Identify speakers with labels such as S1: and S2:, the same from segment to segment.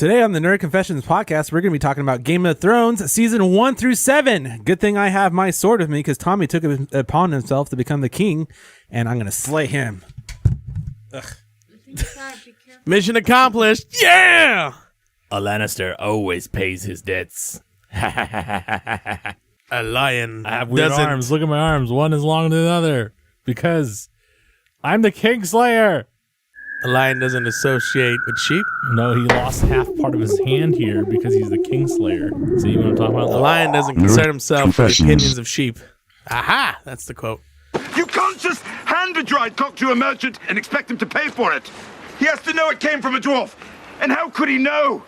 S1: Today on the Nerd Confessions podcast, we're going to be talking about Game of Thrones season 1 through 7. Good thing I have my sword with me because Tommy took it upon himself to become the king, and I'm going to slay him. Ugh.
S2: Mission accomplished. Yeah!
S3: A Lannister always pays his debts.
S2: A lion
S3: I have weird
S2: doesn't.
S3: arms. Look at my arms. One is longer than the other because I'm the Kingslayer.
S2: A lion doesn't associate with sheep.
S3: No, he lost half part of his hand here because he's the Kingslayer. See what I'm talking about?
S2: A lion doesn't concern himself with the opinions of sheep. Aha! That's the quote.
S4: You can't just hand a dried cock to a merchant and expect him to pay for it. He has to know it came from a dwarf. And how could he know?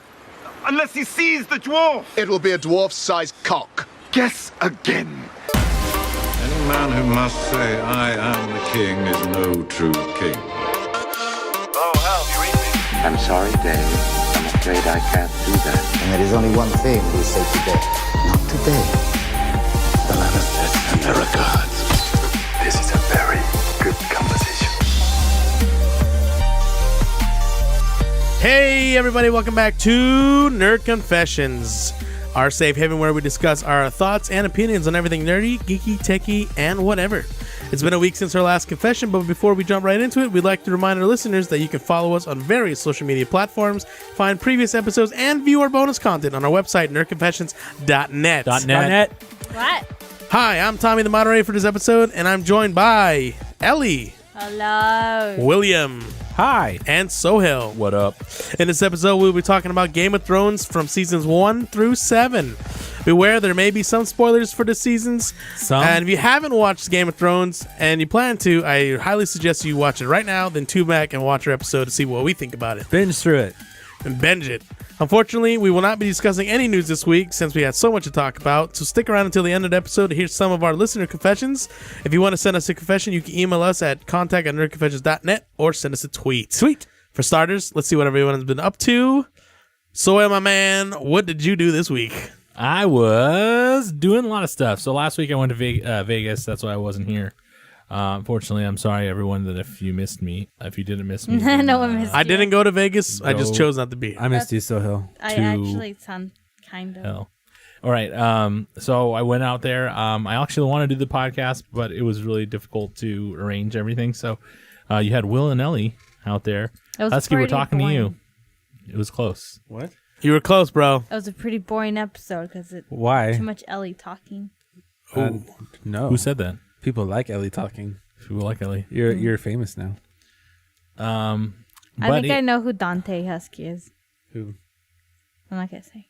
S4: Unless he sees the dwarf.
S5: It will be a dwarf-sized cock.
S4: Guess again.
S6: Any man who must say, I am the king, is no true king.
S4: Oh, Hal, you read me?
S7: I'm sorry, Dave. I'm afraid I can't do that.
S8: And there is only one thing we say today. Not today.
S6: The Lannisters and their regards.
S7: This is a very good conversation.
S2: Hey, everybody, welcome back to Nerd Confessions, our safe haven where we discuss our thoughts and opinions on everything nerdy, geeky, techie, and whatever. It's been a week since our last confession, but before we jump right into it, we'd like to remind our listeners that you can follow us on various social media platforms, find previous episodes, and view our bonus content on our website, nerdconfessions.net.
S3: .net.
S9: What?
S2: Hi, I'm Tommy, the moderator for this episode, and I'm joined by Ellie,
S9: Hello.
S2: William,
S1: Hi.
S2: and Sohail.
S3: What up?
S2: In this episode, we'll be talking about Game of Thrones from seasons 1 through 7. Beware, there may be some spoilers for the seasons. And if you haven't watched Game of Thrones and you plan to, I highly suggest you watch it right now, then tune back and watch our episode to see what we think about it.
S1: Binge through it.
S2: And binge it. Unfortunately, we will not be discussing any news this week since we had so much to talk about, so stick around until the end of the episode to hear some of our listener confessions. If you want to send us a confession, you can email us at contact@nerdconfessions.net or send us a tweet.
S1: Sweet.
S2: For starters, let's see what everyone has been up to. Soy, my man, what did you do this week?
S3: I was doing a lot of stuff. So last week I went to Vegas. That's why I wasn't here. Unfortunately, I'm sorry, everyone, that if you missed me, if you didn't miss me. Then,
S9: No one missed
S2: I
S9: you.
S2: didn't go to Vegas. I just chose not to be.
S1: I missed you, Sohail.
S9: I
S3: to
S9: actually sound kind of.
S3: hell. All right. So I went out there. I actually wanted to do the podcast, but it was really difficult to arrange everything. So you had Will and Ellie out there.
S9: It was
S3: Husky, we're
S9: pretty
S3: talking to you.
S9: boring.
S3: It was close.
S1: What?
S2: You were close, bro.
S9: It was a pretty boring episode because it
S1: Why?
S9: too much Ellie talking.
S1: No.
S3: Who said that?
S1: People like Ellie talking.
S3: People like Ellie.
S1: You're famous now.
S9: I
S3: But
S9: think I know who Dante Husky is.
S1: Who?
S9: I'm not gonna say.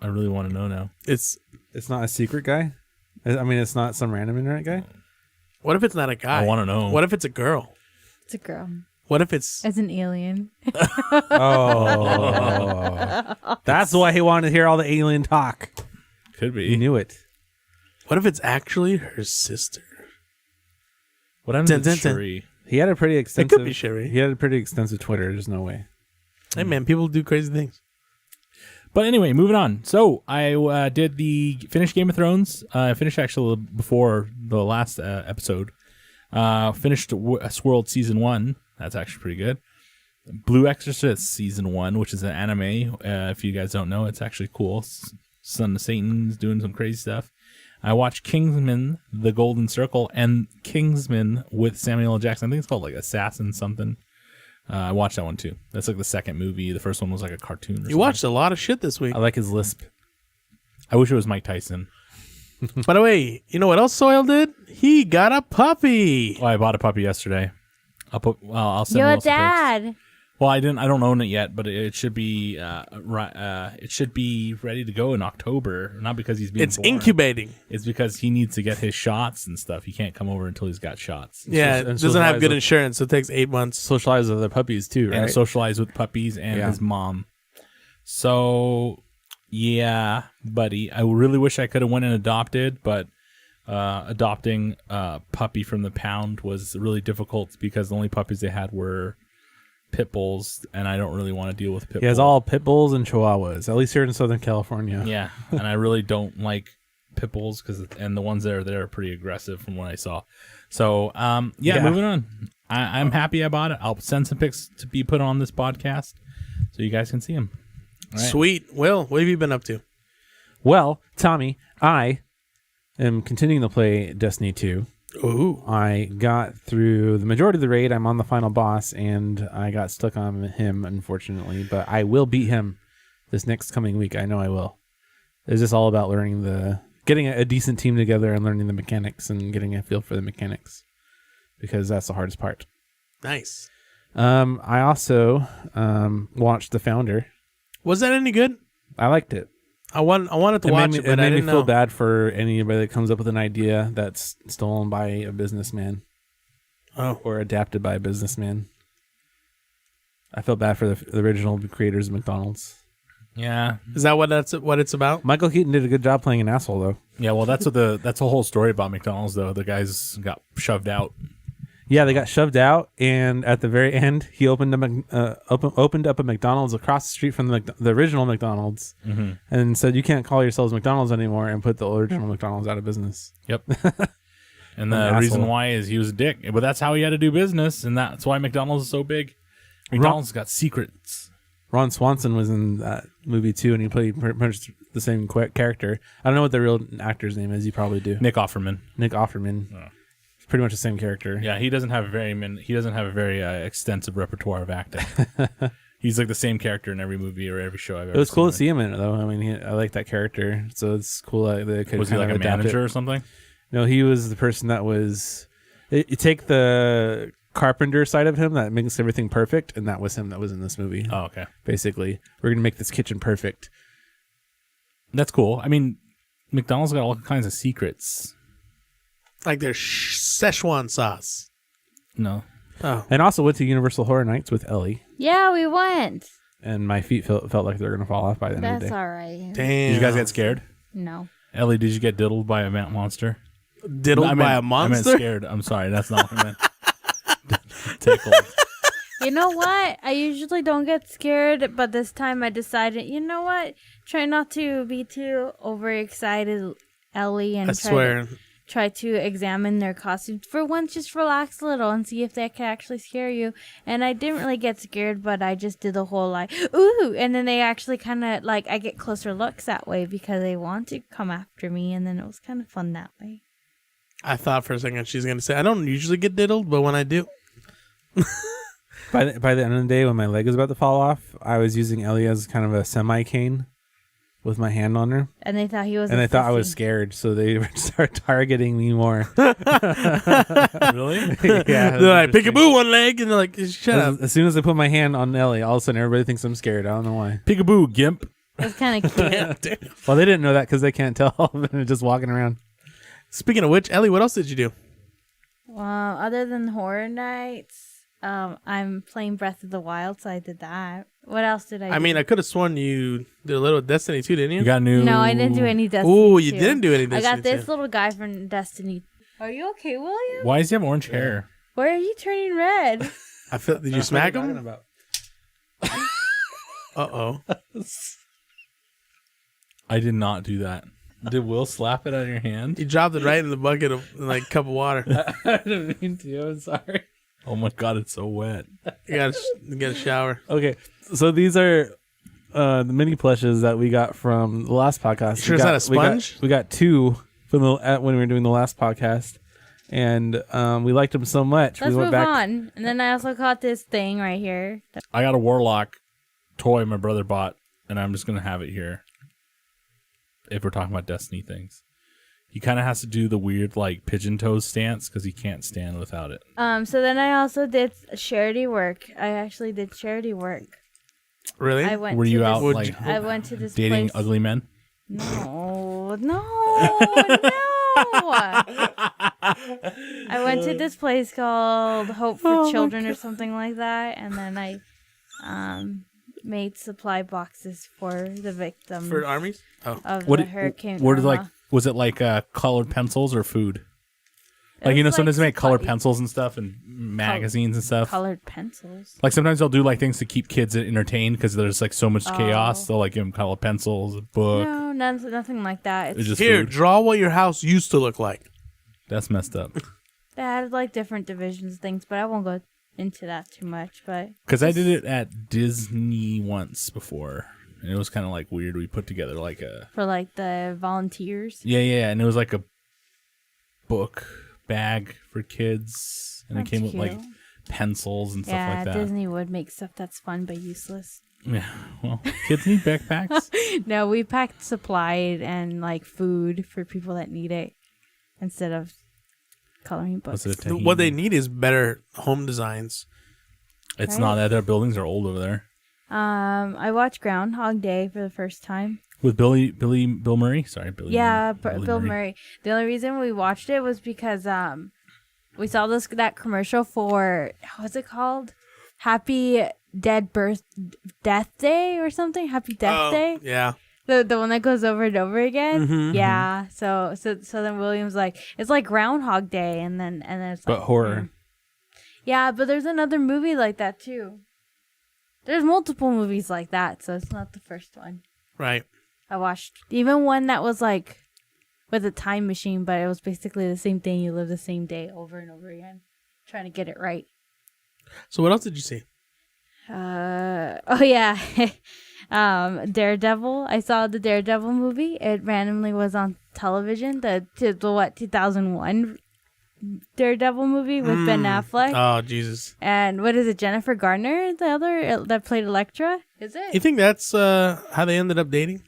S3: I really want to know now.
S2: It's
S1: It's not a secret guy? I mean, it's not some random internet guy?
S2: what if it's not a guy?
S3: I want to know.
S2: What if it's a girl?
S9: It's a girl.
S2: What if it's
S9: It's an alien.
S1: Oh. That's why he wanted to hear all the alien talk.
S3: Could
S1: He
S3: be.
S1: knew it.
S2: what if it's actually her sister?
S3: What happened
S2: Dun,
S3: to
S2: dun, dun.
S3: Sheree?
S1: He had a pretty extensive.
S2: could be Sherry.
S1: He had a pretty extensive Twitter. There's no way.
S2: Hey man, people do crazy things.
S3: But anyway, moving on. So I did the finished Game of Thrones. I finished actually before the last episode. Finished Swirled Season 1. That's actually pretty good. Blue Exorcist Season 1, which is an anime. If you guys don't know, it's actually cool. Son of Satan's doing some crazy stuff. I watched Kingsman, The Golden Circle, and Kingsman with Samuel L. Jackson. I think it's called like Assassin something. I watched that one too. That's like the second movie. The first one was like a cartoon. Or
S2: You
S3: something.
S2: watched a lot of shit this week.
S1: I like his lisp.
S3: I wish it was Mike Tyson.
S2: By the way, you know what else Soil did? He got a puppy.
S3: Oh, I bought a puppy yesterday. I'll send
S9: Your
S3: Will some pics.
S9: dad.
S3: Well, I don't own it yet, but it should be it should be ready to go in October. Not because he's being
S2: It's
S3: born.
S2: incubating.
S3: It's because he needs to get his shots and stuff. He can't come over until he's got shots.
S2: Yeah,
S1: and
S2: it doesn't have
S1: socialize
S2: good
S1: with-
S2: insurance, so it takes 8 months.
S1: Socialize with other puppies too, right?
S3: And socialize with puppies and
S1: Yeah.
S3: his mom. So, yeah, buddy. I really wish I could have went and adopted, but adopting a puppy from the pound was really difficult because the only puppies they had were pit bulls, and I don't really want to deal with pit bulls.
S1: He has all pit bulls and chihuahuas, at least here in Southern California.
S3: Yeah, and I really don't like pit bulls and the ones that are there are pretty aggressive from what I saw. So, yeah. Moving on. I'm happy I bought it. I'll send some pics to be put on this podcast. So so you guys can see him. All right.
S2: Sweet. Will, what have you been up to?
S1: Well, Tommy, I am continuing to play Destiny 2.
S2: Ooh.
S1: I got through the majority of the raid. I'm on the final boss, and I got stuck on him, unfortunately. But I will beat him this next coming week. I know I will. It's just all about getting a decent team together and learning the mechanics and getting a feel for the mechanics, because that's the hardest part.
S2: Nice.
S1: I also watched The Founder.
S2: Was that any good?
S1: I liked it.
S2: I wanted to watch it, but I
S1: made me
S2: didn't
S1: feel
S2: know.
S1: bad for anybody that comes up with an idea that's stolen by a businessman.
S2: Oh.
S1: Or adapted by a businessman. I felt bad for the original creators of McDonald's.
S3: Yeah.
S2: Is that what it's about?
S1: Michael Keaton did a good job playing an asshole, though.
S3: Yeah, well, that's the whole story about McDonald's, though. The guys got shoved out.
S1: Yeah, they got shoved out, and at the very end, he opened up a McDonald's across the street from the original McDonald's, and said, "You can't call yourselves McDonald's anymore," and put the original McDonald's out of business.
S3: Yep. And the reason why is he was a dick. But that's how he had to do business, and that's why McDonald's is so big. McDonald's got secrets.
S1: Ron Swanson was in that movie, too, and he played pretty much the same character. I don't know what the real actor's name is. You probably do.
S3: Nick Offerman.
S1: Nick Offerman. Oh. Pretty much the same character.
S3: Yeah, he doesn't have a very extensive repertoire of acting. He's like the same character in every movie or every show I've ever seen.
S1: It was cool to see him in it, though. I mean, I like that character, so it's cool that they could.
S3: Was he like a manager or something?
S1: No, he was the person that was. You take the carpenter side of him that makes everything perfect, and that was him that was in this movie.
S3: Oh, okay.
S1: Basically, we're gonna make this kitchen perfect.
S3: That's cool. I mean, McDonald's got all kinds of secrets.
S2: Like their Szechuan sauce.
S3: No.
S2: Oh.
S1: And also went to Universal Horror Nights with Ellie,
S9: Yeah, we went.
S1: and my feet felt like they were gonna fall off by the end of the
S9: That's
S1: day.
S9: all right.
S2: Damn.
S3: Did you guys get scared?
S9: No.
S3: Ellie, did you get diddled by a monster?
S2: Diddled by a monster?
S3: I meant scared. I'm sorry. That's not what I meant. Tickled.
S9: You know what? I usually don't get scared, but this time I decided, you know what? Try not to be too overexcited, Ellie, and try to examine their costumes. For once, just relax a little and see if they can actually scare you. And I didn't really get scared, but I just did the whole like, ooh, and then they actually kind of like, I get closer looks that way because they want to come after me, and then it was kind of fun that way.
S2: I thought for a second she's going to say, I don't usually get diddled, but when I do.
S1: By the end of the day, when my leg was about to fall off, I was using Ellie as kind of a semi-cane with my hand on her.
S9: And they thought he was
S1: And
S9: a
S1: they thought I was
S9: sissy.
S1: scared, so they started targeting me more.
S3: Really?
S1: Yeah.
S2: They're like, peekaboo one leg, and they're like, shut up.
S1: As soon as I put my hand on Ellie, all of a sudden everybody thinks I'm scared. I don't know why.
S3: Peekaboo, gimp.
S9: It was kind of cute.
S1: Well, they didn't know that because they can't tell. They're just walking around.
S2: Speaking of which, Ellie, what else did you do?
S9: Well, other than horror nights, I'm playing Breath of the Wild, so I did that. What else did I do?
S2: I mean, I could have sworn you did a little Destiny 2, didn't you?
S3: You got new.
S9: No, I didn't do any Destiny.
S2: Ooh, you
S9: 2.
S2: didn't do any
S9: I
S2: Destiny
S9: got this
S2: 2.
S9: little guy from Destiny. Are you okay, William?
S3: Why does he have orange hair?
S9: Why are you turning red?
S2: I feel. Did you smack him? Uh-oh.
S3: I did not do that. Did Will slap it out of your hand?
S2: He dropped it right in the bucket of like cup of water.
S1: I didn't mean to. I'm sorry.
S3: Oh my god, it's so wet.
S2: You gotta get a shower.
S1: Okay, so these are the mini plushes that we got from the last podcast.
S2: You sure it's not a sponge?
S1: We got two from when we were doing the last podcast, and we liked them so much.
S9: Let's
S1: we went
S9: move
S1: back.
S9: on. And then I also got this thing right here.
S3: I got a Warlock toy my brother bought, and I'm just gonna have it here. If we're talking about Destiny things, he kind of has to do the weird like pigeon toes stance because he can't stand without it.
S9: So then I also did charity work. I actually did charity work.
S2: Really?
S9: I went
S3: Were
S9: to
S3: you
S9: this,
S3: out like
S9: I went to this
S3: dating
S9: place.
S3: ugly men?
S9: No. I went to this place called Hope for Children or something like that, and then I made supply boxes for the victims
S2: For armies? Oh.
S9: of the hurricane.
S3: What is
S9: Irma.
S3: like? Was it like colored pencils or food?
S9: It
S3: Like, you know,
S9: was
S3: sometimes they make colored
S9: supply-
S3: pencils and stuff and magazines and stuff.
S9: Colored pencils.
S3: Like sometimes they'll do like things to keep kids entertained because there's like so much chaos.
S9: Oh.
S3: They'll like give them colored pencils, a book.
S9: No, nothing like that.
S3: It's just
S2: Here,
S3: food.
S2: draw what your house used to look like.
S3: That's messed up.
S9: They had like different divisions things, but I won't go into that too much, but
S3: Because I did it at Disney once before, and it was kind of like weird. We put together like a
S9: for like the volunteers.
S3: yeah, and it was like a book bag for kids, and
S9: That's
S3: it came with
S9: cute.
S3: like pencils and stuff
S9: Yeah,
S3: like that.
S9: Disney would make stuff that's fun but useless.
S3: Yeah, well, kids need backpacks.
S9: No, we packed supplies and like food for people that need it instead of coloring books.
S3: Was it a tahini?
S2: What they need is better home designs.
S3: It's
S9: Right.
S3: not that their buildings are old over there.
S9: I watched Groundhog Day for the first time.
S3: With Bill Murray. Sorry, Billy.
S9: Yeah,
S3: Murray.
S9: Bill Murray. The only reason we watched it was because we saw that commercial for what's it called? Happy Death Day or something? Happy Death Day?
S2: Yeah.
S9: The one that goes over and over again.
S2: Mhm,
S9: Yeah. So then William's like, it's like Groundhog Day, and then it's like
S3: But horror.
S9: Yeah, but there's another movie like that too. There's multiple movies like that, so it's not the first one.
S2: Right.
S9: I watched even one that was like with a time machine, but it was basically the same thing. You live the same day over and over again, trying to get it right.
S2: So what else did you see?
S9: Oh yeah, Daredevil. I saw the Daredevil movie. It randomly was on television. The 2001 Daredevil movie with Ben Affleck.
S2: Oh, Jesus.
S9: And what is it? Jennifer Garner, the other that played Elektra. Is it?
S2: You think that's how they ended up dating?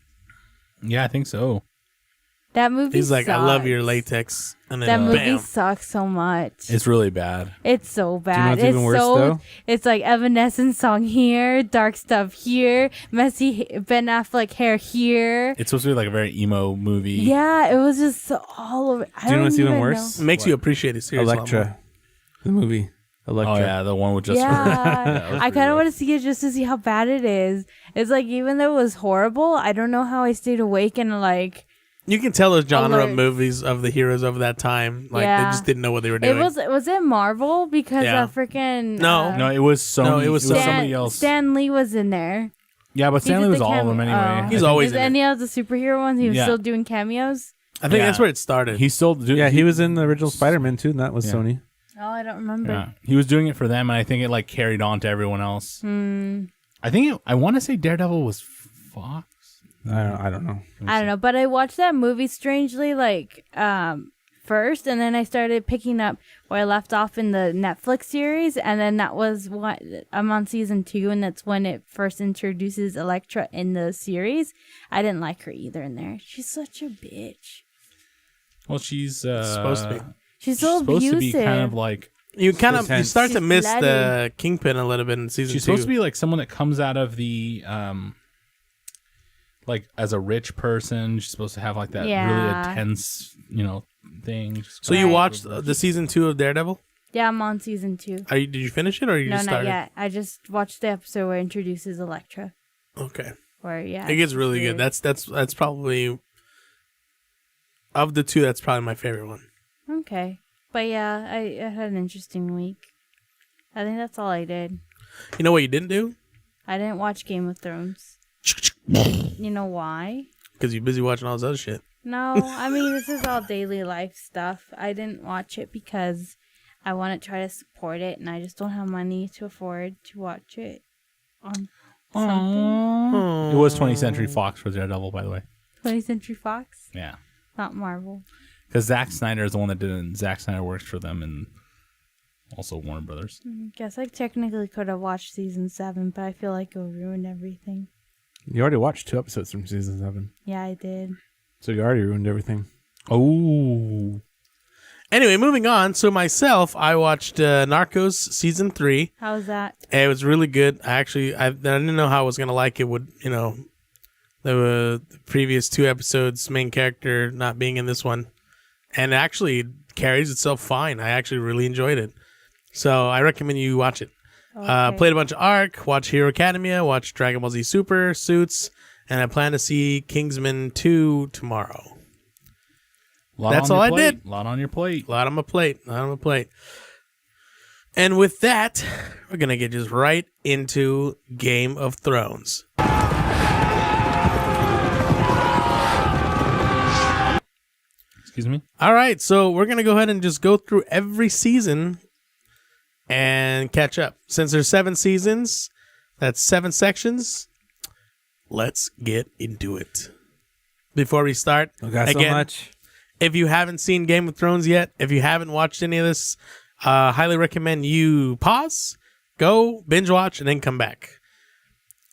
S3: Yeah, I think so.
S9: That movie.
S2: He's like, I love
S9: sucks.
S2: your latex. And then
S9: That movie
S2: bam.
S9: sucks so much.
S3: It's really bad.
S9: It's so bad.
S1: what's
S9: It's
S1: even worse,
S9: so.
S1: though?
S9: It's like Evanescence song here, dark stuff here, messy Ben Affleck hair here.
S3: It's supposed to be like a very emo movie.
S9: Yeah, it was just all over.
S1: Do you know what's even worse?
S2: It makes you appreciate it seriously.
S1: Electra, the movie. Electra.
S3: Oh yeah, the one with just her.
S9: Yeah,
S3: That was
S9: I
S3: pretty
S9: kind of
S3: rough.
S9: want to see it just to see how bad it is. It's like even though it was horrible, I don't know how I stayed awake and like.
S2: You can tell the genre of
S9: Alert.
S2: movies of the heroes of that time. Like
S9: Yeah.
S2: they just didn't know what they were doing.
S9: Was it Marvel because
S2: Yeah.
S9: freaking
S2: No.
S3: No, it was Sony.
S2: No, it was
S3: somebody else.
S9: Stan Lee was in there.
S3: Yeah, but
S9: He
S3: Stanley
S9: did
S3: was
S9: the
S3: all of them
S9: cameo-
S3: anyway.
S9: oh.
S2: He's always
S9: Is
S2: in
S9: any of the superhero ones? He was
S3: Yeah.
S9: still doing cameos.
S2: I think
S3: Yeah.
S2: that's where it started.
S3: He's still doing.
S1: Yeah, he was in the original Spider-Man too, and that was
S3: Yeah.
S1: Sony.
S9: Oh, I don't remember.
S3: Yeah, he was doing it for them, and I think it like carried on to everyone else. I think I want to say Daredevil was Fox.
S1: I don't know.
S9: I don't know, but I watched that movie strangely like first, and then I started picking up where I left off in the Netflix series, and then that was what I'm on season 2, and that's when it first introduces Elektra in the series. I didn't like her either in there. She's such a bitch.
S3: Well, she's
S2: supposed to be.
S9: She's so
S3: supposed
S9: abusive.
S3: to be kind of like
S2: You kind of you
S1: tense.
S2: start to
S9: She's
S2: miss
S9: bloody.
S2: the Kingpin a little bit in season
S3: she's
S2: 2.
S3: supposed to be like someone that comes out of the like as a rich person. She's supposed to have like that really
S9: Yeah.
S3: intense, thing. Just
S2: So you
S9: Right.
S2: watched the season 2 of Daredevil?
S9: Yeah, I'm on season 2.
S2: Did you finish it or you
S9: No,
S2: just
S9: not
S2: started?
S9: yet. I just watched the episode where it introduces Elektra.
S2: Okay.
S9: Where yeah,
S2: It gets
S9: it's
S2: really
S9: weird.
S2: good. That's probably of the 2. That's probably my favorite one.
S9: Okay. But yeah, I had an interesting week. I think that's all I did.
S2: You know what you didn't do?
S9: I didn't watch Game of Thrones. You know why?
S2: Because you're busy watching all this other shit.
S9: No, I mean, this is all daily life stuff. I didn't watch it because I want to try to support it, and I just don't have money to afford to watch it on something.
S3: It was 20th Century Fox for Daredevil, by the way.
S9: 20th Century Fox,
S3: Yeah,
S9: not Marvel.
S3: because Zack Snyder is the one that did it. And Zack Snyder works for them and also Warner Brothers.
S9: Guess I technically could have watched season 7, but I feel like it ruined everything.
S1: You already watched 2 episodes from season 7,
S9: Yeah, I did.
S1: so you already ruined everything.
S3: Oh,
S2: Anyway, moving on. So myself, I watched Narcos season 3.
S9: How was that?
S2: It was really good. I didn't know how I was gonna like it. The previous 2 episodes, main character not being in this one, and it actually carries itself fine. I actually really enjoyed it, so I recommend you watch it.
S9: Okay.
S2: Played a bunch of Ark, watched Hero Academia, watched Dragon Ball Z Super, Suits, and I plan to see Kingsman 2 tomorrow. That's all I did.
S3: A lot on your plate.
S2: A lot on my plate. And with that, we're going to get just right into Game of Thrones.
S3: Excuse me.
S2: All right, so we're going to go ahead and just go through every season and catch up. Since there's 7 seasons, that's 7 sections. Let's get into it. Before we start,
S1: got so much.
S2: If you haven't seen Game of Thrones yet, if you haven't watched any of this, highly recommend you pause, go binge watch, and then come back.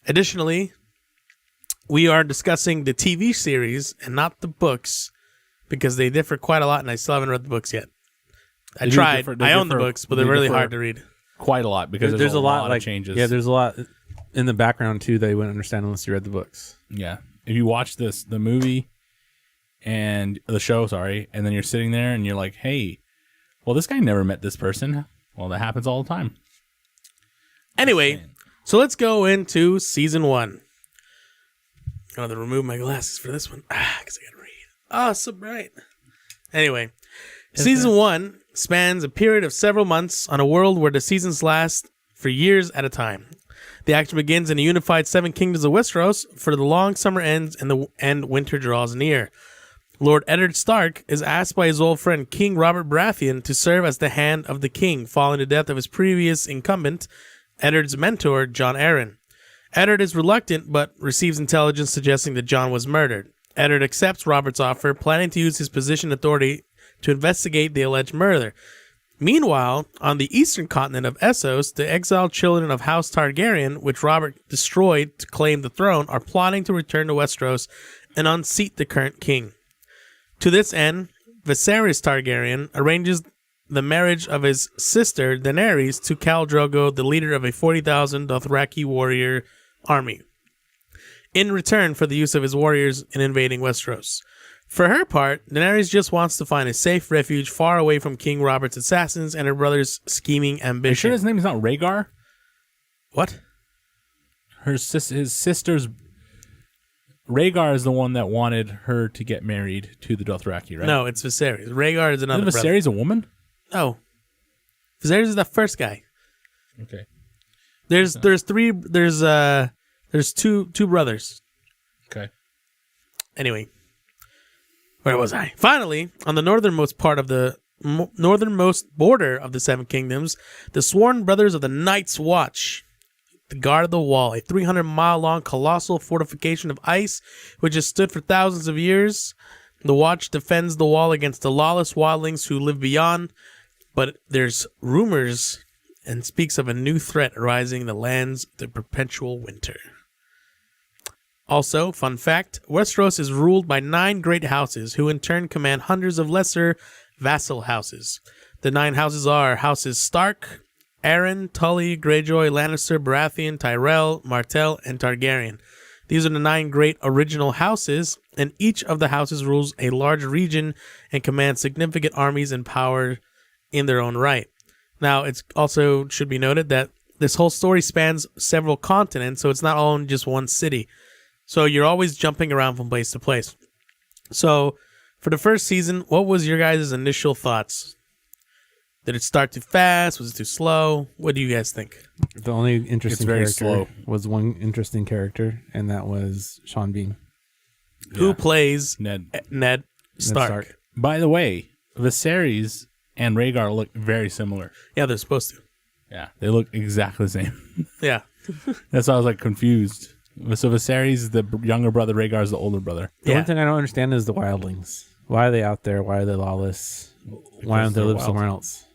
S2: Additionally, we are discussing the TV series and not the books because they differ quite a lot, and I still haven't read the books yet. I tried. I own the books, but they're really hard to read.
S3: Quite a lot because there's a lot of changes.
S1: Yeah, there's a lot in the background too that you wouldn't understand unless you read the books.
S3: Yeah. If you watch the movie and the show, and then you're sitting there and you're like, hey, well, this guy never met this person. Well, that happens all the time.
S2: Anyway, so let's go into season 1. I'm going to remove my glasses for this one because I got to read. Oh, so bright. Anyway, season 1 spans a period of several months on a world where the seasons last for years at a time. The action begins in the unified 7 kingdoms of Westeros, for the long summer ends and winter draws near. Lord Eddard Stark is asked by his old friend King Robert Baratheon to serve as the hand of the king following the death of his previous incumbent, Eddard's mentor, Jon Arryn. Eddard is reluctant but receives intelligence suggesting that Jon was murdered. Eddard accepts Robert's offer, planning to use his position of authority to investigate the alleged murder. Meanwhile, on the eastern continent of Essos, the exiled children of House Targaryen, which Robert destroyed to claim the throne, are plotting to return to Westeros and unseat the current king. To this end, Viserys Targaryen arranges the marriage of his sister Daenerys to Khal Drogo, the leader of a 40,000 Dothraki warrior army, in return for the use of his warriors in invading Westeros. For her part, Daenerys just wants to find a safe refuge far away from King Robert's assassins and her brother's scheming ambition.
S3: You sure his name is not Rhaegar?
S2: What?
S3: His sister's... Rhaegar is the one that wanted her to get married to the Dothraki, right?
S2: No, it's Viserys. Rhaegar is another
S3: brother. Viserys a woman?
S2: No. Viserys is the first guy.
S3: Okay.
S2: There's two brothers.
S3: Okay.
S2: Anyway. Where was I? Finally, on the northernmost part of the northernmost border of the 7 kingdoms, the sworn brothers of the Night's Watch, the guard of the wall, a 300-mile-long colossal fortification of ice which has stood for thousands of years. The Watch defends the wall against the lawless wildlings who live beyond, but there's rumors and speaks of a new threat arising in the lands of the perpetual winter. Also, fun fact, Westeros is ruled by 9 great houses, who in turn command hundreds of lesser vassal houses. The 9 houses are Houses Stark, Arryn, Tully, Greyjoy, Lannister, Baratheon, Tyrell, Martell, and Targaryen. These are the 9 great original houses, and each of the houses rules a large region and commands significant armies and power in their own right. Now, it also should be noted that this whole story spans several continents, so it's not all in just one city. So you're always jumping around from place to place. So for the first season, what was your guys' initial thoughts? Did it start too fast? Was it too slow? What do you guys think?
S1: The only interesting character was one interesting character, and that was Sean Bean.
S2: Who plays
S3: Ned
S2: Stark.
S3: By the way, Viserys and Rhaegar look very similar.
S2: Yeah, they're supposed to.
S3: Yeah, they look exactly the same.
S2: Yeah.
S3: That's why I was like confused. So Viserys is the younger brother, Rhaegar is the older brother.
S1: The one thing I don't understand is the wildlings. Why are they out there? Why are they lawless? Why don't they live somewhere else?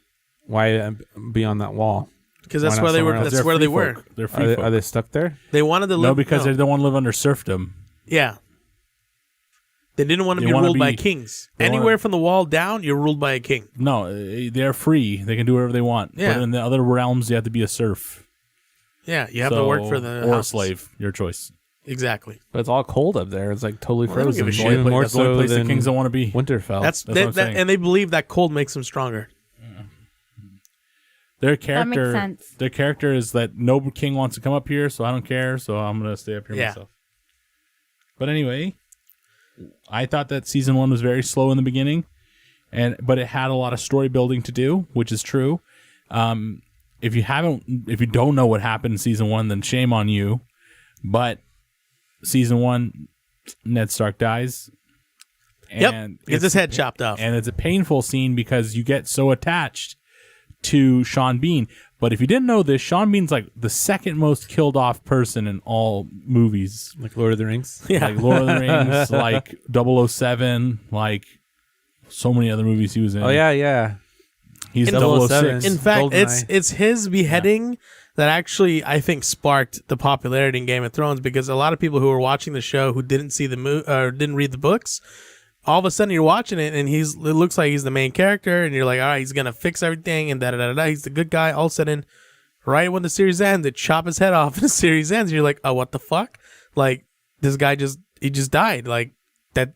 S1: Why beyond that wall?
S2: Because that's where they were. That's where they were.
S3: They're free folk.
S1: Are they stuck there?
S2: They wanted to live.
S3: No, because they don't want to live under serfdom.
S2: Yeah. They didn't want to be ruled by kings. Anywhere from the wall down, you're ruled by a king.
S3: No, they're free. They can do whatever they want.
S2: Yeah.
S3: But in the other realms, you have to be a serf.
S2: Yeah, you have to work for the
S3: or
S2: house.
S3: a slave. Your choice.
S2: Exactly.
S1: But it's all cold up there. It's like totally frozen.
S3: That's the only place the kings don't want to be.
S1: Winterfell.
S2: That's what I'm saying. And they believe that cold makes them stronger.
S3: Their character,
S9: that makes sense.
S3: Their character is that no king wants to come up here, so I don't care. So I'm gonna stay up here myself. But anyway, I thought that season 1 was very slow in the beginning, but it had a lot of story building to do, which is true. If you don't know what happened in season 1, then shame on you. But season 1, Ned Stark dies. And
S2: gets his head chopped off.
S3: And it's a painful scene because you get so attached to Sean Bean. But if you didn't know this, Sean Bean's like the second most killed off person in all movies.
S1: Like Lord of the Rings.
S3: Yeah. Like Lord of the Rings, like 007, like so many other movies he was in.
S1: Oh, yeah.
S3: He's
S1: In
S3: 006.
S2: In fact,
S1: GoldenEye.
S2: it's his beheading that actually I think sparked the popularity in Game of Thrones, because a lot of people who were watching the show who didn't see the or didn't read the books, all of a sudden you're watching it and it looks like he's the main character, and you're like, all right, he's gonna fix everything and da. He's the good guy. All of a sudden, right when the series ends, they chop his head off and the series ends. And you're like, oh, what the fuck? Like, this guy just died. Like that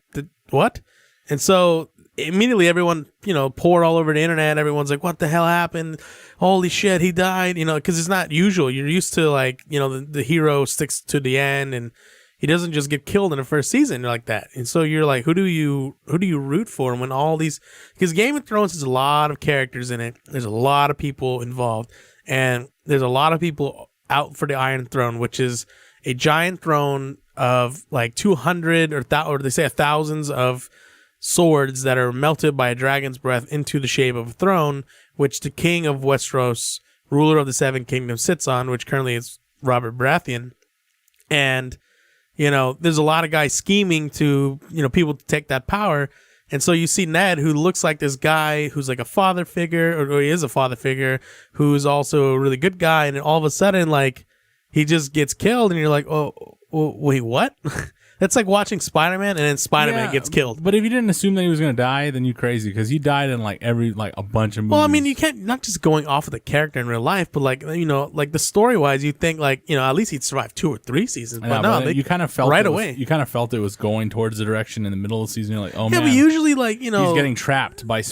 S2: what? And so immediately everyone, poured all over the internet. Everyone's like, what the hell happened? Holy shit, he died. Because it's not usual. You're used to like, the hero sticks to the end and he doesn't just get killed in the first season like that. And so you're like, who do you root for when all these, because Game of Thrones has a lot of characters in it. There's a lot of people involved, and there's a lot of people out for the Iron Throne, which is a giant throne of like 200 or they say thousands of swords that are melted by a dragon's breath into the shape of a throne, which the king of Westeros, ruler of the Seven Kingdoms, sits on, which currently is Robert Baratheon. And there's a lot of guys scheming to, people to take that power. And so you see Ned, who looks like this guy who's like a father figure, or he is a father figure, who's also a really good guy. And then all of a sudden, like, he just gets killed. And you're like, oh wait, what? That's like watching Spider-Man and then Spider-Man gets killed.
S3: But if you didn't assume that he was going to die, then you crazy, because he died in like a bunch of movies.
S2: Well, I mean, you can't, not just going off of the character in real life, but like, like the story-wise, you think like, at least he'd survive 2 or 3 seasons. But no,
S3: you kind of felt
S2: right away.
S3: You kind of felt it was going towards the direction in the middle of the season. You're like, oh
S2: yeah,
S3: man.
S2: but usually like,
S3: he's getting trapped by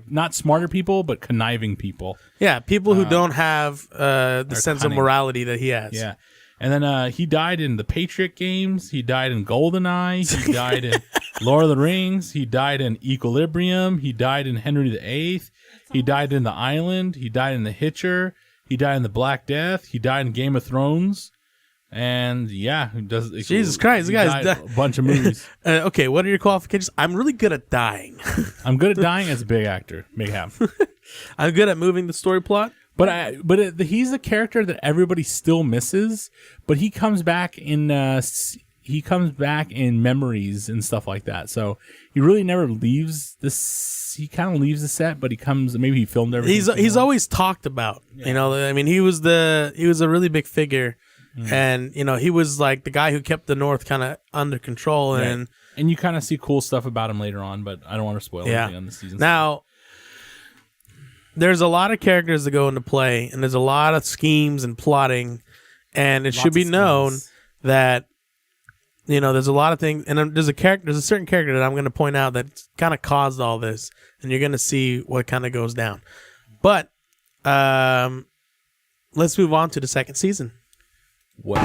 S3: not smarter people, but conniving people.
S2: Yeah, people who don't have the sense
S3: cunning.
S2: of morality that he has.
S3: Yeah. And then he died in the Patriot games. He died in GoldenEye. He died in Lord of the Rings. He died in Equilibrium. He died in Henry VIII. He died in The Island. He died in The Hitcher. He died in The Black Death. He died in Game of Thrones. And yeah,
S2: Jesus Christ, this guy's
S3: died a bunch of movies.
S2: Okay, what are your qualifications? I'm really good at dying.
S3: I'm good at dying as a big actor. Big ham.
S2: I'm good at moving the story plot.
S3: But he's a character that everybody still misses. But he comes back in memories and stuff like that. So he really never leaves this. He kind of leaves the set, but he comes. Maybe he filmed everything.
S2: He's always talked about. Yeah. I mean, he was a really big figure, and he was like the guy who kept the North kind of under control. And
S3: you kind of see cool stuff about him later on. But I don't want to spoil anything on the season.
S2: Now. There's a lot of characters that go into play, and there's a lot of schemes and plotting, and it should be known that there's a lot of things, and there's a certain character that I'm going to point out that kind of caused all this, and you're going to see what kind of goes down. But let's move on to the second season.
S3: What?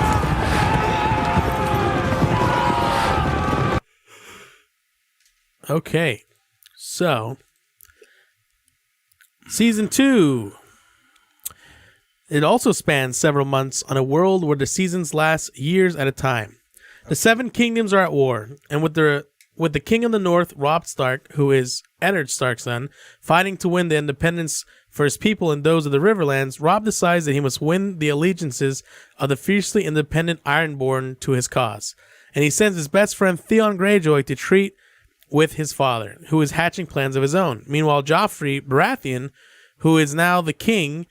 S2: Okay, so. Season 2. It also spans several months on a world where the seasons last years at a time. The Seven Kingdoms are at war, and with the King of the North, Robb Stark, who is Eddard Stark's son, fighting to win the independence for his people and those of the Riverlands, Robb decides that he must win the allegiances of the fiercely independent Ironborn to his cause. And he sends his best friend Theon Greyjoy to treat with his father, who is hatching plans of his own. Meanwhile, Joffrey Baratheon, who is now the king,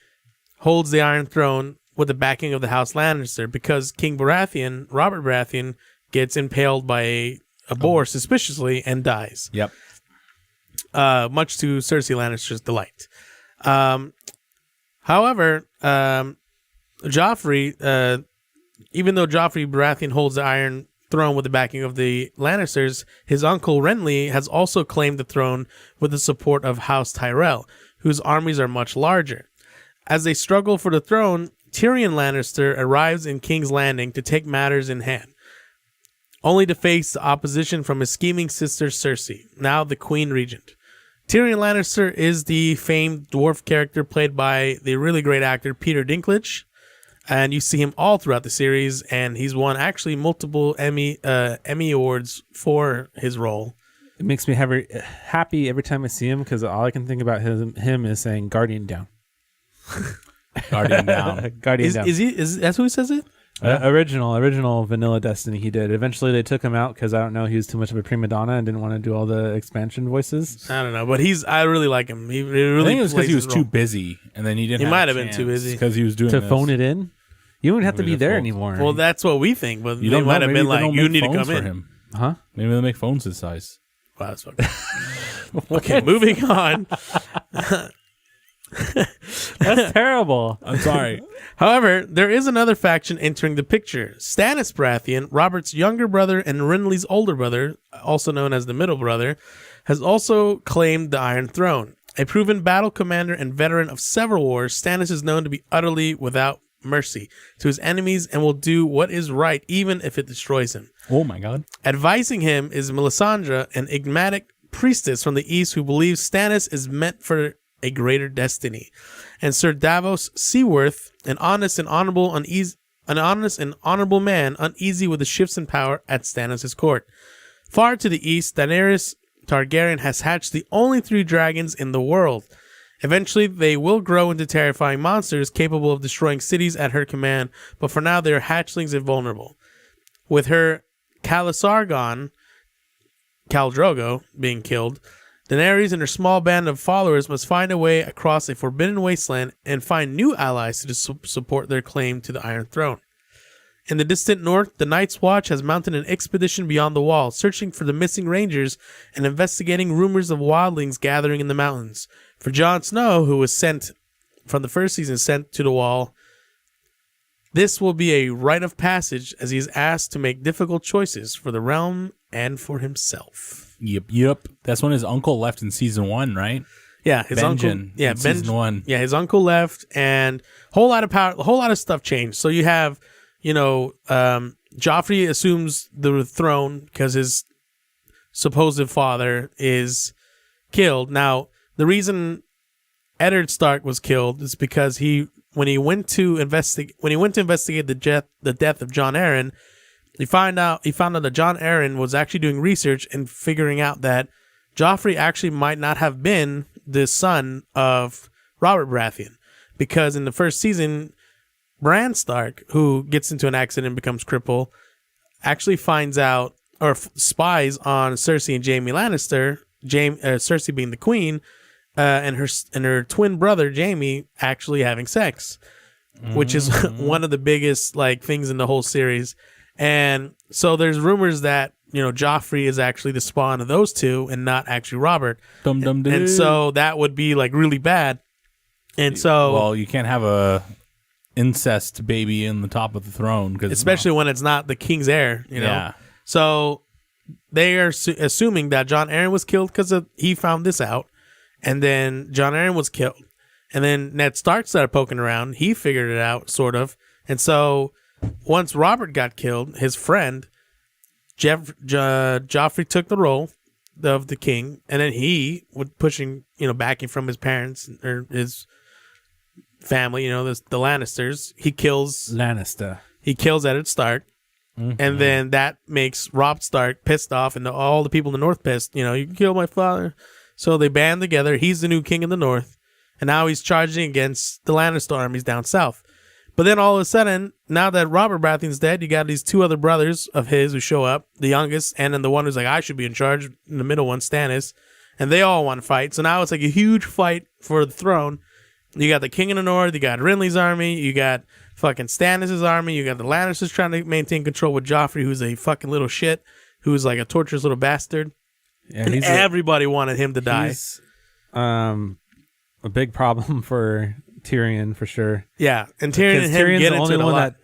S2: holds the Iron Throne with the backing of the House Lannister, because King Baratheon, Robert Baratheon, gets impaled by a boar suspiciously and dies.
S3: Yep.
S2: Much to Cersei Lannister's delight. However, Joffrey, even though Joffrey Baratheon holds the Iron Throne with the backing of the Lannisters, his uncle Renly has also claimed the throne with the support of House Tyrell, whose armies are much larger. As they struggle for the throne, Tyrion Lannister arrives in King's Landing to take matters in hand, only to face the opposition from his scheming sister Cersei, now the Queen Regent. Tyrion Lannister is the famed dwarf character played by the really great actor Peter Dinklage. And you see him all throughout the series, and he's won actually multiple Emmy awards for his role.
S1: It makes me happy every time I see him, because all I can think about him is saying "Guardian down."
S3: Guardian down.
S1: Guardian down.
S2: Is that's who he says it?
S1: Original vanilla Destiny he did. Eventually they took him out because I don't know, he was too much of a prima donna and didn't want to do all the expansion voices.
S2: I don't know, but I really like him. He really
S3: I think it was because he
S2: plays
S3: was
S2: his
S3: too
S2: role.
S3: busy, and then he didn't.
S2: He might have been too busy
S3: because he was doing
S1: To
S3: this.
S1: phone it in? You don't have to
S3: Maybe
S1: be
S3: the
S1: there
S3: phones.
S1: anymore.
S2: Well, that's what we think, but
S3: You
S2: they
S3: don't
S2: might
S3: know.
S2: have
S3: Maybe
S2: been
S3: they
S2: like,
S3: don't
S2: you
S3: make
S2: need to
S3: phones
S2: come
S3: for
S2: in.
S3: him.
S1: huh?
S3: Maybe they make phones his size.
S2: Wow, that's fucked up. Okay, moving on.
S1: That's terrible.
S3: I'm sorry.
S2: However, there is another faction entering the picture. Stannis Baratheon, Robert's younger brother and Renly's older brother, also known as the middle brother, has also claimed the Iron Throne. A proven battle commander and veteran of several wars, Stannis is known to be utterly without mercy to his enemies and will do what is right even if it destroys him.
S3: Oh my god.
S2: Advising him is Melisandre, an enigmatic priestess from the east who believes Stannis is meant for a greater destiny, and Sir Davos Seaworth, an honest and honorable man, uneasy with the shifts in power at Stannis' court. Far to the east, Daenerys Targaryen has hatched the only 3 dragons in the world. Eventually, they will grow into terrifying monsters capable of destroying cities at her command, but for now, they are hatchlings and vulnerable. With her Khal Drogo being killed, Daenerys and her small band of followers must find a way across a forbidden wasteland and find new allies to support their claim to the Iron Throne. In the distant north, the Night's Watch has mounted an expedition beyond the Wall, searching for the missing Rangers and investigating rumors of wildlings gathering in the mountains. For Jon Snow, who was sent from the first season to the Wall, this will be a rite of passage as he is asked to make difficult choices for the realm and for himself.
S3: Yep. That's when his uncle left in season 1, right?
S2: Yeah, his uncle. Yeah,
S3: season 1.
S2: Yeah, his uncle left, and a whole lot of stuff changed. So you have, Joffrey assumes the throne because his supposed father is killed. Now, the reason Eddard Stark was killed is because when he went to investigate the death of Jon Arryn, he found out that Jon Arryn was actually doing research and figuring out that Joffrey actually might not have been the son of Robert Baratheon, because in the first season, Bran Stark, who gets into an accident and becomes crippled, actually finds out or spies on Cersei and Jaime Lannister, Cersei being the queen, and her twin brother Jaime actually having sex, which is one of the biggest things in the whole series. And so there's rumors that, Joffrey is actually the spawn of those two and not actually Robert. And so that would be really bad. And so,
S3: well, you can't have a incest baby in the top of the throne,
S2: especially when it's not the king's heir,
S3: Yeah.
S2: So they are assuming that Jon Arryn was killed because he found this out. And then Jon Arryn was killed. And then Ned Stark started poking around. He figured it out, sort of. And so once Robert got killed, his friend, Joffrey took the role of the king. And then he, with pushing, backing from his parents or his family, the Lannisters, he kills Eddard Stark. Mm-hmm. And then that makes Robb Stark pissed off and all the people in the North pissed. You killed my father. So they band together. He's the new king in the North. And now he's charging against the Lannister armies down south. But then all of a sudden, now that Robert Baratheon's dead, you got these 2 other brothers of his who show up. The youngest, and then the one who's I should be in charge. And the middle one, Stannis. And they all want to fight. So now it's a huge fight for the throne. You got the king in the North. You got Renly's army. You got fucking Stannis' army. You got the Lannisters trying to maintain control with Joffrey, who's a fucking little shit. Who's a torturous little bastard. Yeah, and everybody wanted him to die.
S1: He's a big problem for Tyrion, for sure.
S2: Yeah, and Tyrion and him
S1: Tyrion's
S2: get
S1: the
S2: into
S1: only
S2: it a
S1: one
S2: lot.
S1: that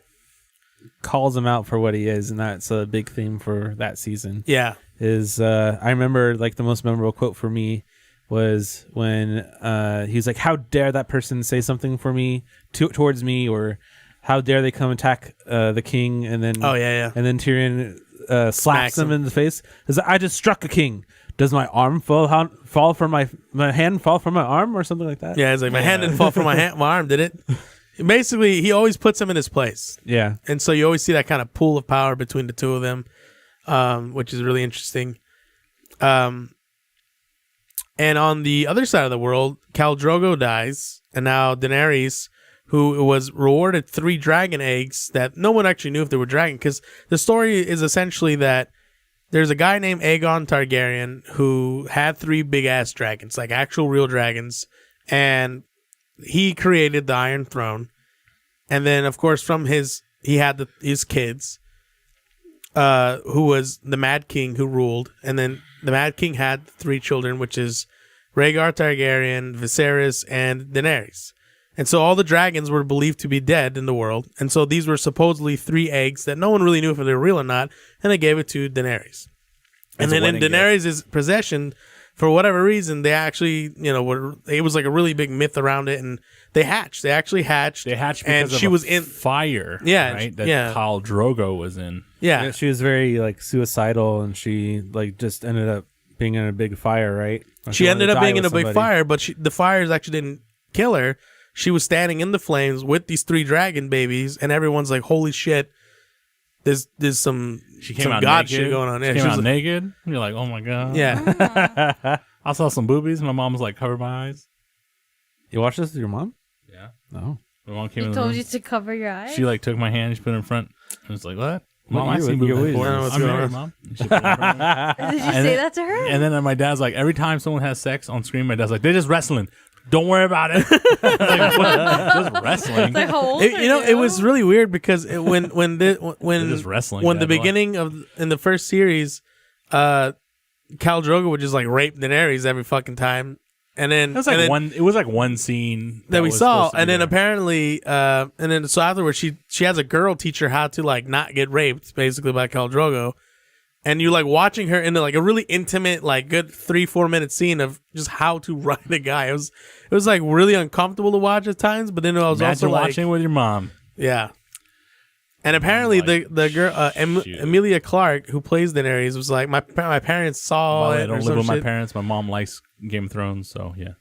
S1: calls him out for what he is, and that's a big theme for that season.
S2: Yeah.
S1: I remember the most memorable quote for me was when he was like, "How dare that person say something for me towards me, or how dare they come attack the king?" And then and then Tyrion slaps him in the face. He's like, "I just struck a king. Does my arm fall from my hand fall from my arm or something like that?"
S2: Yeah, it's my hand didn't fall from my arm, did it? Basically, he always puts him in his place.
S1: Yeah,
S2: and so you always see that kind of pool of power between the two of them, which is really interesting. And on the other side of the world, Khal Drogo dies, and now Daenerys, who was rewarded 3 dragon eggs that no one actually knew if they were dragon. Because the story is essentially that there's a guy named Aegon Targaryen who had 3 big ass dragons, like actual real dragons, and he created the Iron Throne. And then, of course, from he had his kids, who was the Mad King who ruled. And then the Mad King had 3 children, which is Rhaegar Targaryen, Viserys, and Daenerys. And so all the dragons were believed to be dead in the world. And so these were supposedly 3 eggs that no one really knew if they were real or not. And they gave it to Daenerys. And then in Daenerys' possession, for whatever reason, they actually, it was like a really big myth around it. And they hatched. They actually hatched.
S3: They hatched
S2: and
S3: because
S2: she
S3: of
S2: was
S3: a
S2: in
S3: fire.
S2: Yeah.
S3: Right? That
S2: yeah.
S3: Khal Drogo was in.
S2: Yeah.
S1: She was very like suicidal, and she like just ended up being in a big fire, right?
S2: She ended up being in a big
S1: somebody.
S2: fire, but the fires actually didn't kill her. She was standing in the flames with these 3 dragon babies, and everyone's like, "Holy shit! There's some god
S3: naked.
S2: shit going on."
S3: She
S2: Yeah,
S3: came
S2: she
S3: out
S2: was
S3: naked. And you're like, "Oh my god!"
S2: yeah.
S3: I saw some boobies. My mom was like, "Cover my eyes."
S1: You watched this with your mom?
S3: Yeah.
S1: No.
S3: My mom came
S9: He
S3: in the
S9: told
S3: room.
S9: you to cover your eyes.
S3: She like took my hand. She put it in front. I was like, "What?" Mom,
S1: What
S3: I
S1: year
S3: seen
S1: was-
S3: boobies
S1: year
S3: before.
S1: was
S2: this? What's
S3: I'm
S2: going
S3: married,
S2: on?
S3: Mom. And she put it in front of me.
S9: Did you
S3: And
S9: say
S3: then-
S9: that to her?
S3: And then my dad's like, every time someone has sex on screen, my dad's like, they're just wrestling. Don't worry about it. Like, what? Just wrestling.
S9: Like, how old are
S2: It was really weird because when
S3: just wrestling,
S2: when the
S3: Dad, what?
S2: beginning in the first series, Khal Drogo would just like rape Daenerys every fucking time, and then
S3: It was like one scene
S2: that we
S3: was
S2: saw,
S3: supposed to be
S2: and then
S3: there.
S2: apparently, so afterwards she has a girl teach her how to like not get raped, basically by Khal Drogo, and you like watching her in like a really intimate, like good 3-4 minute scene of just how to ride a guy. It was like really uncomfortable to watch at times, but then I was
S3: Imagine
S2: also like,
S3: watching with your mom.
S2: yeah. And apparently the girl Emilia Clarke, who plays Daenerys, was like my parents saw
S3: Well,
S2: it.
S3: I don't
S2: or
S3: live
S2: some
S3: with my
S2: shit.
S3: parents. My mom likes Game of Thrones, so yeah.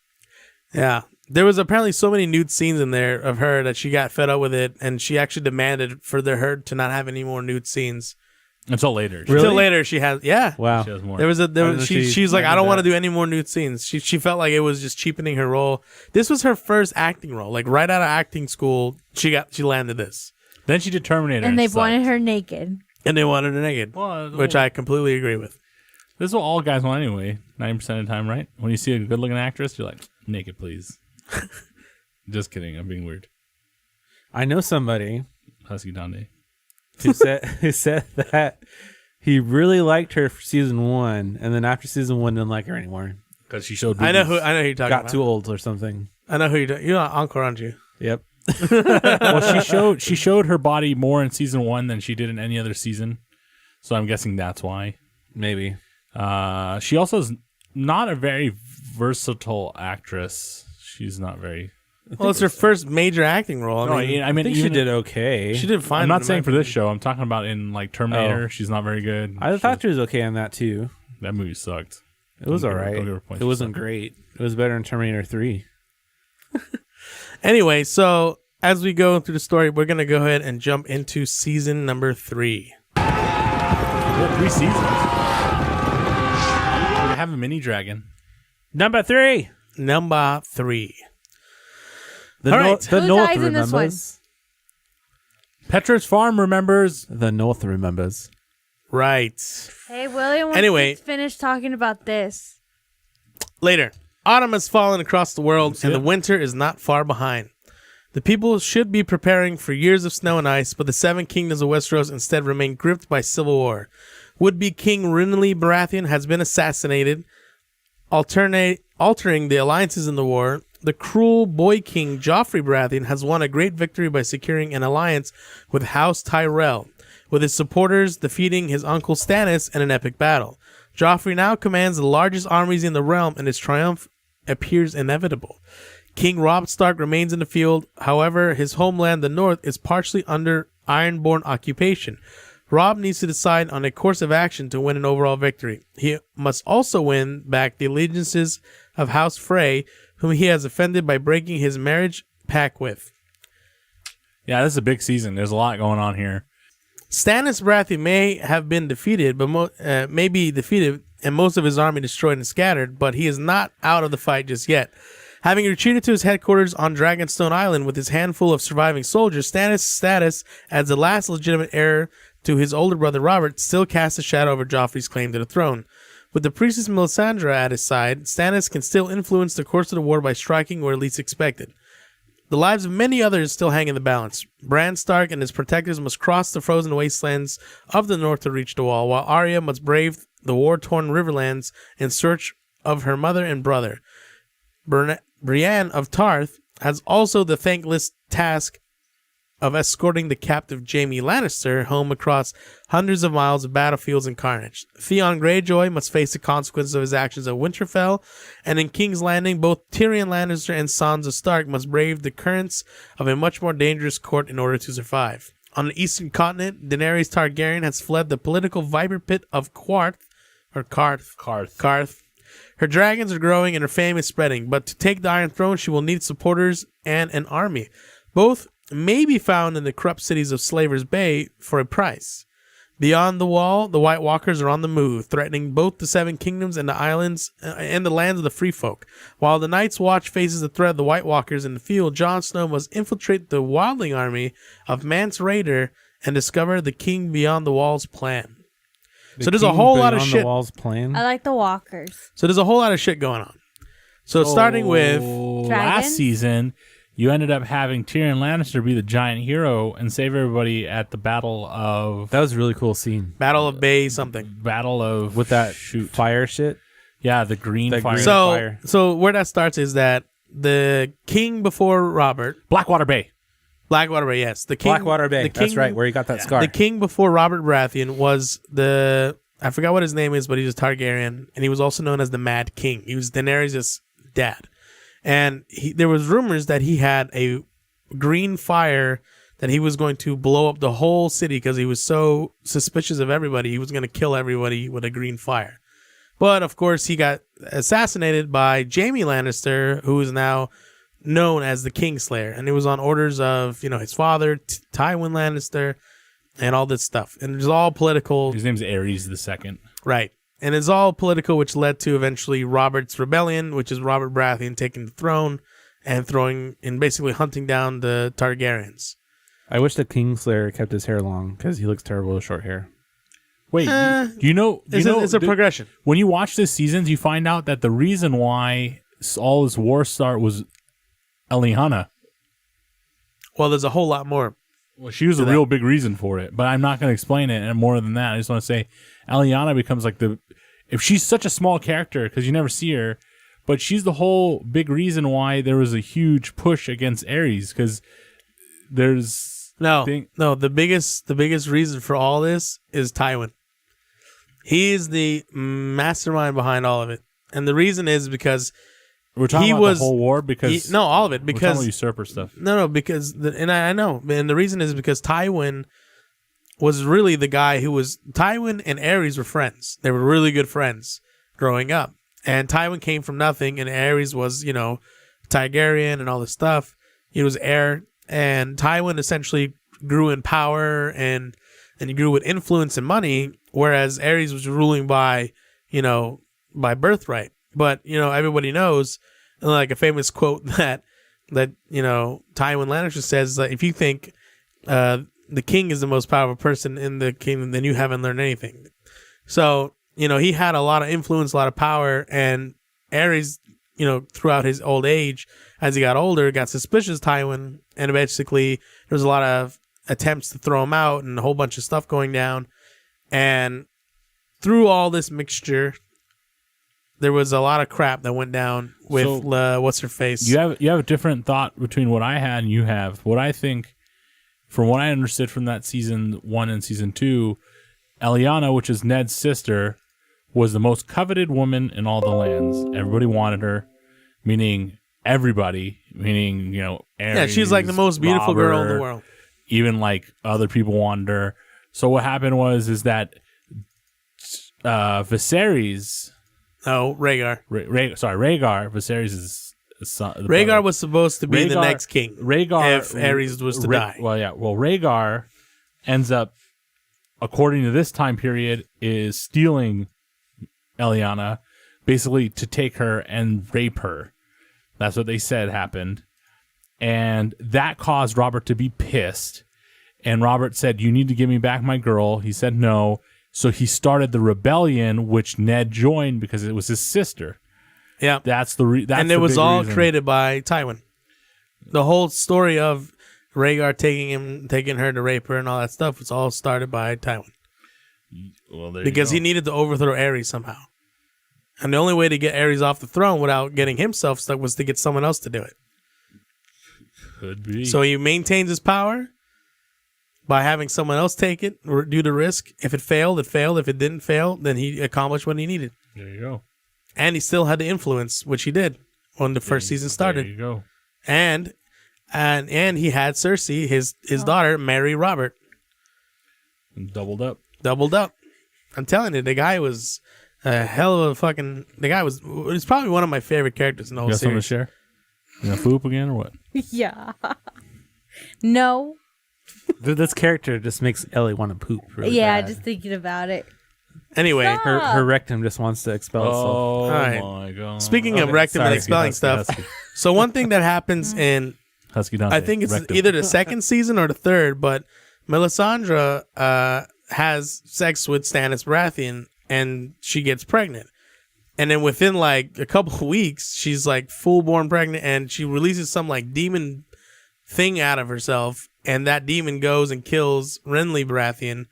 S2: Yeah. There was apparently so many nude scenes in there of her that she got fed up with it, and she actually demanded for her to not have any more nude scenes.
S3: Until later.
S1: Really?
S2: Until later, she has
S1: Wow.
S3: She has more.
S2: She's like, I don't want to
S1: do.
S2: do any more nude scenes. She felt like it was just cheapening her role. This was her first acting role. Like right out of acting school, she landed this,
S3: Then she did Terminator.
S9: and they
S3: sucked.
S9: wanted her naked.
S2: and they wanted her naked,
S3: Well,
S2: which I completely agree with.
S3: This is what all guys want anyway. 90% of the time, right? When you see a good-looking actress, you're like, naked, please. Just kidding. I'm being weird.
S1: I know somebody
S3: Husky Donde.
S1: who said that he really liked her for season 1, and then after season 1 didn't like her anymore.
S3: Because she showed
S2: I know
S3: boobies.
S2: who you're talking
S1: Got
S2: about.
S1: too old or something.
S2: I know who you're not Encore, aren't you?
S1: Yep.
S3: Well, she showed her body more in season 1 than she did in any other season. So I'm guessing that's why.
S1: Maybe.
S3: She also is not a very versatile actress. She's not very...
S2: Well, it's her first major acting role.
S3: No,
S2: I mean,
S3: I mean,
S1: I think she
S3: even-
S1: did okay.
S2: she did fine.
S3: I'm not
S2: in
S3: saying
S2: my
S3: for this
S2: opinion.
S3: show. I'm talking about in like Terminator.
S1: Oh.
S3: She's not very good.
S1: I thought she was okay on that too.
S3: That movie sucked.
S1: It was
S3: Don't
S1: all
S3: give her-
S1: right.
S3: don't give her points
S1: It
S3: for
S1: wasn't
S3: sucking.
S1: great. It was better than Terminator 3.
S2: Anyway, so as we go through the story, we're gonna go ahead and jump into season number 3.
S3: What, 3 seasons? We have a mini dragon.
S1: Number 3.
S2: Number 3.
S1: The
S2: All
S1: North,
S2: right.
S1: the
S9: Who
S1: North
S9: dies in this one?
S1: remembers.
S3: Petra's Farm remembers.
S1: The North remembers.
S2: Right.
S9: Hey, William, once
S2: Anyway.
S9: let's finish talking about this.
S2: Later, autumn has fallen across the world,
S3: See
S2: and
S3: it?
S2: the winter is not far behind. The people should be preparing for years of snow and ice, but the 7 kingdoms of Westeros instead remain gripped by civil war. Would-be King Renly Baratheon has been assassinated, altering the alliances in the war. The cruel boy king Joffrey Baratheon has won a great victory by securing an alliance with House Tyrell, with his supporters defeating his uncle Stannis in an epic battle. Joffrey now commands the largest armies in the realm, and his triumph appears inevitable. King Robb Stark remains in the field. However, his homeland, the North, is partially under Ironborn occupation. Robb needs to decide on a course of action to win an overall victory. He must also win back the allegiances of House Frey, whom he has offended by breaking his marriage pact with.
S3: Yeah, this is a big season. There's a lot going on here.
S2: Stannis Baratheon may have been defeated, but and most of his army destroyed and scattered, but he is not out of the fight just yet. Having retreated to his headquarters on Dragonstone Island with his handful of surviving soldiers, Stannis' status as the last legitimate heir to his older brother Robert still casts a shadow over Joffrey's claim to the throne. With the priestess Melisandre at his side, Stannis can still influence the course of the war by striking where least expected. The lives of many others still hang in the balance. Bran Stark and his protectors must cross the frozen wastelands of the north to reach the wall, while Arya must brave the war-torn riverlands in search of her mother and brother. Brienne of Tarth has also the thankless task of escorting the captive Jaime Lannister home across hundreds of miles of battlefields and carnage. Theon Greyjoy must face the consequences of his actions at Winterfell, and in King's Landing, both Tyrion Lannister and Sansa Stark must brave the currents of a much more dangerous court in order to survive. On the eastern continent, Daenerys Targaryen has fled the political viper pit of Qarth. Her dragons are growing and her fame is spreading, but to take the Iron Throne, she will need supporters and an army. Both may be found in the corrupt cities of Slaver's Bay for a price. Beyond the wall, the White Walkers are on the move, threatening both the Seven Kingdoms and the islands and the lands of the free folk. While the Night's Watch faces the threat of the White Walkers in the field, Jon Snow must infiltrate the wildling army of Mance Rayder and discover the King Beyond the Wall's plan. So there's a whole lot of shit.
S1: The Wall's plan.
S9: I like the walkers.
S2: So there's a whole lot of shit going on. So starting with
S9: Dragons?
S3: last season, you ended up having Tyrion Lannister be the giant hero and save everybody at the Battle of
S1: That was a really cool scene
S2: Battle of Bay something.
S1: with that
S3: shoot.
S1: fire shit.
S3: Yeah, the green
S1: The
S3: fire.
S1: green-
S2: So
S1: fire.
S2: so where that starts is that the king before Robert,
S3: Blackwater Bay.
S2: Blackwater Bay, yes, the king,
S1: Blackwater Bay.
S2: the
S1: That's
S2: king-
S1: right, where he got that scar.
S2: The king before Robert Baratheon was I forgot what his name is, but he's a Targaryen, and he was also known as the Mad King. He was Daenerys' dad, and there was rumors that he had a green fire that he was going to blow up the whole city because he was so suspicious of everybody. He was going to kill everybody with a green fire. But of course, he got assassinated by Jaime Lannister, who is now known as the Kingslayer, and it was on orders of his father, Tywin Lannister, and all this stuff. And it's all political.
S3: His name's Aerys II.
S2: Right. And it's all political, which led to eventually Robert's rebellion, which is Robert Baratheon taking the throne and basically hunting down the Targaryens.
S1: I wish the Kingslayer kept his hair long because he looks terrible with short hair.
S3: Wait, do you know?
S2: It's a progression.
S3: When you watch this season, you find out that the reason why all this war start was Eliana.
S2: Well, there's a whole lot more.
S3: Well, she was a real big reason for it, but I'm not going to explain it. And more than that, I just want to say Eliana becomes like if she's such a small character because you never see her, but she's the whole big reason why there was a huge push against Aerys because there's
S2: the biggest reason for all this is Tywin. He is the mastermind behind all of it, and the reason is because
S3: we're talking about the whole war because
S2: all of it because
S3: we're talking about usurper stuff.
S2: No, because I know, and the reason is because Tywin was really the guy who was Tywin and Aerys were friends. They were really good friends growing up, and Tywin came from nothing, and Aerys was Targaryen and all this stuff. He was heir, and Tywin essentially grew in power and he grew with influence and money, whereas Aerys was ruling by birthright. But everybody knows, like a famous quote that Tywin Lannister says, that if you think the king is the most powerful person in the kingdom, then you haven't learned anything. So he had a lot of influence, a lot of power, and Aerys, throughout his old age, as he got older, got suspicious of Tywin, and basically there was a lot of attempts to throw him out and a whole bunch of stuff going down. And through all this mixture, there was a lot of crap that went down with what's her face.
S3: You have a different thought between what I had and you have. What I think, from what I understood from that season 1 and season 2, Eliana, which is Ned's sister, was the most coveted woman in all the lands. Everybody wanted her, meaning everybody, meaning Aerys,
S2: she's like the most beautiful girl in the world.
S3: Even like other people wanted her. So what happened is that Viserys.
S2: No, Rhaegar.
S3: Rhaegar. Viserys is son.
S2: Rhaegar was supposed to be the next king.
S3: Rhaegar,
S2: if Aerys was to die.
S3: Well, yeah. Well, Rhaegar ends up, according to this time period, is stealing Eliana, basically to take her and rape her. That's what they said happened. And that caused Robert to be pissed. And Robert said, "You need to give me back my girl." He said no. So he started the rebellion, which Ned joined because it was his sister.
S2: Yeah.
S3: That's the
S2: and it was all created by Tywin. The whole story of Rhaegar taking her to rape her and all that stuff was all started by Tywin.
S3: Well,
S2: because he needed to overthrow Aerys somehow. And the only way to get Aerys off the throne without getting himself stuck was to get someone else to do it.
S3: Could be.
S2: So he maintains his power by having someone else take it or do the risk. If it failed, it failed. If it didn't fail, then he accomplished what he needed.
S3: There you go.
S2: And he still had the influence, which he did when the first season started.
S3: There you go.
S2: And he had Cersei, his daughter, marry Robert.
S3: Doubled up.
S2: I'm telling you, the guy was a hell of a fucking. The guy was. He's probably one of my favorite characters in the whole
S3: You got something to
S2: series.
S3: share? You gonna poop again or what?
S9: Yeah. No.
S1: This character just makes Ellie want to poop. Really
S9: Yeah,
S1: bad.
S9: just thinking about it.
S2: Anyway,
S1: her rectum just wants to expel itself.
S3: Oh
S2: right.
S3: my god.
S2: Speaking of rectum and expelling stuff, so one thing that happens in,
S3: Husky Dante,
S2: I think it's
S3: rectum.
S2: either the second season or the third, but Melisandre has sex with Stannis Baratheon and she gets pregnant. And then within like a couple of weeks, she's like full-born pregnant and she releases some like demon thing out of herself. And that demon goes and kills Renly Baratheon,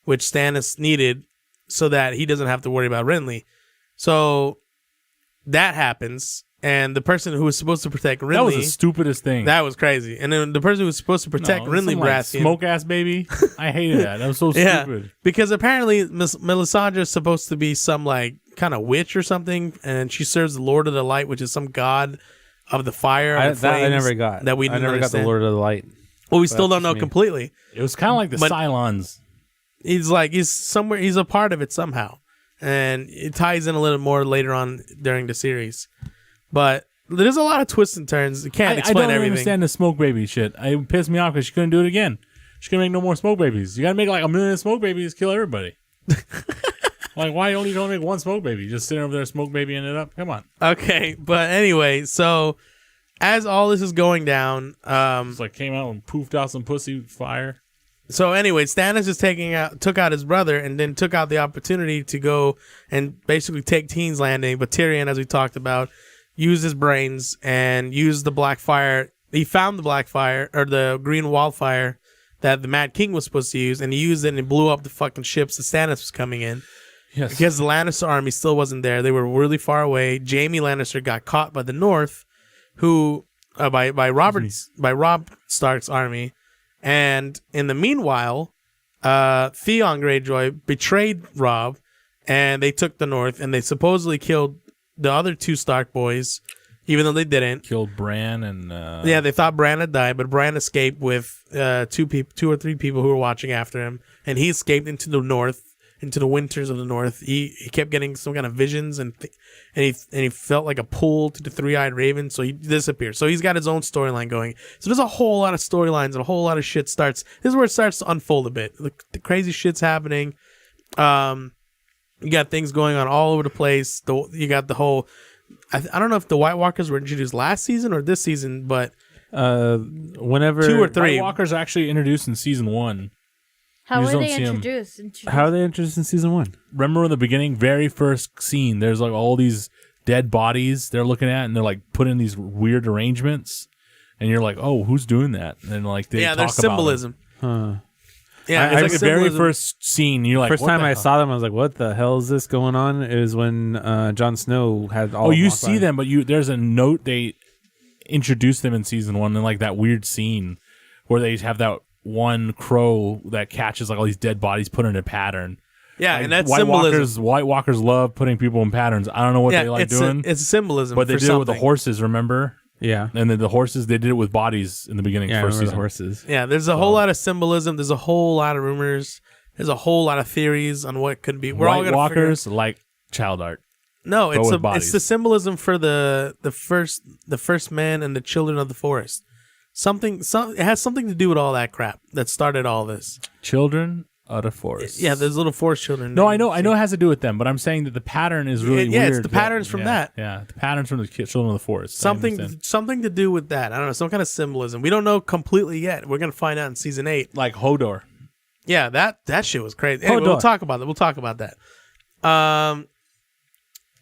S2: which Stannis needed so that he doesn't have to worry about Renly. So that happens. And the person who was supposed to protect Renly...
S3: That was the stupidest thing.
S2: That was crazy. And then the person who was supposed to protect Renly Baratheon...
S3: Smoke ass baby. I hated that. That was so
S2: yeah,
S3: stupid.
S2: because apparently Melisandre is supposed to be some like kind of witch or something, and she serves the Lord of the Light, which is some god of the fire.
S1: I
S2: and flames
S1: never got.
S2: That we
S1: I
S2: didn't
S1: never got
S2: understand.
S1: the Lord of the Light.
S2: Well, we still don't
S1: that's
S2: know
S1: me.
S2: completely.
S3: It was kind of like the
S2: But-
S3: Cylons.
S2: He's somewhere. He's a part of it somehow, and it ties in a little more later on during the series. But there's a lot of twists and turns. You can't
S3: I
S2: explain
S3: don't
S2: everything.
S3: understand the smoke baby shit. It pissed me off because she couldn't do it again. She couldn't make no more smoke babies. You gotta make like 1 million smoke babies, kill everybody. Like, why don't you only make one smoke baby? Just sitting over there, smoke baby ended up. Come on.
S2: Okay, but anyway, so as all this is going down,
S3: It's like came out and poofed out some pussy fire.
S2: so anyway, Stannis is took out his brother and then took out the opportunity to go and basically take King's Landing. But Tyrion, as we talked about, used his brains and used the black fire. He found the black fire or the green wildfire that the Mad King was supposed to use, and he used it and blew up the fucking ships that Stannis was coming in.
S3: Yes.
S2: Because the Lannister army still wasn't there. They were really far away. Jaime Lannister got caught by the North, who by Robb Stark's army. And in the meanwhile, Theon Greyjoy betrayed Robb, and they took the North, and they supposedly killed the other two Stark boys, even though they didn't.
S3: Killed Bran and
S2: Yeah, they thought Bran had died, but Bran escaped with two or three people who were watching after him, and he escaped into the North, into the winters of the North. He kept getting some kind of visions, and he felt like a pull to the three-eyed raven, so he disappeared. So he's got his own storyline going. So there's a whole lot of storylines and a whole lot of shit starts. This is where it starts to unfold a bit. The crazy shit's happening. You got things going on all over the place. You got the whole. I don't know if the White Walkers were introduced last season or this season, but
S1: Whenever
S2: 2 or 3.
S3: White Walker's actually introduced in season 1.
S9: How
S3: You
S9: were
S3: don't
S9: they
S3: see 'em.
S9: introduced?
S1: How are they introduced in season 1?
S3: Remember in the beginning, very first scene, there's like all these dead bodies they're looking at, and they're like put in these weird arrangements, and you're like, oh, who's doing that? And like they
S2: yeah,
S3: talk
S2: there's
S3: about
S2: symbolism.
S1: Huh.
S2: Yeah,
S3: It's
S2: it's
S3: like
S2: like
S3: the very
S2: symbolism.
S3: first scene. You're like,
S1: First
S3: what
S1: time
S3: the
S1: I
S3: hell?
S1: saw them, I was like, "What the hell is this going on?" It was when Jon Snow had all.
S3: Oh, you
S1: walk
S3: see
S1: by.
S3: them, but there's a note they introduced them in season 1, and like that weird scene where they have that one crow that catches like all these dead bodies put in a pattern.
S2: Yeah,
S3: Like,
S2: and that's symbolism.
S3: White Walkers love putting people in patterns. I don't know what
S2: Yeah,
S3: they like
S2: it's
S3: doing,
S2: it's symbolism.
S3: but they
S2: for
S3: did it with the
S2: something.
S3: horses. Remember?
S1: Yeah,
S3: And then the horses, they did it with bodies in the beginning.
S1: yeah. I
S3: First
S1: remember
S3: season.
S1: the horses.
S2: Yeah, there's a whole lot of symbolism. There's a whole lot of rumors. There's a whole lot of theories on what could be. We're all
S3: White
S2: gonna figure-
S3: Walkers like child art.
S2: No,
S3: Go
S2: it's
S3: with bodies.
S2: it's the symbolism for the first man and the children of the forest. It has something to do with all that crap that started all this.
S3: Children of the forest.
S2: Yeah, there's little forest children.
S3: No, I know it has to do with them, but I'm saying that the pattern is really weird.
S2: Yeah, it's the patterns from that.
S3: Yeah, the patterns from the children of the forest.
S2: Something to do with that. I don't know, some kind of symbolism. We don't know completely yet. We're gonna find out in season 8.
S3: Like Hodor.
S2: Yeah, that shit was crazy. Anyway, we'll talk about that. And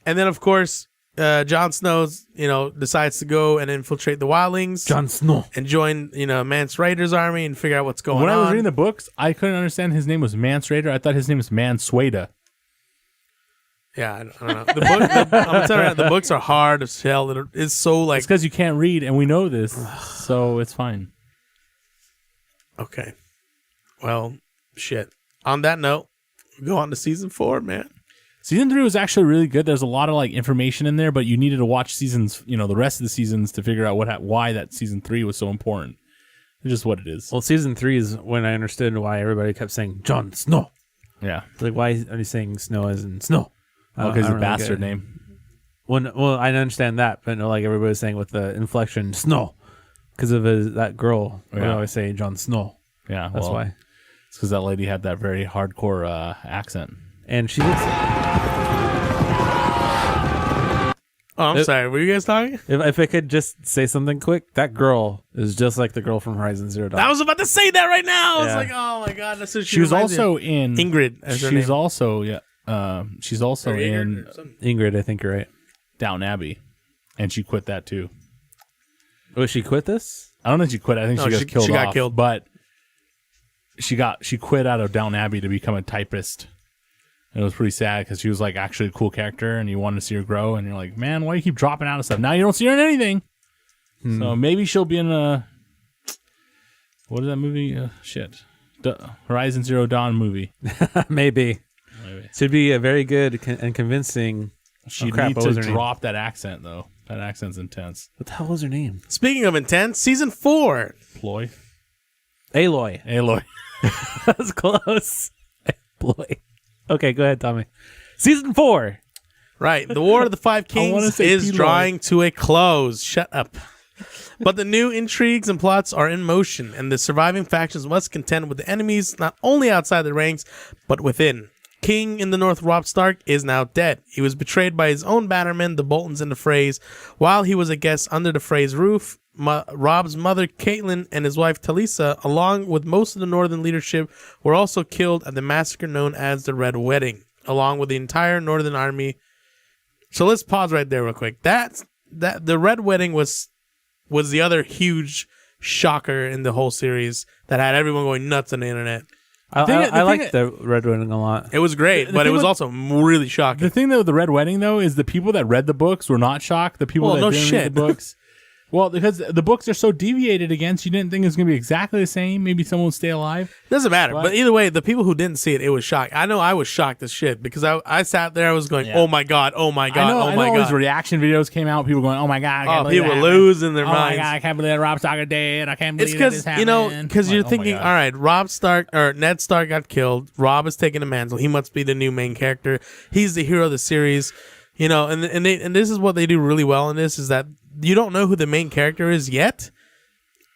S2: then of course, Jon Snow, decides to go and infiltrate the wildlings.
S1: Jon Snow.
S2: And join, Mance Rayder's army and figure out what's going on.
S3: When I was reading the books, I couldn't understand his name was Mance Rayder. I thought his name was Mansueda.
S2: Yeah, I don't know. I'm telling you, the books are hard as hell. It's so like...
S3: It's because you can't read, and we know this, so it's fine.
S2: Okay. Well, shit. On that note, go on to season 4, man.
S3: Season 3 was actually really good. There's a lot of like information in there, but you needed to watch seasons, the rest of the seasons to figure out why that season 3 was so important. It's just what it is.
S1: Well, season 3 is when I understood why everybody kept saying Jon Snow.
S3: Yeah.
S1: Like, why are you saying Snow as in Snow?
S3: Because it's a bastard name.
S1: Well, I understand that, but like everybody was saying with the inflection Snow, because of that girl. We always say Jon Snow.
S3: Yeah,
S1: that's why.
S3: It's because that lady had that very hardcore accent.
S1: And she looks.
S2: Oh, I'm sorry. Were you guys talking?
S1: If I could just say something quick, that girl is just like the girl from Horizon Zero Dawn.
S2: I was about to say that right now. I was like, oh my god, that's what
S3: she was also in
S2: Ingrid.
S3: She's also she's also in
S1: Ingrid. I think you're right.
S3: Downton Abbey, and she quit that too.
S1: Oh, she quit this?
S3: I don't think she quit. I think she got killed.
S2: She got killed,
S3: but she quit out of Downton Abbey to become a typist. It was pretty sad because she was like actually a cool character and you wanted to see her grow and you're like, man, why do you keep dropping out of stuff? Now you don't see her in anything. So maybe she'll be in what is that movie? The Horizon Zero Dawn movie.
S1: Maybe. Should be a very good and convincing.
S3: She needs to drop that accent though. That accent's intense.
S1: What the hell was her name?
S2: Speaking of intense, season 4.
S3: Ploy.
S1: Aloy. That's close. Ploy. Okay, go ahead, Tommy. Season 4.
S2: Right. The War of the Five Kings is drawing to a close. Shut up. But the new intrigues and plots are in motion, and the surviving factions must contend with the enemies not only outside the ranks, but within. King in the North, Robb Stark, is now dead. He was betrayed by his own bannermen, the Boltons and the Freys, while he was a guest under the Freys' roof. Robb's mother, Catelyn, and his wife, Talisa, along with most of the Northern leadership, were also killed at the massacre known as the Red Wedding, along with the entire Northern army. So let's pause right there real quick. That the Red Wedding was the other huge shocker in the whole series that had everyone going nuts on the internet.
S1: I like the Red Wedding a lot.
S2: It was great, but it was also really shocking.
S3: The thing with the Red Wedding, though, is the people that read the books were not shocked. The people that didn't read the books... Well, because the books are so deviated against, you didn't think it was going to be exactly the same. Maybe someone would stay alive.
S2: Doesn't matter. But either way, the people who didn't see it, it was shocked. I know I was shocked as shit because I sat there, I was going, oh my God, oh my God, oh my
S3: I know
S2: God.
S3: All these reaction videos came out, people going, oh my God, I can't believe
S2: people
S3: that
S2: were losing their minds.
S3: Oh my God, I can't believe that Robb Stark is dead. I can't believe that this happened.
S2: Because you're thinking, all right, Ned Stark got killed. Robb is taking the mantle. He must be the new main character. He's the hero of the series. And this is what they do really well in this is that you don't know who the main character is yet,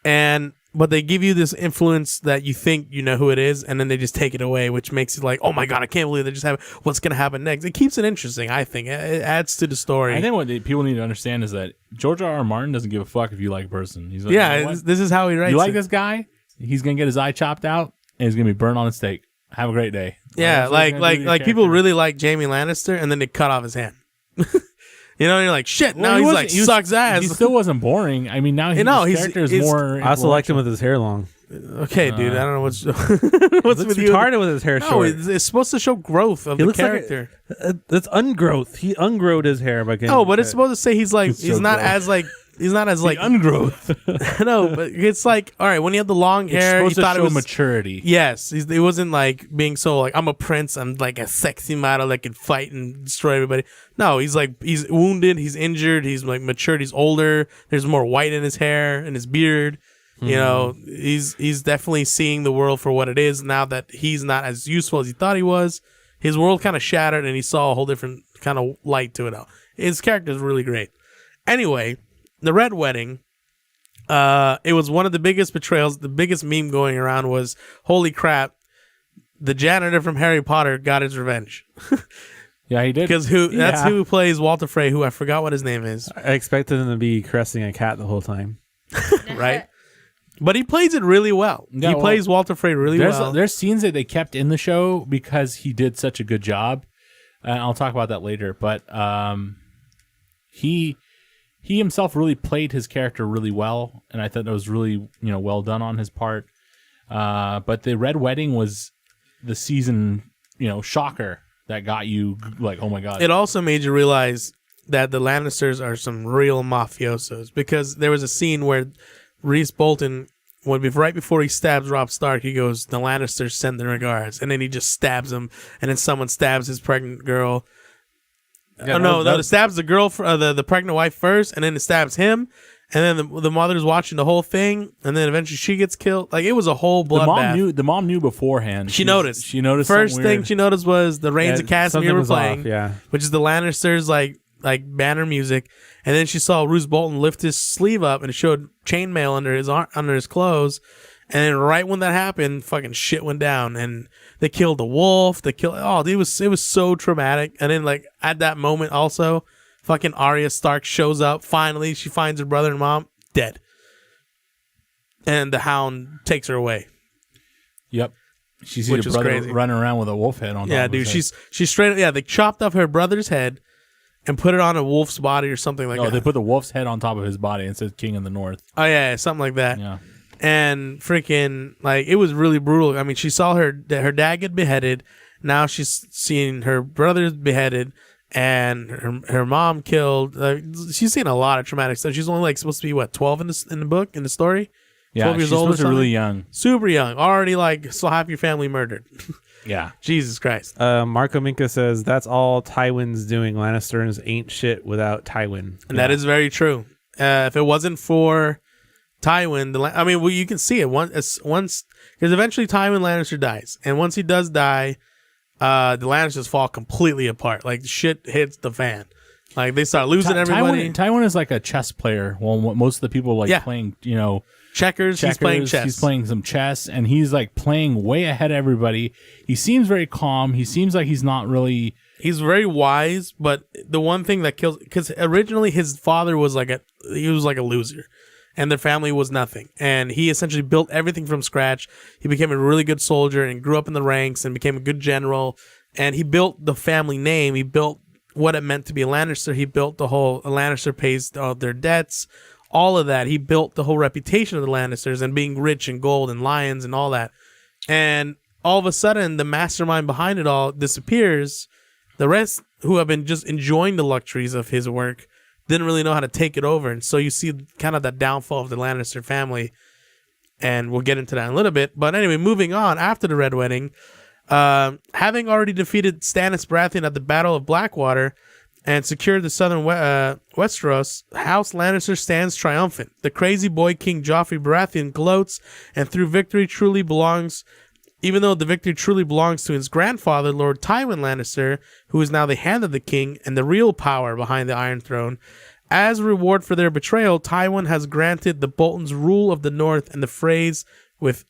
S2: but they give you this influence that you think you know who it is, and then they just take it away, which makes it like, oh my God, I can't believe they just have what's going to happen next. It keeps it interesting, I think. It adds to the story.
S3: I think what people need to understand is that George R.R. Martin doesn't give a fuck if you like a person. He's like,
S2: this is how he writes.
S3: You like this guy? He's going to get his eye chopped out, and he's going to be burned on a stake. Have a great day.
S2: Yeah, like people really like Jaime Lannister, and then they cut off his hand. And you're like, shit, now he sucks ass.
S3: He still wasn't boring. I mean, now his character is more...
S1: I also liked him with his hair long.
S2: Okay, dude, I don't know what's
S1: with you. Retarded with his hair short.
S2: It's supposed to show growth of the character.
S1: That's ungrowth. He ungrowed his hair by getting...
S2: Oh, but it's supposed to say he's not as ungrowth. No, but it's like, all right, when he had the long hair,
S3: he thought it was maturity.
S2: Yes, it wasn't like being so like, I'm a prince, I'm like a sexy model that can fight and destroy everybody. No, he's wounded, he's injured, he's like matured, he's older. There's more white in his hair and his beard. He's definitely seeing the world for what it is now that he's not as useful as he thought he was. His world kind of shattered, and he saw a whole different kind of light to it now. His character is really great. Anyway, the Red Wedding, it was one of the biggest betrayals. The biggest meme going around was, holy crap, the janitor from Harry Potter got his revenge.
S3: Yeah, he did.
S2: Because that's who plays Walter Frey, who I forgot what his name is.
S1: I expected him to be caressing a cat the whole time.
S2: Right? But he plays it really well.
S3: Yeah,
S2: he plays Walter Frey really well.
S3: There's scenes that they kept in the show because he did such a good job. I'll talk about that later. But he himself really played his character really well, and I thought that was really well done on his part. But the Red Wedding was the season shocker that got you like, oh my god.
S2: It also made you realize that the Lannisters are some real mafiosos, because there was a scene where Reese Bolton, right before he stabs Robb Stark, he goes, "The Lannisters send their regards," and then he just stabs him, and then someone stabs his pregnant girl.
S1: Yeah,
S2: it stabs the girl, the pregnant wife first, and then it stabs him, and then the mother's watching the whole thing, and then eventually she gets killed. Like, it was a whole bloodbath.
S3: The mom knew beforehand.
S2: She noticed.
S3: She noticed.
S2: First thing she noticed was the Reigns of Casimir were playing, which is the Lannisters like banner music, and then she saw Roose Bolton lift his sleeve up and it showed chainmail under his clothes, and then right when that happened, fucking shit went down, and they killed the wolf. It was so traumatic. And then like at that moment also, fucking Arya Stark shows up. Finally, she finds her brother and mom dead, and the Hound takes her away.
S3: Yep. She sees her brother running around with a wolf head on.
S2: Yeah, dude. She's straight. Yeah, they chopped off her brother's head and put it on a wolf's body or something like that.
S3: No, they put the wolf's head on top of his body and said King of the North.
S2: Oh, yeah, something like that.
S3: Yeah.
S2: And freaking, like, it was really brutal. I mean, she saw her dad get beheaded. Now she's seeing her brother beheaded and her mom killed. She's seen a lot of traumatic stuff. She's only, like, supposed to be, 12 in the book, in the story?
S3: Yeah,
S2: 12 years old or something?
S3: Really young.
S2: Super young. Already, like, so half your family murdered.
S3: Yeah.
S2: Jesus Christ.
S1: Marco Minka says, that's all Tywin's doing. Lannisters ain't shit without Tywin.
S2: And that is very true. If it wasn't for Tywin, you can see it once, because eventually Tywin Lannister dies. And once he does die, the Lannisters fall completely apart. Like, shit hits the fan. Like, they start losing everybody.
S3: Tywin is like a chess player. Well, most of the people playing,
S2: checkers. He's playing chess.
S3: He's playing some chess, and he's like playing way ahead of everybody. He seems very calm. He seems like he's not really.
S2: He's very wise, but the one thing that kills, because originally his father was like a loser, and their family was nothing, and he essentially built everything from scratch. He became a really good soldier and grew up in the ranks and became a good general, and he built the family name. He built what it meant to be a Lannister. He built the whole Lannister pays their debts. All of that. He built the whole reputation of the Lannisters and being rich and gold and lions and all that. And all of a sudden, the mastermind behind it all disappears. The rest, who have been just enjoying the luxuries of his work, didn't really know how to take it over. And so you see kind of that downfall of the Lannister family. And we'll get into that in a little bit. But anyway, moving on, after the Red Wedding, having already defeated Stannis Baratheon at the Battle of Blackwater, and secured the southern Westeros, House Lannister stands triumphant. The crazy boy King Joffrey Baratheon gloats, and though the victory truly belongs to his grandfather, Lord Tywin Lannister, who is now the hand of the king and the real power behind the Iron Throne. As a reward for their betrayal, Tywin has granted the Boltons rule of the North and the Freys with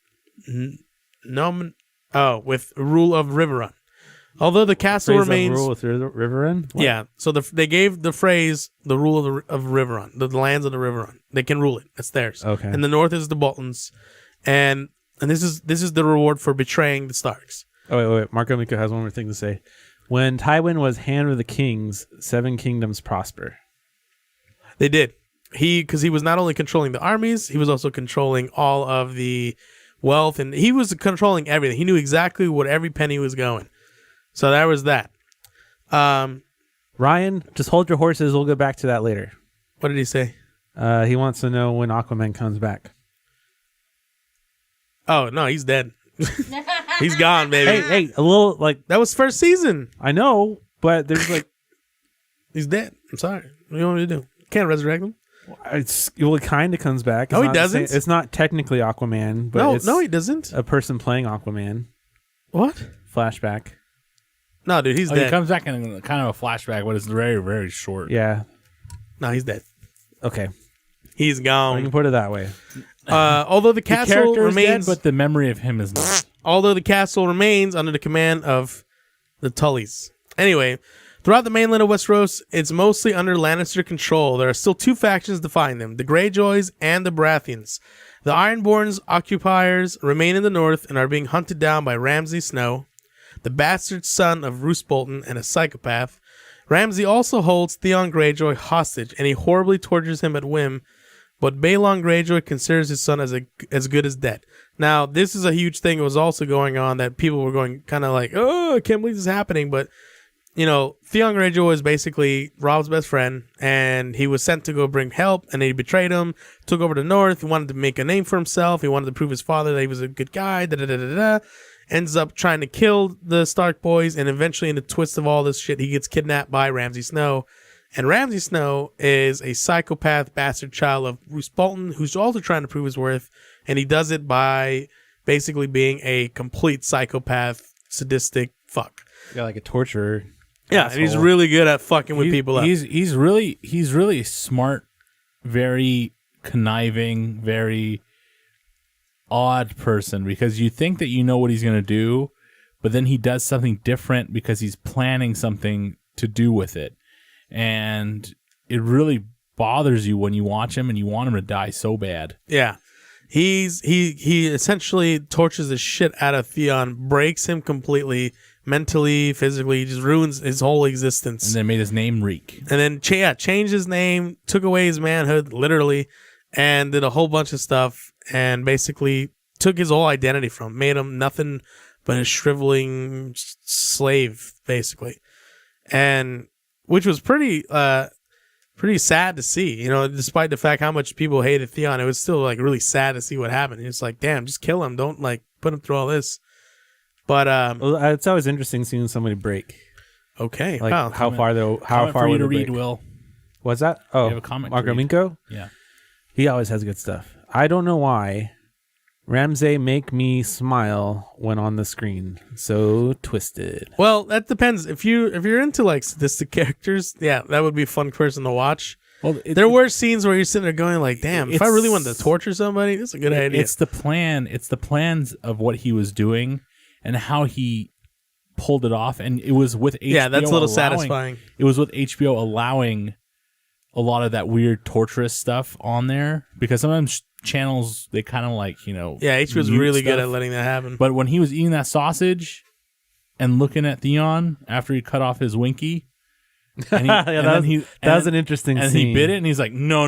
S2: rule of Riverrun. Although the castle remains
S1: rule with Riverrun?
S2: Yeah, so they gave the Freys the rule of Riverrun, the lands of the Riverrun. They can rule it. It's theirs.
S1: Okay.
S2: And the North is the Boltons, and this is the reward for betraying the Starks.
S1: Oh wait. Marco Minka has one more thing to say. When Tywin was hand of the kings, 7 kingdoms prosper.
S2: They did. Because he was not only controlling the armies, he was also controlling all of the wealth, and he was controlling everything. He knew exactly what every penny was going. So that was that.
S1: Ryan, just hold your horses. We'll get back to that later.
S2: What did he say?
S1: He wants to know when Aquaman comes back.
S2: Oh, no, he's dead. He's gone, baby.
S1: Hey, a little like...
S2: That was first season.
S1: I know, but there's like...
S2: He's dead. I'm sorry. What do you want me to do? Can't resurrect him.
S1: It kind of comes back.
S2: No, he doesn't.
S1: It's not technically Aquaman, but
S2: no, he doesn't.
S1: A person playing Aquaman.
S2: What?
S1: Flashback.
S2: No, dude, he's dead.
S3: He comes back in kind of a flashback, but it's very, very short.
S1: Yeah.
S2: No, he's dead.
S1: Okay.
S2: He's gone.
S1: We can put it that way.
S2: Although the castle remains...
S3: dead, but the memory of him is not.
S2: although the castle remains under the command of the Tullys. Anyway, throughout the mainland of Westeros, it's mostly under Lannister control. There are still two factions defying them, the Greyjoys and the Baratheons. The Ironborn's occupiers remain in the north and are being hunted down by Ramsay Snow, the bastard son of Roose Bolton and a psychopath. Ramsay also holds Theon Greyjoy hostage, and he horribly tortures him at whim, but Balon Greyjoy considers his son as good as dead. Now, this is a huge thing that was also going on, that people were going kind of like, oh, I can't believe this is happening, but, you know, Theon Greyjoy was basically Rob's best friend, and he was sent to go bring help, and he betrayed him, took over the north, he wanted to make a name for himself, he wanted to prove his father that he was a good guy, ends up trying to kill the Stark boys, and eventually in the twist of all this shit, he gets kidnapped by Ramsay Snow. And Ramsay Snow is a psychopath bastard child of Roose Bolton, who's also trying to prove his worth, and he does it by basically being a complete psychopath, sadistic fuck.
S1: Yeah, like a torturer.
S2: Yeah, and he's really good at fucking with people up.
S3: He's really smart, very conniving, very odd person, because you think that you know what he's going to do, but then he does something different because he's planning something to do with it. And it really bothers you when you watch him and you want him to die so bad.
S2: Yeah. He essentially tortures the shit out of Theon, breaks him completely, mentally, physically. He just ruins his whole existence.
S3: And then made his name reek.
S2: And then changed his name, took away his manhood, literally, and did a whole bunch of stuff, and basically took his whole identity from him, made him nothing but a shriveling slave, basically. And which was pretty sad to see, you know, despite the fact how much people hated Theon, it was still like really sad to see what happened. It's like, damn, just kill him. Don't like put him through all this. But
S1: well, it's always interesting seeing somebody break.
S2: Okay.
S1: Like
S2: wow.
S1: how far
S3: would
S1: to
S3: read,
S1: break?
S3: Will?
S1: What's that? Oh,
S3: You have a comment
S1: Marco
S3: to read.
S1: Minko?
S3: Yeah.
S1: He always has good stuff. I don't know why. Ramsay make me smile when on the screen. So twisted.
S2: Well, that depends. If you're into like sadistic characters, yeah, that would be a fun person to watch.
S3: Well,
S2: there were scenes where you're sitting there going like, damn, if I really wanted to torture somebody, this is a good idea.
S3: It's the plan. It's the plans of what he was doing and how he pulled it off. And it was with HBO.
S2: Yeah, that's a little satisfying.
S3: It was with HBO allowing a lot of that weird torturous stuff on there, because sometimes channels, they kind of like, you know.
S2: Yeah, HBO's really good at letting that happen.
S3: But when he was eating that sausage and looking at Theon after he cut off his winky, and
S1: that was an interesting
S3: and
S1: scene.
S3: he bit it, and he's like, no.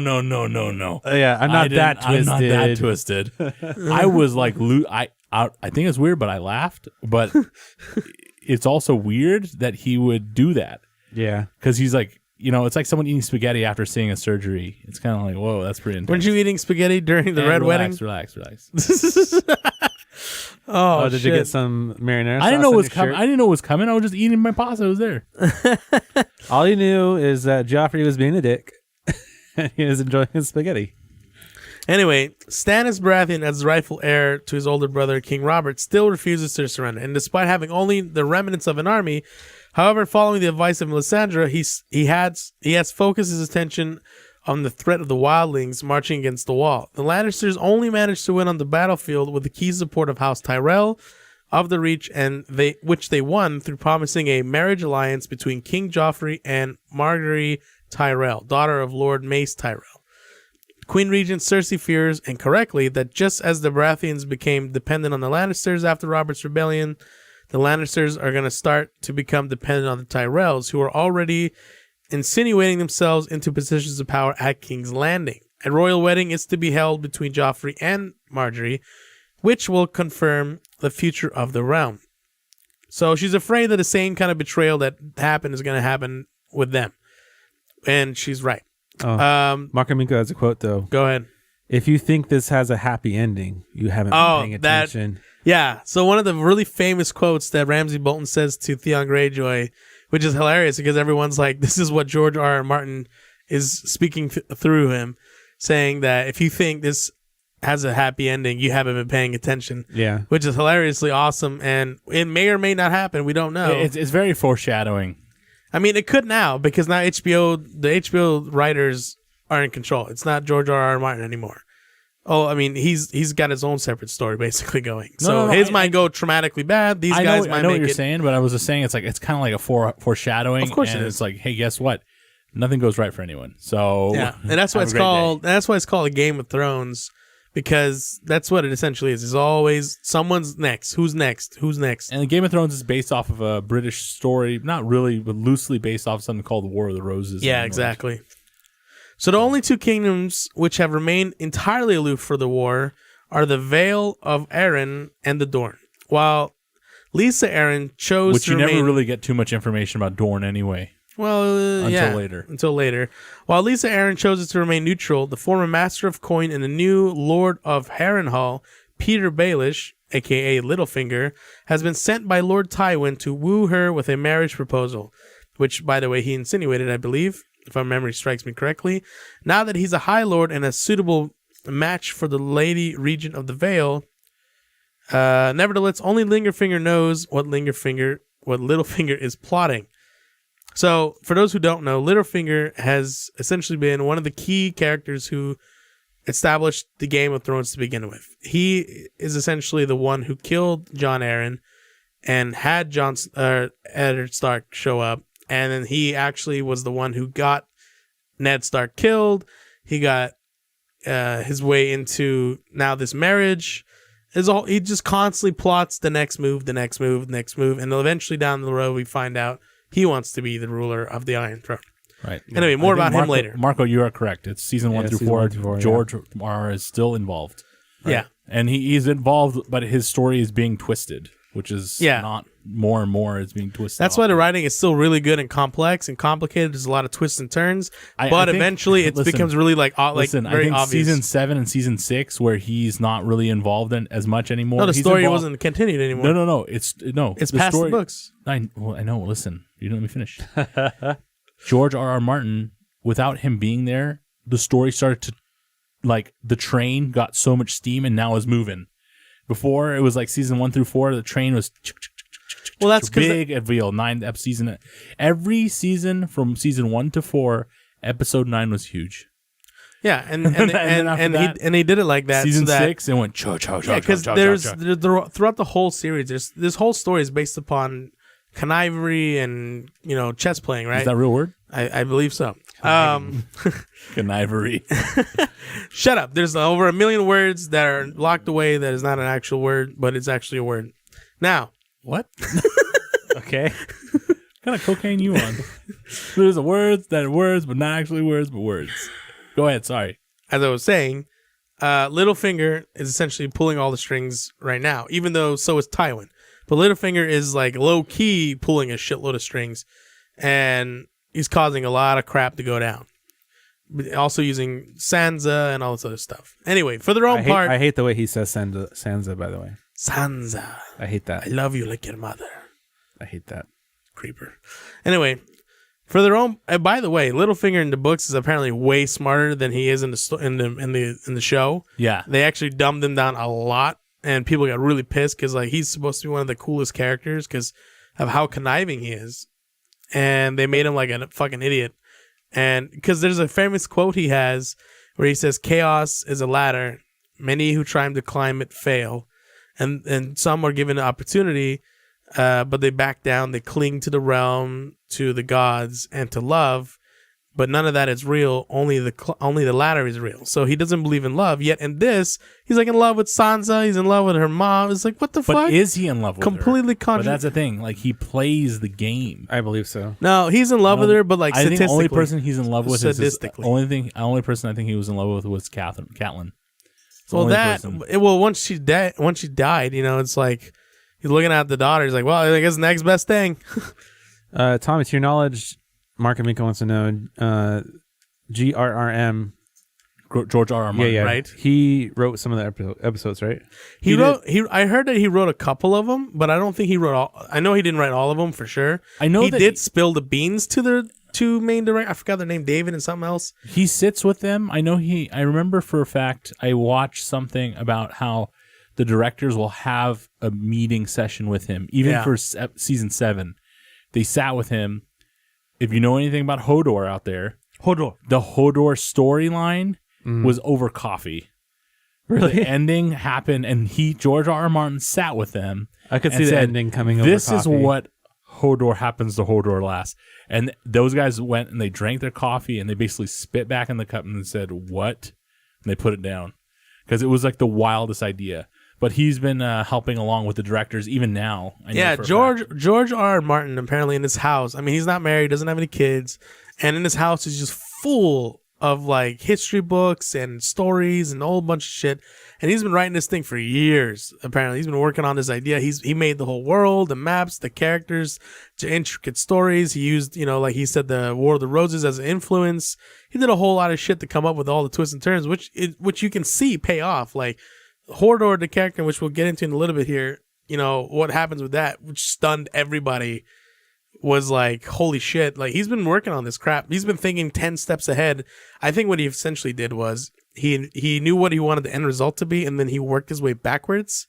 S1: Yeah, I'm not that
S3: twisted. I was like, I think it's weird, but I laughed. But it's also weird that he would do that.
S1: Yeah,
S3: because he's like, you know, it's like someone eating spaghetti after seeing a surgery. It's kind of like, whoa, that's pretty intense.
S2: Weren't you eating spaghetti during the Red Wedding?
S3: Relax.
S1: Oh, did you get some marinara sauce?
S3: I didn't know it was coming. I was just eating my pasta. It was there.
S1: All you knew is that Joffrey was being a dick. He was enjoying his spaghetti.
S2: Anyway, Stannis Baratheon, as the rightful heir to his older brother, King Robert, still refuses to surrender. And despite having only the remnants of an army, however, following the advice of Melisandre, he has focused his attention on the threat of the wildlings marching against the wall. The Lannisters only managed to win on the battlefield with the key support of House Tyrell of the Reach, which they won through promising a marriage alliance between King Joffrey and Margaery Tyrell, daughter of Lord Mace Tyrell. Queen Regent Cersei fears, and correctly, that just as the Baratheons became dependent on the Lannisters after Robert's rebellion, the Lannisters are going to start to become dependent on the Tyrells, who are already insinuating themselves into positions of power at King's Landing. A royal wedding is to be held between Joffrey and Margaery, which will confirm the future of the realm. So she's afraid that the same kind of betrayal that happened is going to happen with them. And she's right.
S1: Oh, Marco Minko has a quote, though.
S2: Go ahead.
S1: If you think this has a happy ending, you haven't been paying attention.
S2: Yeah, so one of the really famous quotes that Ramsay Bolton says to Theon Greyjoy, which is hilarious because everyone's like, this is what George R.R. Martin is speaking through him, saying that if you think this has a happy ending, you haven't been paying attention.
S1: Yeah.
S2: Which is hilariously awesome, and it may or may not happen. We don't know.
S3: It's very foreshadowing.
S2: I mean, it could now, because now the HBO writers are in control. It's not George R.R. Martin anymore. Oh, I mean, he's got his own separate story basically going.
S3: No,
S2: So
S3: no,
S2: his might go traumatically bad. These guys might
S3: I know
S2: make
S3: what you're
S2: it.
S3: saying, but I was just saying it's kind of like a foreshadowing.
S2: Of course
S3: and
S2: it is.
S3: it's like, hey, guess what? Nothing goes right for anyone. So
S2: Yeah, and that's why
S3: have
S2: it's
S3: a great
S2: called.
S3: day.
S2: That's why it's called a Game of Thrones, because that's what it essentially is. It's always someone's next. Who's next? Who's next?
S3: And Game of Thrones is based off of a British story, not really, but loosely based off something called the War of the Roses. in
S2: Yeah,
S3: England.
S2: exactly. So the only two kingdoms which have remained entirely aloof for the war are the Vale of Arryn and the Dorne. While Lisa Arryn chose
S3: Which
S2: to
S3: you
S2: remain,
S3: never really get too much information about Dorne anyway.
S2: well,
S3: Until later.
S2: Until later. While Lisa Arryn chose to remain neutral, the former Master of Coin and the new Lord of Harrenhal, Peter Baelish, aka Littlefinger, has been sent by Lord Tywin to woo her with a marriage proposal, which, by the way, he insinuated, I believe, if my memory strikes me correctly. Now that he's a High Lord and a suitable match for the Lady Regent of the Vale, nevertheless, only Littlefinger knows what Littlefinger is plotting. So, for those who don't know, Littlefinger has essentially been one of the key characters who established the Game of Thrones to begin with. He is essentially the one who killed Jon Arryn and had Eddard Stark show up, and then he actually was the one who got Ned Stark killed. He got his way into now this marriage. He just constantly plots the next move, and then eventually down the road we find out he wants to be the ruler of the Iron Throne.
S3: Right.
S2: Anyway, more about him later.
S3: Marco, you are correct. It's season 1 through 4. George R. is still involved.
S2: Right? Yeah.
S3: And he's involved, but his story is being twisted, which is not more and more is being twisted.
S2: That's why the writing is still really good and complex and complicated. There's a lot of twists and turns, but
S3: I think,
S2: eventually it becomes really very
S3: I think
S2: obvious.
S3: Season 7 and Season 6, where he's not really involved in as much anymore.
S2: No, the
S3: He's
S2: story
S3: involved.
S2: wasn't continued anymore.
S3: No. It's
S2: It's
S3: the
S2: past
S3: story,
S2: the books.
S3: I know. Listen, you didn't let me finish. George R. Martin, without him being there, the story started to, the train got so much steam and now is moving. Before, it was like season 1 through 4, the train was
S2: Well, that's
S3: big reveal. 9 season. Every season from season 1 to 4, episode 9 was huge.
S2: Yeah, and
S3: then
S2: he did it like that.
S3: Season
S2: so that,
S3: 6, it went
S2: Yeah, because throughout the whole series, this whole story is based upon connivery and chess playing, right?
S3: Is that a real word?
S2: I believe so.
S3: Connivery.
S2: Shut up. There's over 1 million words that are locked away that is not an actual word, but it's actually a word. Now,
S3: What? Okay. What kind of cocaine you on? There's words that are words, but not actually words, but words. Go ahead. Sorry.
S2: as I was saying, Littlefinger is essentially pulling all the strings right now, even though so is Tywin. But Littlefinger is low key pulling a shitload of strings, and he's causing a lot of crap to go down. Also using Sansa and all this other stuff. Anyway, for their own part,
S1: I hate the way he says Sansa. By the way,
S2: Sansa.
S1: I hate that.
S2: I love you like your mother.
S1: I hate that.
S2: Creeper. Anyway, for their own. By the way, Littlefinger in the books is apparently way smarter than he is in the show.
S3: Yeah,
S2: they actually dumbed him down a lot, and people got really pissed because he's supposed to be one of the coolest characters because of how conniving he is, and they made him like a fucking idiot. And because there's a famous quote he has where he says, "Chaos is a ladder. Many who try to climb it fail, and some are given an opportunity." But they back down. They cling to the realm, to the gods, and to love. But none of that is real. Only the latter is real. So he doesn't believe in love. Yet in this, he's in love with Sansa. He's in love with her mom. It's what the fuck?
S3: But is he in love with her?
S2: Completely contrary.
S3: But that's the thing. He plays the game.
S1: I believe so.
S2: No, he's in love with her, but
S3: I
S2: statistically.
S3: think the only person he's in love with
S2: statistically.
S3: only person I think he was in love with was Catelyn.
S2: Well, once she died, it's he's looking at the daughter. He's like, well, I guess the next best thing.
S1: Tommy, to your knowledge, Mark Amico wants to know, GRRM,
S3: George R. R. Martin,
S2: right?
S1: He wrote some of the episodes, right?
S2: I heard that he wrote a couple of them, but I don't think he wrote all. I know he didn't write all of them for sure.
S3: I know
S2: he
S3: that
S2: did spill the beans to the two main directors. I forgot their name, David and something else.
S3: He sits with them. I remember for a fact, I watched something about how the directors will have a meeting session with him, even for season 7. They sat with him. If you know anything about Hodor out there, the Hodor storyline was over coffee.
S1: Really?
S3: The ending happened, and George R. R. Martin sat with them.
S1: I could
S3: and
S1: see the
S3: said,
S1: ending coming over
S3: This is
S1: coffee.
S3: what Hodor happens to Hodor last. And those guys went and they drank their coffee, and they basically spit back in the cup and said, what? And they put it down. Because it was like the wildest idea. But he's been helping along with the directors even now. I know
S2: Yeah,
S3: for a fact.
S2: George R. R. Martin apparently in his house. I mean, he's not married, doesn't have any kids, and in his house is just full of like history books and stories and a whole bunch of shit. And he's been writing this thing for years. Apparently, he's been working on this idea. He made the whole world, the maps, the characters, to intricate stories. He used, like he said, the War of the Roses as an influence. He did a whole lot of shit to come up with all the twists and turns, which you can see pay off. Like Hodor, the character, which we'll get into in a little bit here. What happens with that, which stunned everybody, was like, holy shit. Like, he's been working on this crap. He's been thinking 10 steps ahead. I think what he essentially did was he knew what he wanted the end result to be, and then he worked his way backwards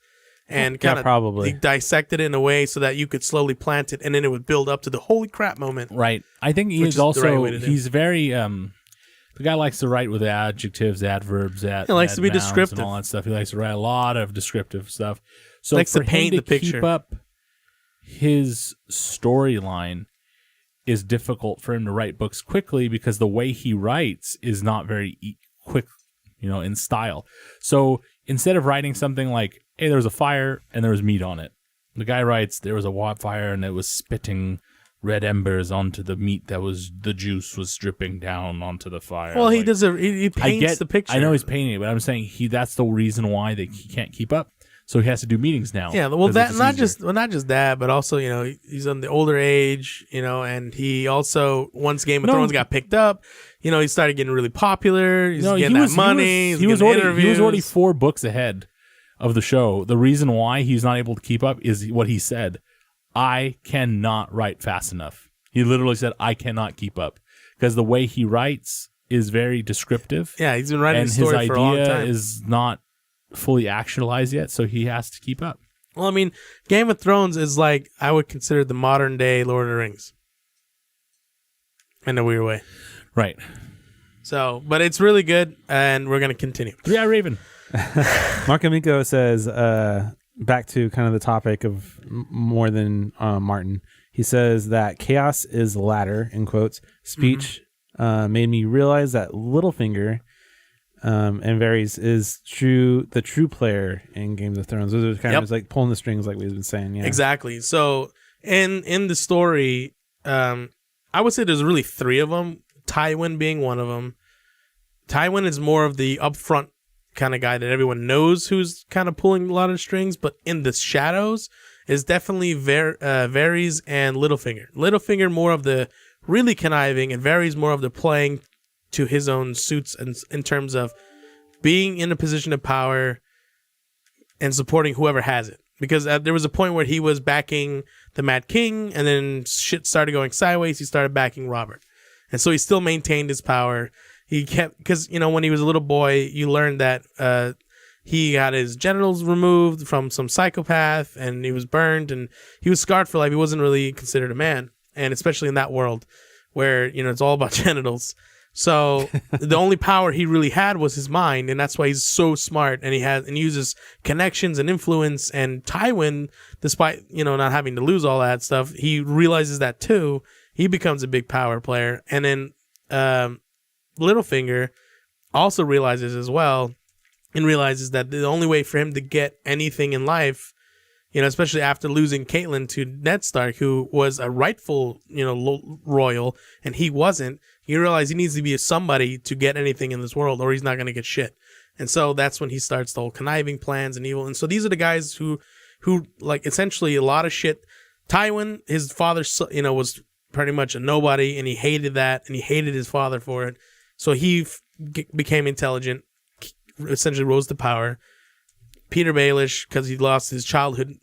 S2: and kind of
S1: probably
S2: he dissected it in a way so that you could slowly plant it, and then it would build up to the holy crap moment.
S3: Right. I think
S2: Which
S3: he's
S2: is the right way
S3: also,
S2: to do.
S3: he's very, the guy likes to write with adjectives, adverbs,
S2: He likes to be
S3: nouns
S2: descriptive.
S3: and all that stuff. He likes to write a lot of descriptive stuff. So
S2: Likes to
S3: for him
S2: paint the picture.
S3: keep up his storyline is difficult for him to write books quickly because the way he writes is not very quick, in style. So instead of writing something like, hey, there was a fire and there was meat on it, the guy writes, there was a fire and it was spitting red embers onto the meat the juice was dripping down onto the fire.
S2: Well, he paints the picture.
S3: I know he's painting it, but I'm saying that's the reason why he can't keep up. So he has to do meetings now.
S2: Yeah, well,
S3: 'cause
S2: that
S3: it's easier.
S2: not just that, but also he's on the older age, and he also once Game of Thrones got picked up, he started getting really popular. He's getting that money.
S3: He was already
S2: 4
S3: 4 books ahead of the show. The reason why he's not able to keep up is what he said. I cannot write fast enough. He literally said, I cannot keep up because the way he writes is very descriptive.
S2: Yeah, he's been writing
S3: and
S2: the story
S3: his
S2: for a long
S3: idea
S2: time.
S3: is not fully actualized yet, so he has to keep up.
S2: Well, I mean, Game of Thrones is like, I would consider the modern day Lord of the Rings. In a weird way.
S3: Right.
S2: So, but it's really good, and we're going to continue.
S3: Yeah, Raven.
S1: Mark Amico says, back to kind of the topic of more than Martin. He says that chaos is the ladder, in quotes. Speech made me realize that Littlefinger and Varys is the true player in Games of Thrones. Those are kind of just like pulling the strings, like we've been saying. Yeah,
S2: Exactly. So, in the story, I would say there's really 3 of them. Tywin being one of them. Tywin is more of the upfront kind of guy that everyone knows who's kind of pulling a lot of strings, but in the shadows is definitely Varys and Littlefinger. Littlefinger more of the really conniving, and Varys more of the playing to his own suits in terms of being in a position of power and supporting whoever has it. Because there was a point where he was backing the Mad King, and then shit started going sideways. He started backing Robert. And so he still maintained his power. He kept, because, when he was a little boy, you learned that he got his genitals removed from some psychopath, and he was burned, and he was scarred for life. He wasn't really considered a man, and especially in that world where, it's all about genitals. So the only power he really had was his mind, and that's why he's so smart, and he uses connections and influence. And Tywin, despite not having to lose all that stuff, he realizes that too. He becomes a big power player, and then Littlefinger also realizes as well, and realizes that the only way for him to get anything in life, especially after losing Catelyn to Ned Stark, who was a rightful royal, and he wasn't. He realized he needs to be somebody to get anything in this world, or he's not going to get shit. And so that's when he starts the whole conniving plans and evil. And so these are the guys who like essentially a lot of shit. Tywin, his father, was pretty much a nobody, and he hated that, and he hated his father for it. So he became intelligent, essentially rose to power. Peter Baelish, because he lost his childhood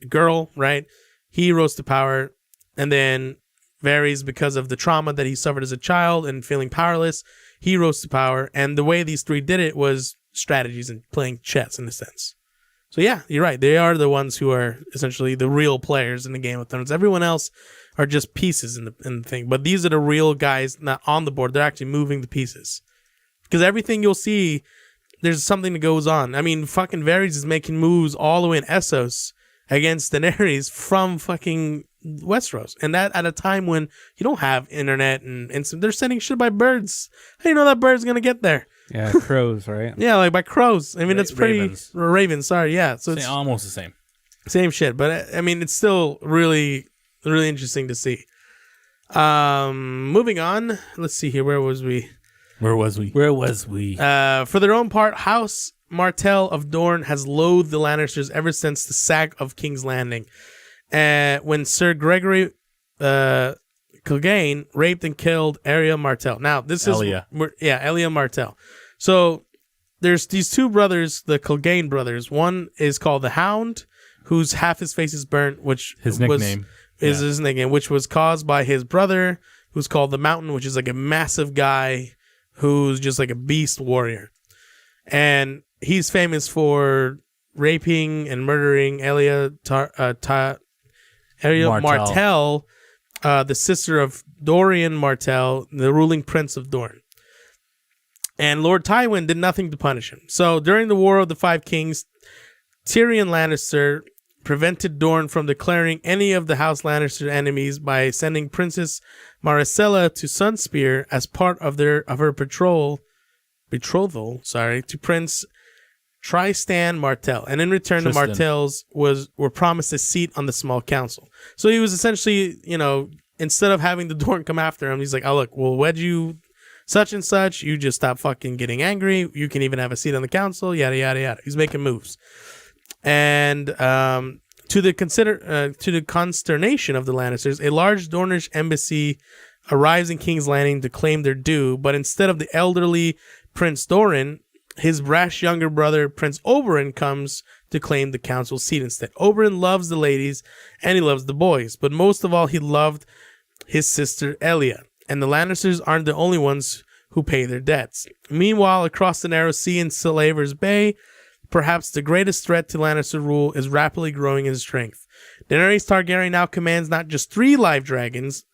S2: girl, right? He rose to power. And then Varys, because of the trauma that he suffered as a child and feeling powerless, he rose to power. And the way these 3 did it was strategies and playing chess in a sense. So yeah, you're right. They are the ones who are essentially the real players in the Game of Thrones. Everyone else are just pieces in the thing. But these are the real guys not on the board. They're actually moving the pieces. Because everything you'll see there's something that goes on. I mean, fucking Varys is making moves all the way in Essos against Daenerys from fucking Westeros, and that at a time when you don't have internet and they're sending shit by birds. How do you know that bird's gonna get there?
S1: Yeah, crows, right?
S2: Yeah, like by crows. I mean, it's pretty
S3: Ravens.
S2: Sorry, yeah. So it's
S3: almost the same.
S2: Same shit, but I mean, it's still really, really interesting to see. Moving on. Let's see here. Where was we?
S3: For
S2: their own part, House Martell of Dorne has loathed the Lannisters ever since the sack of King's Landing. When Sir Gregory Clegane raped and killed Arya Martell. Now, this is... Elia Martell. So, there's these two brothers, the Clegane brothers. One is called the Hound, whose half his face is burnt, which
S3: his nickname
S2: his nickname, which was caused by his brother, who's called the Mountain, which is like a massive guy who's just like a beast warrior. And he's famous for raping and murdering Arya Martell, the sister of Dorian Martell, the ruling prince of Dorne. And Lord Tywin did nothing to punish him. So during the War of the Five Kings, Tyrion Lannister prevented Dorne from declaring any of the House Lannister enemies by sending Princess Maricella to Sunspear as part of her betrothal to Prince Tristan Martell, and in return, the Martells were promised a seat on the small council. So he was essentially, instead of having the Dorne come after him, he's like, "Oh look, we'll wed you, such and such. You just stop fucking getting angry. You can even have a seat on the council." Yada yada yada. He's making moves, and to the consternation of the Lannisters, a large Dornish embassy arrives in King's Landing to claim their due, but instead of the elderly Prince Doran, his brash younger brother, Prince Oberyn, comes to claim the council seat instead. Oberyn loves the ladies and he loves the boys, but most of all, he loved his sister Elia. And the Lannisters aren't the only ones who pay their debts. Meanwhile, across the narrow sea in Slaver's Bay, perhaps the greatest threat to Lannister rule is rapidly growing in strength. Daenerys Targaryen now commands not just 3 live dragons,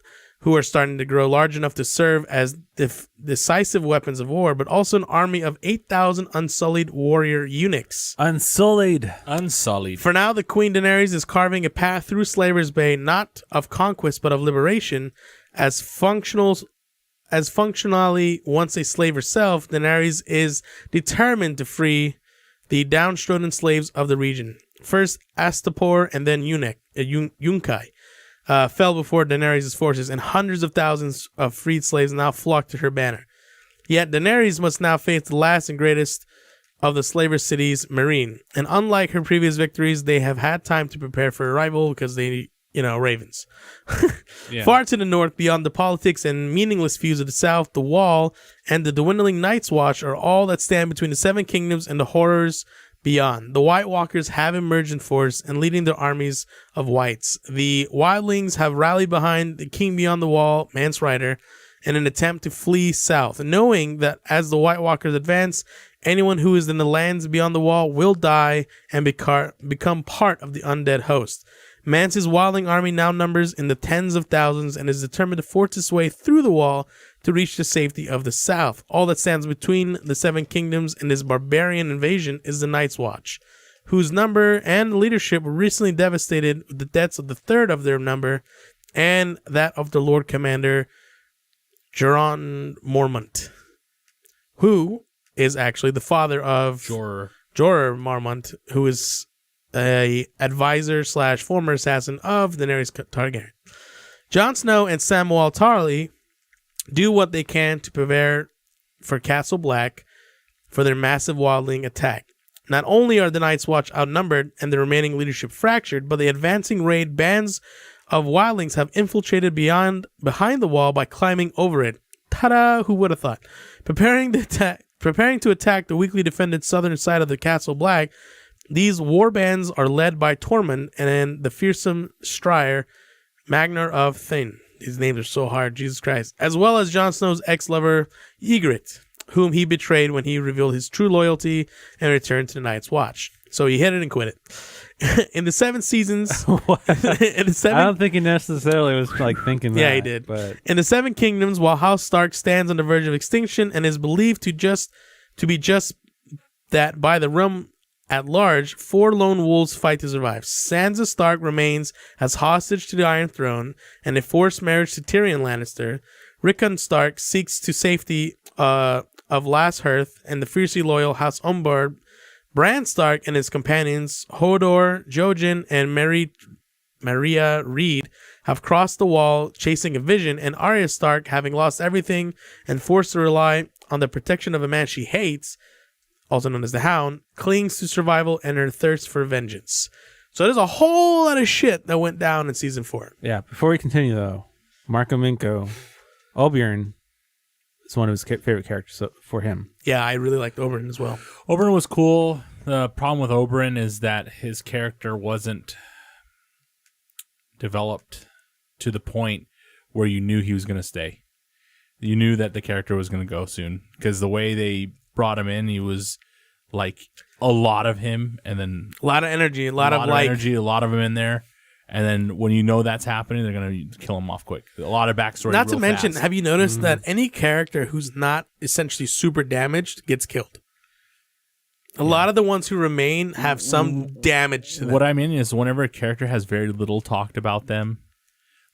S2: who are starting to grow large enough to serve as decisive weapons of war, but also an army of 8,000 unsullied warrior eunuchs.
S1: Unsullied.
S2: For now, the Queen Daenerys is carving a path through Slaver's Bay, not of conquest, but of liberation. As functionally once a slave herself, Daenerys is determined to free the downtrodden slaves of the region. First Astapor and then Yunkai fell before Daenerys' forces, and hundreds of thousands of freed slaves now flocked to her banner. Yet Daenerys must now face the last and greatest of the slaver cities, Meereen. And unlike her previous victories, they have had time to prepare for arrival because they, ravens. Yeah. Far to the north, beyond the politics and meaningless feuds of the south, the Wall and the dwindling Night's Watch are all that stand between the Seven Kingdoms and the horrors beyond. The White Walkers have emerged in force and leading their armies of whites. The wildlings have rallied behind the king beyond the wall, Mance Rayder, in an attempt to flee south, knowing that as the White Walkers advance, anyone who is in the lands beyond the wall will die and become part of the undead host. Mance's wildling army now numbers in the tens of thousands and is determined to force its way through the wall to reach the safety of the south. All that stands between the Seven Kingdoms and this barbarian invasion is the Night's Watch, whose number and leadership were recently devastated with the deaths of the third of their number and that of the Lord Commander Jorah Mormont, who is actually the father of Jorah Mormont, who is a advisor / former assassin of Daenerys Targaryen. Jon Snow and Samwell Tarly do what they can to prepare for Castle Black for their massive wildling attack. Not only are the Night's Watch outnumbered and the remaining leadership fractured, but the advancing raid bands of wildlings have infiltrated behind the wall by climbing over it. Ta-da! Who would have thought? Preparing to attack the weakly defended southern side of the Castle Black, these war bands are led by Tormund and the fearsome Strier, Magnar of Thane. These names are so hard, Jesus Christ. As well as Jon Snow's ex-lover, Ygritte, whom he betrayed when he revealed his true loyalty and returned to the Night's Watch. So he hit it and quit it. In the 7 seasons...
S1: I don't think he necessarily was thinking that.
S2: Yeah, he did.
S1: But
S2: in the Seven Kingdoms, while House Stark stands on the verge of extinction and is believed to be just that by the realm at large, 4 lone wolves fight to survive. Sansa Stark remains as hostage to the Iron Throne and a forced marriage to Tyrion Lannister. Rickon Stark seeks to safety of Lashhearth and the fiercely loyal House Umbar. Bran Stark and his companions, Hodor, Jojen, and Maria Reed, have crossed the wall chasing a vision, and Arya Stark, having lost everything and forced to rely on the protection of a man she hates, also known as the Hound, clings to survival and her thirst for vengeance. So there's a whole lot of shit that went down in season 4.
S1: Yeah. Before we continue, though, Marco Minko, Oberyn is one of his favorite characters for him.
S2: Yeah, I really liked Oberyn as well.
S3: Oberyn was cool. The problem with Oberyn is that his character wasn't developed to the point where you knew he was going to stay. You knew that the character was going to go soon because the way they brought him in, he was like a lot of him, and then
S2: a lot of energy, a lot of
S3: energy, a lot of him in there. And then when you know that's happening, they're going to kill him off quick. A lot of backstory.
S2: Not to mention,
S3: fast.
S2: have you noticed that any character who's not essentially super damaged gets killed? A lot of the ones who remain have some damage to them.
S3: What I mean is whenever a character has very little talked about them,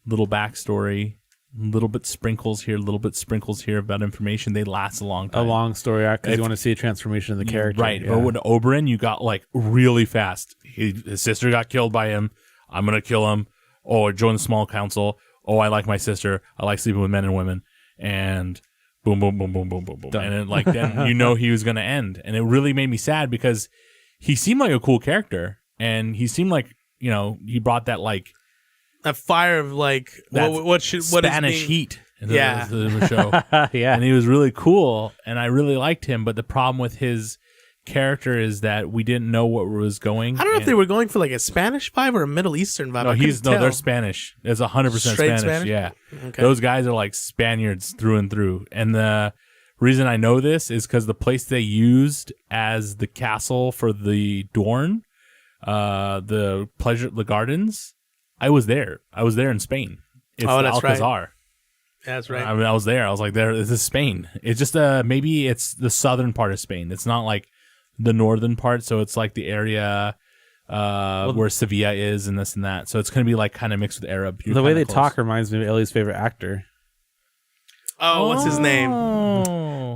S3: little backstory, little bit sprinkles here, little bit sprinkles here about information, they last a long time.
S1: A long story arc because you want to see a transformation of the character.
S3: Right.
S1: Yeah.
S3: But with Oberyn, you got like really fast. His sister got killed by him. I'm going to kill him. Oh, I joined the small council. Oh, I like my sister. I like sleeping with men and women. And boom, boom, boom, boom, boom, boom, boom.
S1: Done.
S3: And then you know he was going to end. And it really made me sad because he seemed like a cool character. And he seemed like, he brought that like...
S2: That fire of like... What
S3: Spanish heat. In the show.
S1: Yeah.
S3: And he was really cool. And I really liked him. But the problem with his character is that we didn't know what was going.
S2: I don't know if they were going for like a Spanish vibe or a Middle Eastern vibe.
S3: They're Spanish. It's 100% Spanish. Yeah,
S2: okay.
S3: Those guys are like Spaniards through and through. And the reason I know this is because the place they used as the castle for the Dorne, the gardens, I was there. I was there in Spain. It's
S2: that's
S3: Alcazar.
S2: right. That's right.
S3: I mean, I was there. I was like, this is Spain. It's just maybe it's the southern part of Spain. It's not like the northern part, so it's like the area where Sevilla is and this and that. So it's going to be like kind of mixed with Arab.
S1: The way they talk reminds me of Ellie's favorite actor.
S2: Oh, what's his name?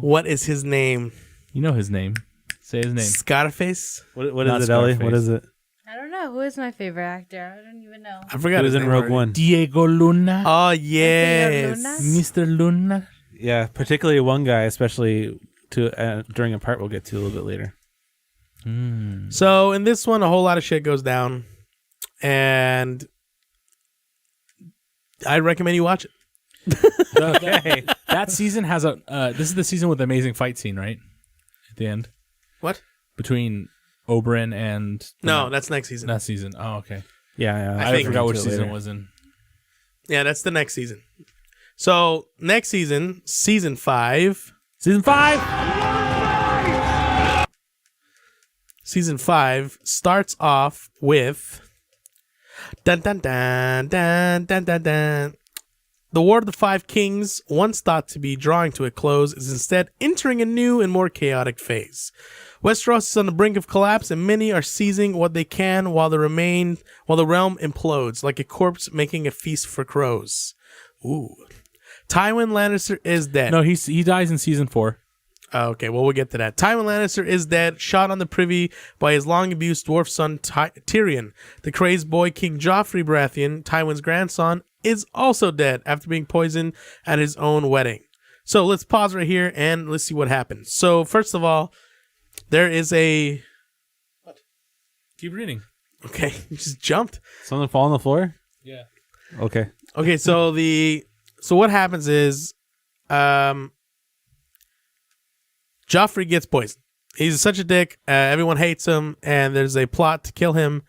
S2: What is his name?
S3: You know his name. Say his name.
S2: Scarface?
S1: What is it, Ellie? What is it?
S9: I don't know. Who is my favorite actor? I don't even know.
S2: I forgot.
S1: He was in Rogue One.
S3: Diego Luna.
S2: Oh, yes.
S3: Mr. Luna.
S1: Yeah, particularly one guy, especially during a part we'll get to a little bit later.
S2: So in this one, a whole lot of shit goes down, and I recommend you watch it.
S3: Okay. That season has this is the season with the amazing fight scene, right? At the end.
S2: What?
S3: Between Oberyn and...
S2: No, that's next season.
S3: That season. Oh, okay.
S1: Yeah.
S3: I forgot which season it was in.
S2: Yeah, that's the next season. So next season, season 5.
S1: Season 5!
S2: Season 5 starts off with... Dun dun dun dun dun dun dun. The War of the Five Kings, once thought to be drawing to a close, is instead entering a new and more chaotic phase. Westeros is on the brink of collapse, and many are seizing what they can while the realm implodes, like a corpse making a feast for crows. Ooh. Tywin Lannister is dead.
S3: No, he dies in season 4.
S2: Okay, well, we'll get to that. Tywin Lannister is dead, shot on the privy by his long-abused dwarf son Tyrion. The crazed boy King Joffrey Baratheon, Tywin's grandson, is also dead after being poisoned at his own wedding. So let's pause right here and let's see what happens. So first of all, there is a...
S3: What? Keep reading.
S2: Okay, you just jumped.
S1: Something fall on the floor?
S3: Yeah.
S1: Okay.
S2: Okay, so what happens is Joffrey gets poisoned. He's such a dick. Everyone hates him, and there's a plot to kill him.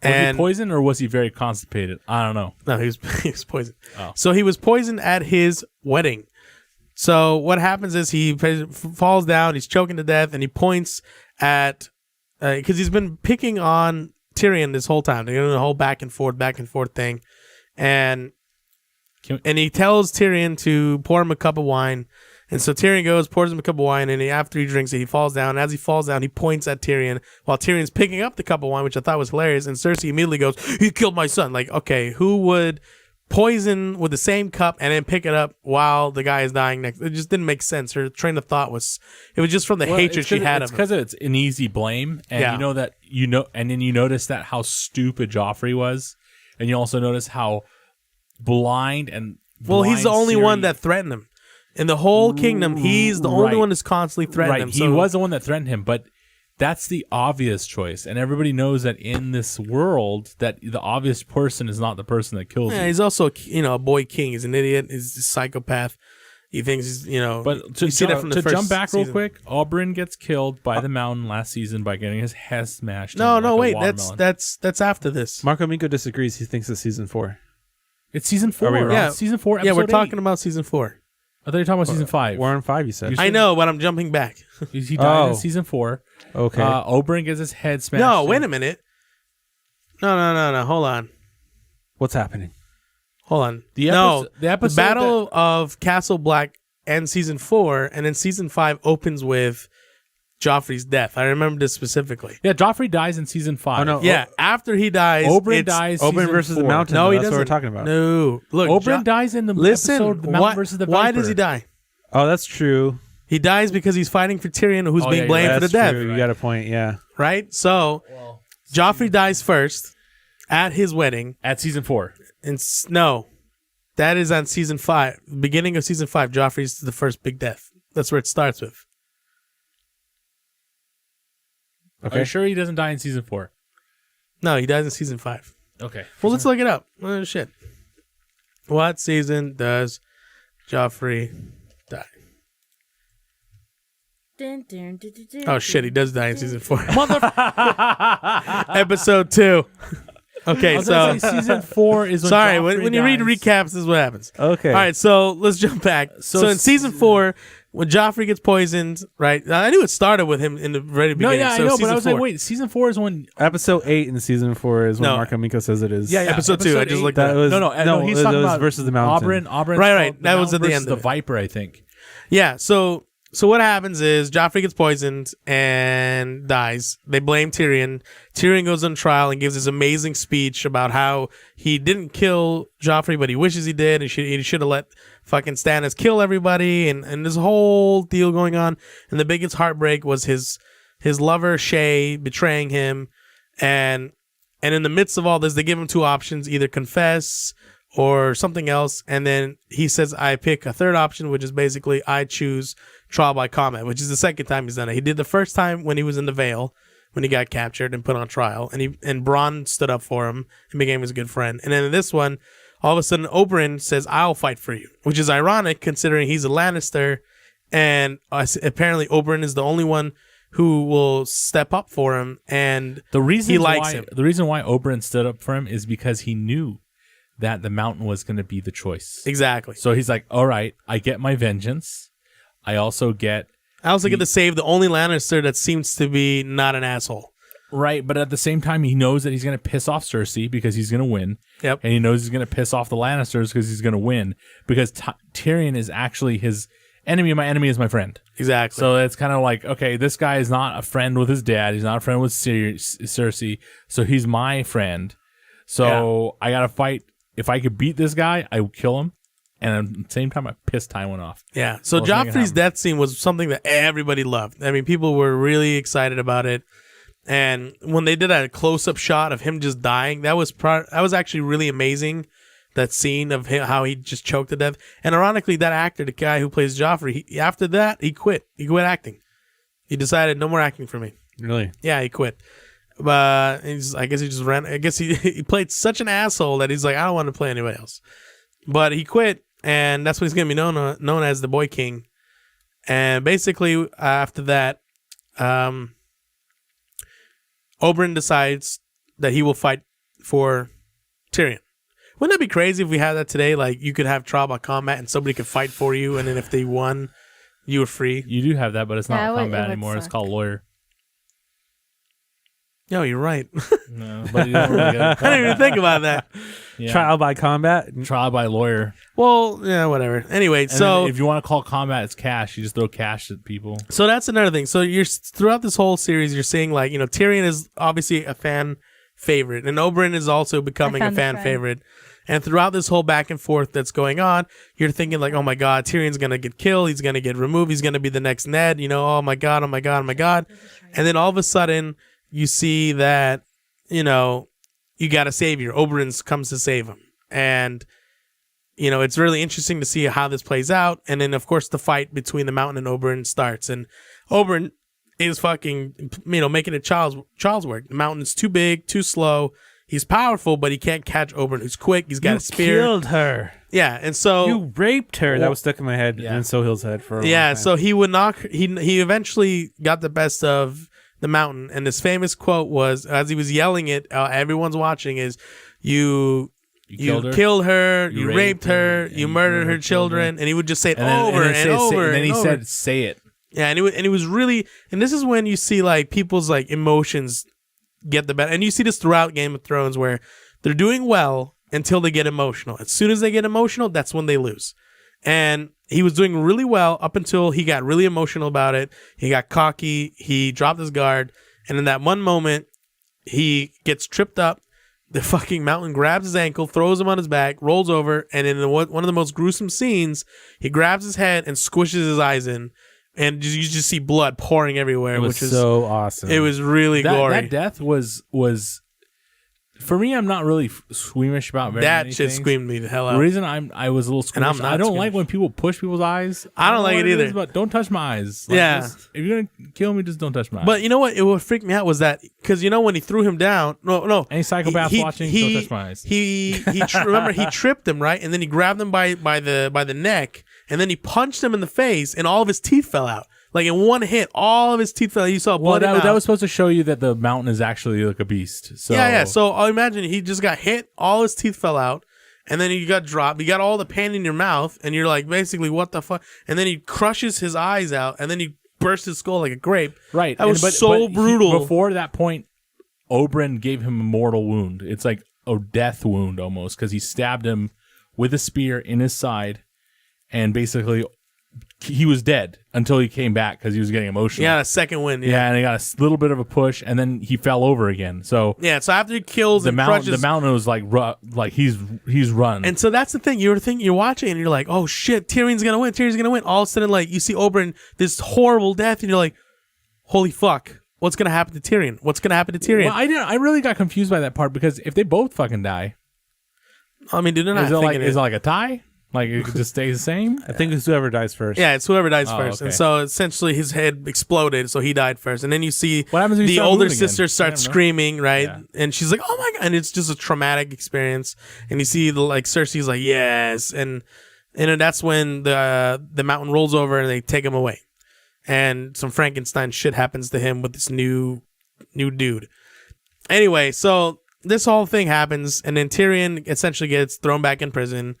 S3: Was he poisoned or was he very constipated? I don't know.
S2: No, he was poisoned.
S3: Oh.
S2: So he was poisoned at his wedding. So what happens is he falls down, he's choking to death, and he points at... Because he's been picking on Tyrion this whole time. They're doing a whole back and forth thing. And he tells Tyrion to pour him a cup of wine, And so Tyrion goes, pours him a cup of wine, and after he drinks it, he falls down. As he falls down, he points at Tyrion while Tyrion's picking up the cup of wine, which I thought was hilarious. And Cersei immediately goes, "He killed my son." Like, okay, who would poison with the same cup and then pick it up while the guy is dying next? It just didn't make sense. Her train of thought was just from the hatred she had of him.
S3: It's because it's an easy blame, and and then you notice that how stupid Joffrey was, and you also notice how blind and
S2: he's the only one that threatened him. In the whole kingdom, he's the only one who's constantly threatening him.
S3: He was the one that threatened him, but that's the obvious choice. And everybody knows that in this world, that the obvious person is not the person that kills you.
S2: He's also, a boy king. He's an idiot. He's a psychopath. He thinks he's,
S3: But
S2: you see that from the first
S3: jump back
S2: season.
S3: real quick, Oberyn gets killed by the Mountain last season by getting his head smashed.
S2: Wait. That's after this.
S1: Marco Minko disagrees. He thinks it's season 4.
S3: It's season 4.
S1: Are we wrong?
S2: Yeah.
S3: Season 4, episode
S2: Yeah, we're
S3: 8.
S2: talking about season 4.
S3: I thought you were talking about season 5.
S1: We're on 5, you said.
S2: I know, but I'm jumping back.
S3: He died in season 4.
S1: Okay.
S3: Oberyn gets his head smashed.
S2: No, wait a minute. No. Hold on.
S1: What's happening?
S2: Hold on.
S3: The episode
S2: Battle of Castle Black ends season 4, and then season 5 opens with Joffrey's death. I remember this specifically.
S3: Yeah, Joffrey dies in season 5.
S1: Oh, no.
S2: Yeah, after he dies,
S3: Oberyn dies.
S1: Oberyn
S3: season
S1: versus
S3: 4.
S1: the Mountain.
S2: No, he
S1: That's
S2: doesn't.
S1: what we're talking about.
S2: No, look,
S3: Oberyn dies in the episode The Mountain versus the Viper.
S2: Why does he die?
S1: Oh, that's true.
S2: He dies because he's fighting for Tyrion, who's being blamed for the
S1: That's
S2: death.
S1: true. You got a point, yeah.
S2: Right? So, Joffrey dies first at his wedding.
S3: At season 4.
S2: And no, that is on season 5. Beginning of season 5, Joffrey's the first big death. That's where it starts with.
S3: Okay. Are you sure he doesn't die in season 4?
S2: No, he dies in season 5.
S3: Okay.
S2: Well, let's look it up. Oh, shit. What season does Joffrey die? Oh, shit. He does die in season 4. Episode 2. Okay, so
S3: season 4 is when
S2: sorry,
S3: Joffrey
S2: when you read
S3: dies.
S2: recaps, this is what happens.
S1: Okay.
S2: All right, so let's jump back. So in season 4, when Joffrey gets poisoned, right? I knew it started with him in the very beginning.
S3: No, yeah,
S2: so
S3: I know, but I
S2: season
S3: was
S2: 4.
S3: like, wait, season 4 is when...
S1: Episode 8 in season 4 is when
S2: No.
S1: Marco Minko says it is.
S3: Yeah,
S2: Episode 2. I just looked
S1: That
S2: at
S1: was
S3: No, he's
S1: it
S3: talking
S1: was
S3: about
S1: versus the Mountain.
S3: Oberyn
S2: Right. That was at the
S3: versus
S2: end
S3: the
S2: of it.
S3: Viper, I think.
S2: Yeah, so what happens is Joffrey gets poisoned and dies. They blame Tyrion. Tyrion goes on trial and gives this amazing speech about how he didn't kill Joffrey, but he wishes he did, and he should have let fucking Stannis kill everybody, and this whole deal going on. And the biggest heartbreak was his lover Shay betraying him, and in the midst of all this, they give him 2 options: either confess or something else. And then he says, I pick a third option, which is basically I choose trial by combat, which is the second time he's done it. He did the first time when he was in the Vale, when he got captured and put on trial, and Bronn stood up for him and became his good friend. And then in this one, all of a sudden Oberyn says, I'll fight for you, which is ironic considering he's a Lannister, and apparently Oberyn is the only one who will step up for him, and
S3: The reason
S2: he likes him.
S3: The reason why Oberyn stood up for him is because he knew that the Mountain was going to be the choice.
S2: Exactly.
S3: So he's like, all right, I get my vengeance. I also get Right, but at the same time, he knows that he's going to piss off Cersei because he's going to win.
S2: Yep.
S3: And he knows he's going to piss off the Lannisters because he's going to win. Because Tyrion is actually his enemy. My enemy is my friend.
S2: Exactly.
S3: So it's kind of like, okay, this guy is not a friend with his dad. He's not a friend with Cersei. So he's my friend. So I got to fight. If I could beat this guy, I would kill him. And at the same time, I pissed Tywin off.
S2: Yeah. So
S3: Let's make it
S2: Joffrey's
S3: happen.
S2: death scene was something that everybody loved. I mean, people were really excited about it. And when they did a close-up shot of him just dying, that was actually really amazing. That scene of him, how he just choked to death. And ironically, that actor, the guy who plays Joffrey, after that, he quit. He quit acting. He decided, no more acting for me.
S1: Really?
S2: Yeah, he quit. But I guess he just ran. I guess he played such an asshole that he's like, I don't want to play anybody else. But he quit, and that's what he's going to be known as, the Boy King. And basically, after that, Oberyn decides that he will fight for Tyrion. Wouldn't that be crazy if we had that today? Like, you could have trial by combat and somebody could fight for you, and then if they won, you were free.
S3: You do have that, but it's not
S9: Yeah, it would
S3: combat anymore. It's
S9: suck.
S3: called lawyer.
S2: No, you're right.
S3: No, but you don't really get
S2: I didn't even think about that.
S3: Yeah.
S1: Trial by combat.
S3: Trial by lawyer.
S2: Well, yeah, whatever. Anyway,
S3: And
S2: so
S3: then if you want to call combat, it's cash. You just throw cash at people.
S2: So that's another thing. So you're throughout this whole series, you're seeing like, Tyrion is obviously a fan favorite, and Oberyn is also becoming a fan favorite. And throughout this whole back and forth that's going on, you're thinking like, oh my God, Tyrion's gonna get killed, he's gonna get removed, he's gonna be the next Ned, oh my God, oh my God, oh my God. And then all of a sudden you see that, you got a savior. Oberyn comes to save him. And it's really interesting to see how this plays out. And then, of course, the fight between the Mountain and Oberyn starts. And Oberyn is fucking, making it child's work. The Mountain is too big, too slow. He's powerful, but he can't catch Oberyn, who's quick. He's got a spear.
S1: You killed her.
S2: Yeah, and so...
S1: You raped her. That was stuck in my head.
S3: Yeah.
S1: And Sohill's head for a long time.
S2: so he would knock... He eventually got the best of the Mountain. And his famous quote was, as he was yelling it, everyone's watching, is, You killed her, you raped her, you murdered her children, and he would just say it over and over.
S3: And then he
S2: over.
S3: said, "Say it."
S2: Yeah, and it was really, and this is when you see like people's like emotions get the better, and you see this throughout Game of Thrones where they're doing well until they get emotional. As soon as they get emotional, that's when they lose. And he was doing really well up until he got really emotional about it. He got cocky. He dropped his guard, and in that one moment, he gets tripped up. The fucking Mountain grabs his ankle, throws him on his back, rolls over, and in one of the most gruesome scenes, he grabs his head and squishes his eyes in, and you just see blood pouring everywhere.
S1: It was so awesome.
S2: It was really gory.
S3: That death was for me. I'm not really squeamish about very
S2: that
S3: many
S2: shit
S3: things.
S2: screamed me the hell out.
S3: The reason I was a little squeamish,
S2: not
S3: I don't
S2: squeamish.
S3: like when people push people's eyes.
S2: I don't like
S3: know
S2: it
S3: what
S2: either.
S3: is, but don't touch my eyes.
S2: Yeah.
S3: Just, if you're gonna kill me, just don't touch my eyes.
S2: But you know what? What freaked me out was that because when he threw him down, no,
S3: any psychopath watching, don't touch my eyes.
S2: Remember he tripped him, right, and then he grabbed him by the neck, and then he punched him in the face, and all of his teeth fell out. Like in one hit, all of his teeth fell out. You saw blood.
S3: Well, that was supposed to show you that the Mountain is actually like a beast. So
S2: yeah. So I imagine he just got hit, all his teeth fell out, and then he got dropped. You got all the pain in your mouth, and you're like, basically, what the fuck? And then he crushes his eyes out, and then he bursts his skull like a grape.
S3: Right.
S2: That was so brutal.
S3: Before that point, Oberyn gave him a mortal wound. It's like a death wound almost because he stabbed him with a spear in his side, and basically he was dead until he came back because he was getting emotional.
S2: Yeah, a second wind.
S3: Yeah, and he got a little bit of a push, and then he fell over again. So
S2: yeah, so after he kills
S3: the Mountain was like he's run.
S2: And so that's the thing. You're watching, and you're like, oh shit, Tyrion's gonna win. Tyrion's gonna win. All of a sudden, like you see Oberyn, this horrible death, and you're like, holy fuck, what's gonna happen to Tyrion? What's gonna happen to Tyrion?
S3: Well, I really got confused by that part because if they both fucking die,
S2: I mean, dude,
S3: is it like a tie? Like it just stays the same?
S1: I think it's whoever dies first.
S2: Yeah, it's whoever dies first.
S3: Okay.
S2: And so essentially his head exploded, so he died first. And then you see
S3: What happens if you
S2: the
S3: start
S2: older
S3: moving again?
S2: sister starts
S3: I don't know.
S2: screaming, right?
S3: Yeah.
S2: And she's like, oh my God. And it's just a traumatic experience. And you see Cersei's like, yes. And that's when the Mountain rolls over and they take him away. And some Frankenstein shit happens to him with this new dude. Anyway, so this whole thing happens, and then Tyrion essentially gets thrown back in prison.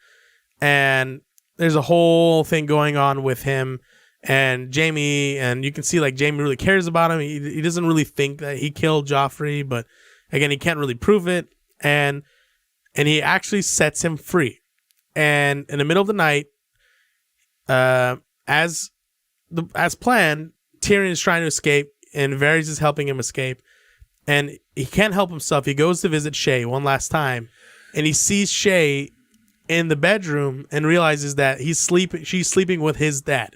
S2: And there's a whole thing going on with him and Jaime, and you can see like Jaime really cares about him. He doesn't really think that he killed Joffrey, but again, he can't really prove it. And he actually sets him free. And in the middle of the night, as planned, Tyrion is trying to escape, and Varys is helping him escape. And he can't help himself. He goes to visit Shay one last time, and he sees Shay in the bedroom and realizes that she's sleeping with his dad,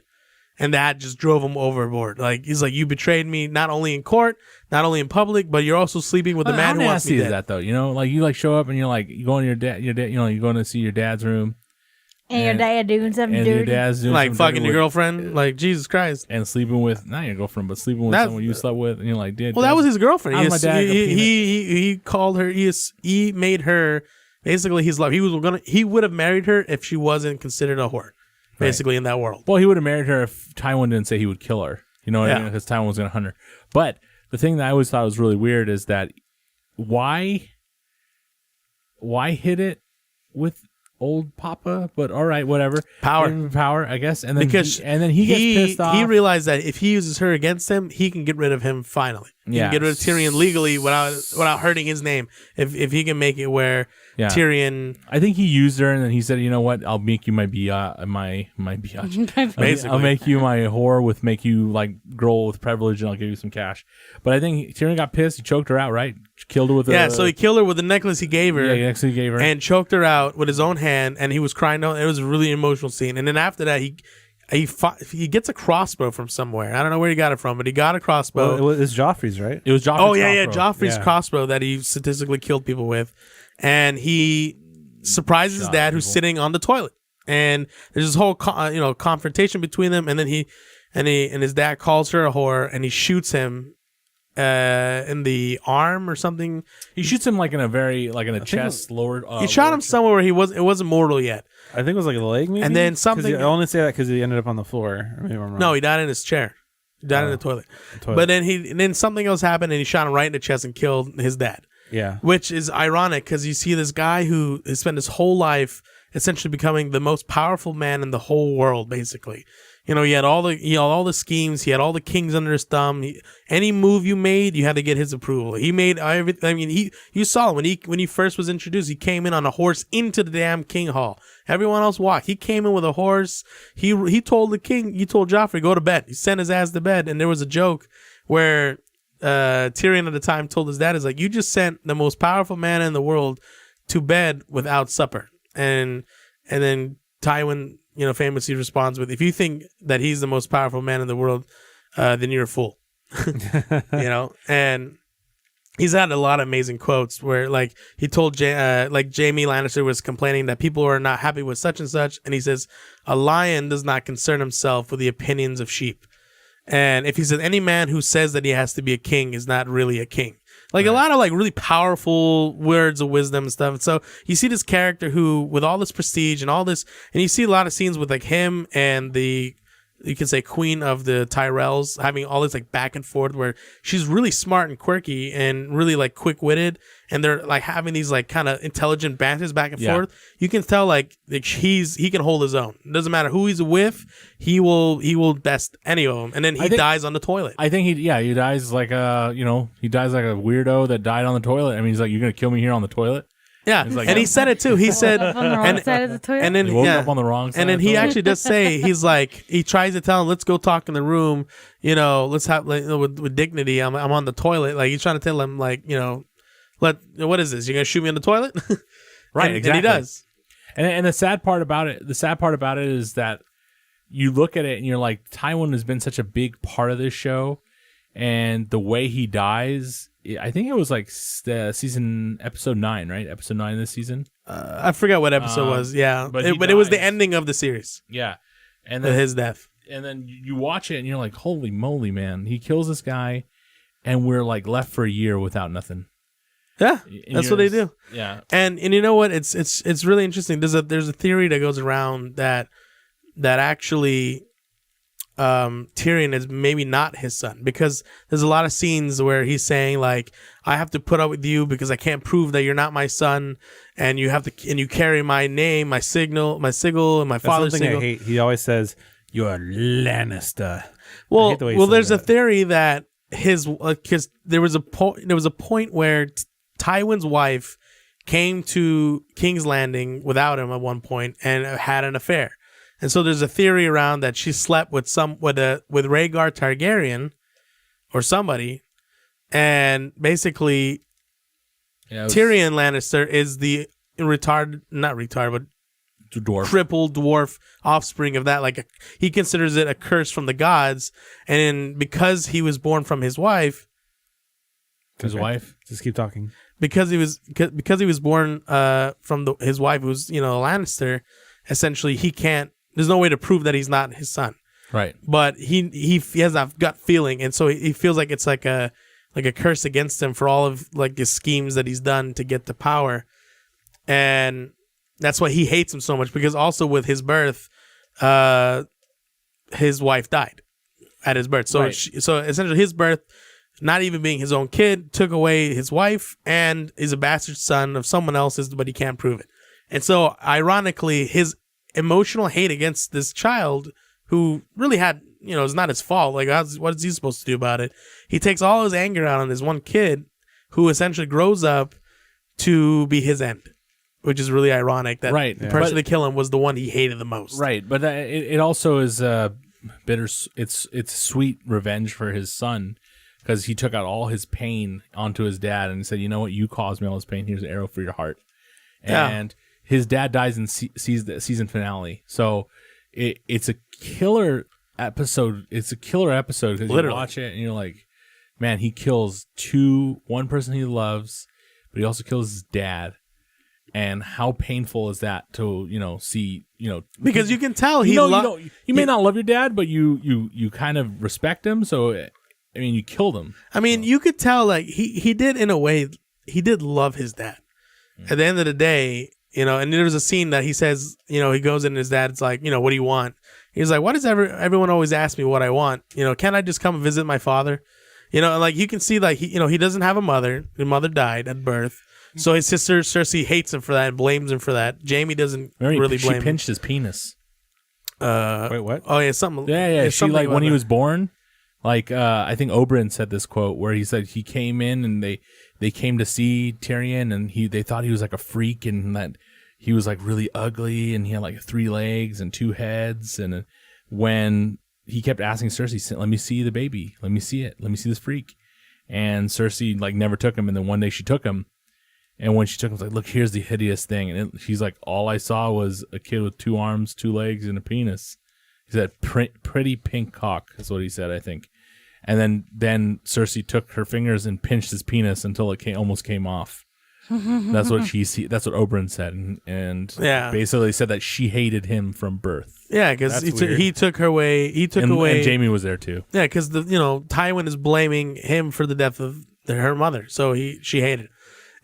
S2: and that just drove him overboard. Like he's like, you betrayed me, not only in court, not only in public, but you're also sleeping with the man who wants me
S3: dead.
S2: dead.
S3: Is that though? You like show up and you're like you go in your dad, you're going to see your dad's room,
S9: and your dad doing something
S3: and
S9: dirty.
S3: your dad's doing
S2: like
S3: something
S2: fucking
S3: dirty
S2: your
S3: with-
S2: girlfriend, like Jesus Christ,
S3: and sleeping with not your girlfriend, but sleeping with
S2: That's-
S3: someone you slept with, and you're like, dude.
S2: well, that was his girlfriend.
S3: How's my dad gonna
S2: He called her. He made her basically his love. He would have married her if she wasn't considered a whore, basically in that world.
S3: Well, he would have married her if Tywin didn't say he would kill her. You know what I mean? Because Tywin was going to hunt her. But the thing that I always thought was really weird is that why hit it with old Papa? But all right, whatever. Power, I guess. And then
S2: Because
S3: he gets pissed off.
S2: He realized that if he uses her against him, he can get rid of him finally. He can get rid of Tyrion legally without hurting his name. If he can make it where Tyrion,
S3: I think he used her, and then he said, "You know what? I'll make you my biatch.
S2: Basically.
S3: I'll make you my whore make you like girl with privilege, and I'll give you some cash." But I think Tyrion got pissed. He choked her out, right? Killed her with
S2: so he killed her with the necklace he gave her.
S3: Yeah, he gave her,
S2: and choked her out with his own hand, and he was crying out. It was a really emotional scene. And then after that, he gets a crossbow from somewhere. I don't know where he got it from, but he got a crossbow.
S1: Well, it was Joffrey's, right?
S3: It was Joffrey's.
S2: Oh yeah, Joffrey's crossbow that he statistically killed people with, and he surprises his dad, who's sitting on the toilet. And there's this whole confrontation between them, and then his dad calls her a whore, and he shoots him in the arm or something.
S3: He shoots him like in a chest, lower.
S2: He shot him somewhere where it wasn't mortal yet.
S1: I think it was like the leg, maybe.
S2: And then something.
S1: I only say that because he ended up on the floor. Maybe I'm wrong.
S2: No, he died in his chair. He died in the toilet. But then something else happened, and he shot him right in the chest and killed his dad.
S1: Yeah,
S2: which is ironic because you see this guy who has spent his whole life essentially becoming the most powerful man in the whole world, basically. He had all the schemes. He had all the kings under his thumb. Any move you made, you had to get his approval. He made everything. I mean, you saw when he first was introduced. He came in on a horse into the damn king hall. Everyone else walked. He came in with a horse. He told the king. He told Joffrey, go to bed. He sent his ass to bed. And there was a joke where Tyrion at the time told his dad, "Is like, you just sent the most powerful man in the world to bed without supper." And then Tywin, famously responds with, "If you think that he's the most powerful man in the world, then you're a fool." And he's had a lot of amazing quotes where, like, he told Jaime Lannister was complaining that people are not happy with such and such, and he says, "A lion does not concern himself with the opinions of sheep." And if he says any man who says that he has to be a king is not really a king. Like, a lot of like really powerful words of wisdom and stuff. And so you see this character who, with all this prestige and all this, and you see a lot of scenes with like him and you can say Queen of the Tyrells having all this like back and forth where she's really smart and quirky and really like quick-witted, and they're like having these like kind of intelligent banters back and forth. You can tell like he can hold his own. It doesn't matter who he's with, he will best any of them. And then he dies on the toilet.
S3: I think he dies like a weirdo that died on the toilet. I mean, he's like, "You're gonna kill me here on the toilet?"
S2: Yeah,
S3: like,
S2: and he said it too. He said,
S9: on the wrong side of the toilet.
S2: And then
S3: he woke up on the wrong side.
S2: And then he actually does say, he's like, he tries to tell him, "Let's go talk in the room. Let's have with dignity. I'm on the toilet." Like, he's trying to tell him, like, what is this? You're gonna shoot me on the toilet?
S3: Right,
S2: and,
S3: exactly.
S2: And he does.
S3: And the sad part about it is that you look at it and you're like, Tywin has been such a big part of this show, and the way he dies. I think it was like season episode 9, right? Episode 9 of this season.
S2: I forgot what episode was. Yeah, but it was the ending of the series.
S3: Yeah, and then
S2: his death.
S3: And then you watch it and you're like, "Holy moly, man! He kills this guy, and we're like left for a year without nothing."
S2: Yeah, that's what they do.
S3: Yeah,
S2: and you know what? It's really interesting. There's a theory that goes around that actually. Tyrion is maybe not his son, because there's a lot of scenes where he's saying like, "I have to put up with you because I can't prove that you're not my son, and you carry my name, my sigil, and my father's
S1: something
S2: sigil."
S1: I hate. He always says, "You're a Lannister."
S2: Well, there's a theory that there was a point where Tywin's wife came to King's Landing without him at one point and had an affair. And so there's a theory around that she slept with Rhaegar Targaryen or somebody, and basically Tyrion Lannister is the crippled dwarf offspring of that. Like, he considers it a curse from the gods, and because he was born from his wife,
S1: just keep talking.
S2: Because he was born from his wife, who's a Lannister. Essentially, he can't. There's no way to prove that he's not his son.
S3: Right.
S2: But he has that gut feeling, and so he feels like it's like a curse against him for all of like his schemes that he's done to get the power. And that's why he hates him so much, because also with his birth, his wife died at his birth. So
S3: right.
S2: So essentially his birth, not even being his own kid, took away his wife and is a bastard son of someone else's, but he can't prove it. And so ironically, his emotional hate against this child who really had it's not his fault. Like, what is he supposed to do about it? He takes all his anger out on this one kid who essentially grows up to be his end, which is really ironic that the person to kill him was the one he hated the most.
S3: Right, but it also is bitter. It's sweet revenge for his son because he took out all his pain onto his dad and said, "You know what? You caused me all this pain. Here's an arrow for your heart." And his dad dies in the season finale. So it's a killer episode. It's a killer episode because you watch it and you're like, man, he kills one person he loves, but he also kills his dad. And how painful is that to see
S2: because you can tell
S3: you may not love your dad, but you kind of respect him. So I mean, you killed him.
S2: I mean, you could tell like he did in a way he did love his dad. At the end of the day, and there was a scene that he says, he goes in and his dad's like, what do you want? He's like, why does everyone always ask me what I want? Can't I just come visit my father? Like you can see like he doesn't have a mother. His mother died at birth. So his sister Cersei hates him for that and blames him for that. Jaime doesn't really blame him.
S3: She pinched his penis.
S1: Wait, what?
S2: Oh yeah, something.
S3: Yeah. She like when he was born, like I think Oberyn said this quote where he said he came in and they came to see Tyrion and they thought he was like a freak and that he was like really ugly and he had like 3 legs and 2 heads and when he kept asking Cersei, "Let me see the baby. Let me see it. Let me see this freak," and Cersei like never took him. And then one day she took him. And when she took him, was like, "Look, here's the hideous thing." And she's like, "All I saw was a kid with 2 arms, 2 legs, and a penis." He said, "Pretty pink cock," is what he said, I think. And then Cersei took her fingers and pinched his penis until it almost came off. That's what that's what Oberyn said, and basically said that she hated him from birth.
S2: Yeah, because he took her away. And
S3: Jaime was there too.
S2: Yeah, because Tywin is blaming him for the death of her mother, so she hated it.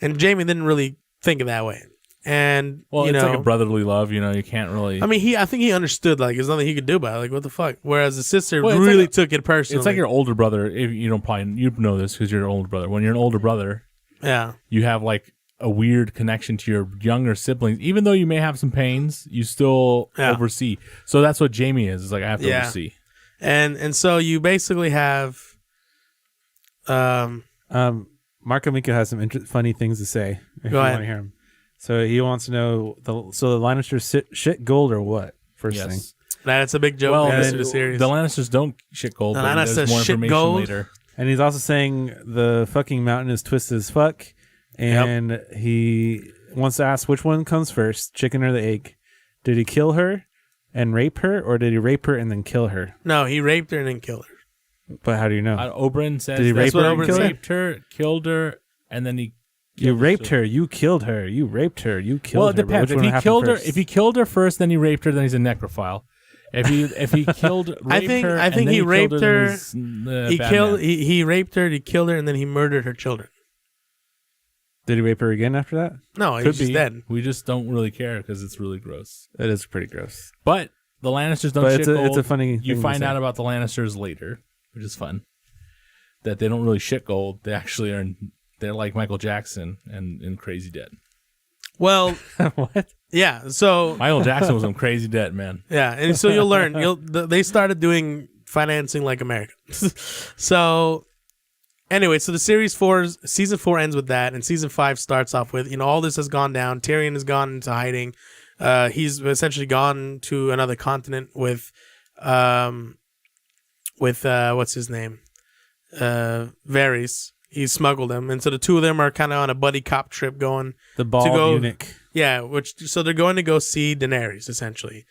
S2: And Jaime didn't really think of that way. And
S3: it's like a brotherly love, you can't really.
S2: I mean, I think he understood like there's nothing he could do about it. Like what the fuck? Whereas the sister really took it personally.
S3: It's like your older brother. If you know this because you're an older brother. When you're an older brother, you have like a weird connection to your younger siblings. Even though you may have some pains, you still oversee. So that's what Jaime is. It's like I have to oversee.
S2: And so you basically have.
S1: Marco Mika has some funny things to say. If
S2: Go
S1: you
S2: ahead.
S1: want to hear him. So he wants to know the Lannisters shit gold or what? First thing.
S2: That's a big joke. In the series.
S3: The Lannisters don't shit gold.
S2: The
S3: But
S2: Lannisters
S3: there's more
S2: shit
S3: information
S2: gold?
S3: later.
S1: And he's also saying the fucking mountain is twisted as fuck. And he wants to ask which one comes first, chicken or the egg. Did he kill her and rape her, or did he rape her and then kill her?
S2: No, he raped her and then killed her.
S1: But how do you know?
S3: Oberyn says
S1: Did he rape her and kill her?
S3: Raped her, killed her, and then he.
S1: You raped her. You killed her. You raped her. You killed her.
S3: Well, it depends.
S1: If
S3: he killed her first, then he raped her, then he's a necrophile. If he killed,
S2: I think he raped her. He raped her. He killed her, and then he murdered her children.
S1: Did he rape her again after that?
S2: No, he's just dead.
S3: We just don't really care because it's really gross.
S1: It is pretty gross.
S3: But the Lannisters don't shit gold.
S1: It's a funny thing
S3: You
S1: to
S3: find
S1: say.
S3: out about the Lannisters later, which is fun. That they don't really shit gold. They actually are. They're like Michael Jackson and in Crazy Dead.
S2: Well,
S1: what?
S2: Yeah. So
S3: Michael Jackson was on Crazy Dead, man.
S2: Yeah, and so you'll learn. They started doing financing like America. So anyway, so the season 4 ends with that, and season 5 starts off with all this has gone down. Tyrion has gone into hiding. He's essentially gone to another continent with what's his name, Varys. He smuggled him, and so the two of them are kind of on a buddy cop trip going.
S1: The bald eunuch.
S2: Yeah, so they're going to go see Daenerys essentially,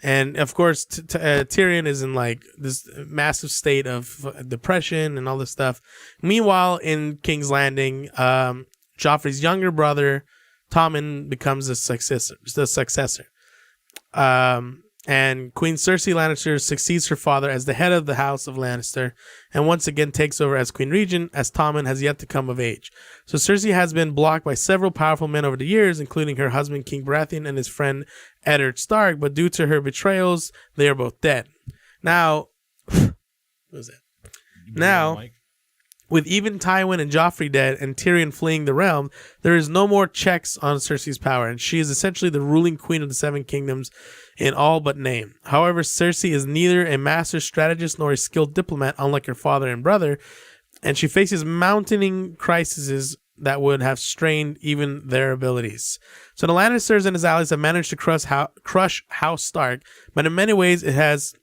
S2: and of course Tyrion is in like this massive state of depression and all this stuff. Meanwhile, in King's Landing, Joffrey's younger brother Tommen becomes the successor. And Queen Cersei Lannister succeeds her father as the head of the House of Lannister, and once again takes over as Queen Regent, as Tommen has yet to come of age. So Cersei has been blocked by several powerful men over the years, including her husband King Baratheon and his friend Eddard Stark, but due to her betrayals, they are both dead. Now, what was that? Now, With even Tywin and Joffrey dead and Tyrion fleeing the realm, there is no more checks on Cersei's power, and she is essentially the ruling queen of the Seven Kingdoms in all but name. However, Cersei is neither a master strategist nor a skilled diplomat, unlike her father and brother, and she faces mounting crises that would have strained even their abilities. So the Lannisters and his allies have managed to crush House Stark, but in many ways it has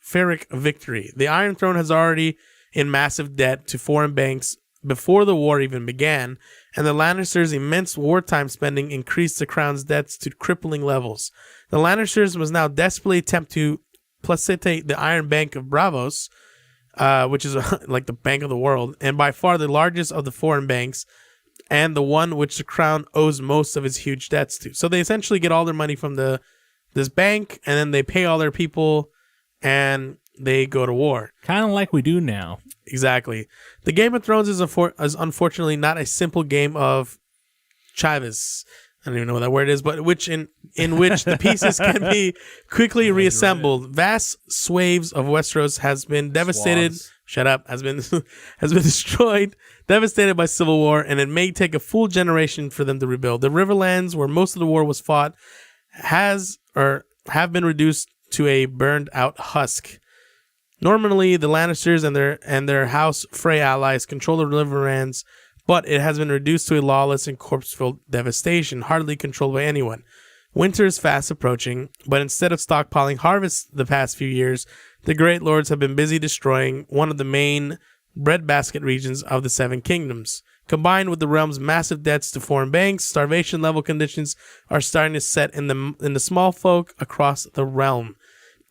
S2: Pyrrhic victory. The Iron Throne has already in massive debt to foreign banks before the war even began, and the Lannisters' immense wartime spending increased the crown's debts to crippling levels. The Lannisters must now desperately attempt to placitate the Iron Bank of Bravos, which is like the bank of the world, and by far the largest of the foreign banks, and the one which the crown owes most of its huge debts to. So they essentially get all their money from this bank, and then they pay all their people, and they go to war.
S3: Kind of like we do now.
S2: Exactly. The Game of Thrones is unfortunately not a simple game of Chaves. I don't even know what that word is, but in which the pieces can be quickly reassembled. Vast swathes of Westeros has been devastated.
S3: Swathes.
S2: Shut up. Has been destroyed, devastated by civil war, and it may take a full generation for them to rebuild. The Riverlands, where most of the war was fought, have been reduced to a burned out husk. Normally, the Lannisters and their House Frey allies control the Riverlands, but it has been reduced to a lawless and corpse-filled devastation, hardly controlled by anyone. Winter is fast approaching, but instead of stockpiling harvests the past few years, the Great Lords have been busy destroying one of the main breadbasket regions of the Seven Kingdoms. Combined with the realm's massive debts to foreign banks, starvation-level conditions are starting to set in the small folk across the realm.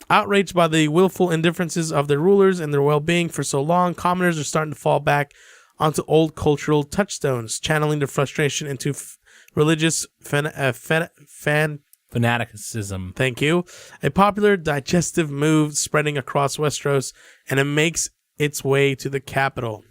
S2: Outraged by the willful indifferences of their rulers and their well-being for so long, commoners are starting to fall back onto old cultural touchstones, channeling their frustration into religious
S3: Fanaticism.
S2: Thank you. A popular digestive move spreading across Westeros, and it makes its way to the capital.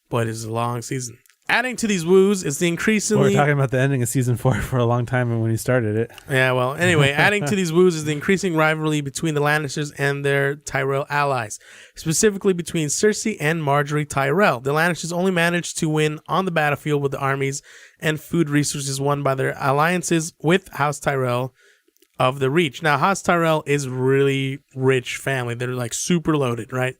S2: Boy, this is a long season. Adding to these woos is the increasingly...
S1: We were talking about the ending of season 4 for a long time when you started it.
S2: Yeah, well, anyway, adding to these woos is the increasing rivalry between the Lannisters and their Tyrell allies, specifically between Cersei and Marjorie Tyrell. The Lannisters only managed to win on the battlefield with the armies and food resources won by their alliances with House Tyrell of the Reach. Now, House Tyrell is really rich family. They're like super loaded, right?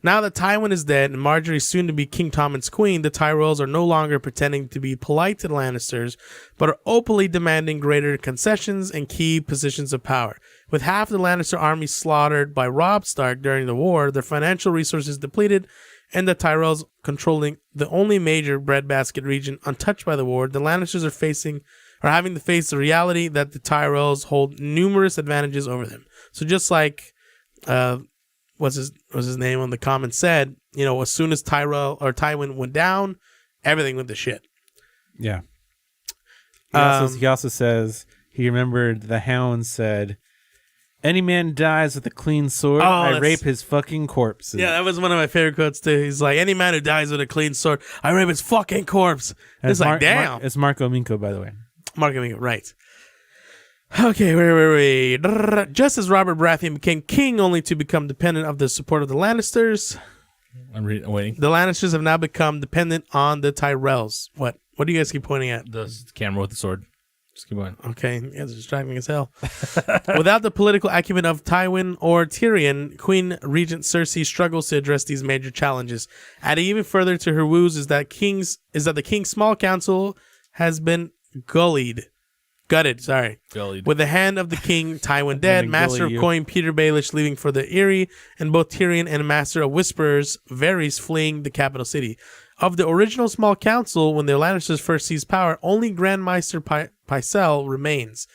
S2: Now that Tywin is dead and Marjorie is soon to be King Tommen's queen, the Tyrells are no longer pretending to be polite to the Lannisters, but are openly demanding greater concessions and key positions of power. With half the Lannister army slaughtered by Robb Stark during the war, their financial resources depleted, and the Tyrells controlling the only major breadbasket region untouched by the war, the Lannisters are having to face the reality that the Tyrells hold numerous advantages over them. So just like what's his name on the comments said, you know, as soon as Tywin went down, everything went to shit.
S1: Yeah. He also says he remembered the Hound said, "Any man dies with a clean sword, I rape his fucking corpse."
S2: Yeah, that was one of my favorite quotes too. He's like, "Any man who dies with a clean sword, I rape his fucking corpse." It's like, damn.
S1: It's Marco Minko, by the way.
S2: Marco Minko, right. Okay, wait. Just as Robert Baratheon became king only to become dependent of the support of the Lannisters,
S3: I'm waiting.
S2: the Lannisters have now become dependent on the Tyrells. What do you guys keep pointing at?
S3: The camera with the sword. Just keep going.
S2: Okay, yeah, it's distracting as hell. Without the political acumen of Tywin or Tyrion, Queen Regent Cersei struggles to address these major challenges. Adding even further to her woes is that the King's Small Council has been gutted. With the hand of the king, Tywin dead, Master of Coin Peter Baelish leaving for the Eyrie, and both Tyrion and Master of Whisperers Varys fleeing the capital city. Of the original small council, when the Lannisters first seized power, only Grand Maester Pycelle remains.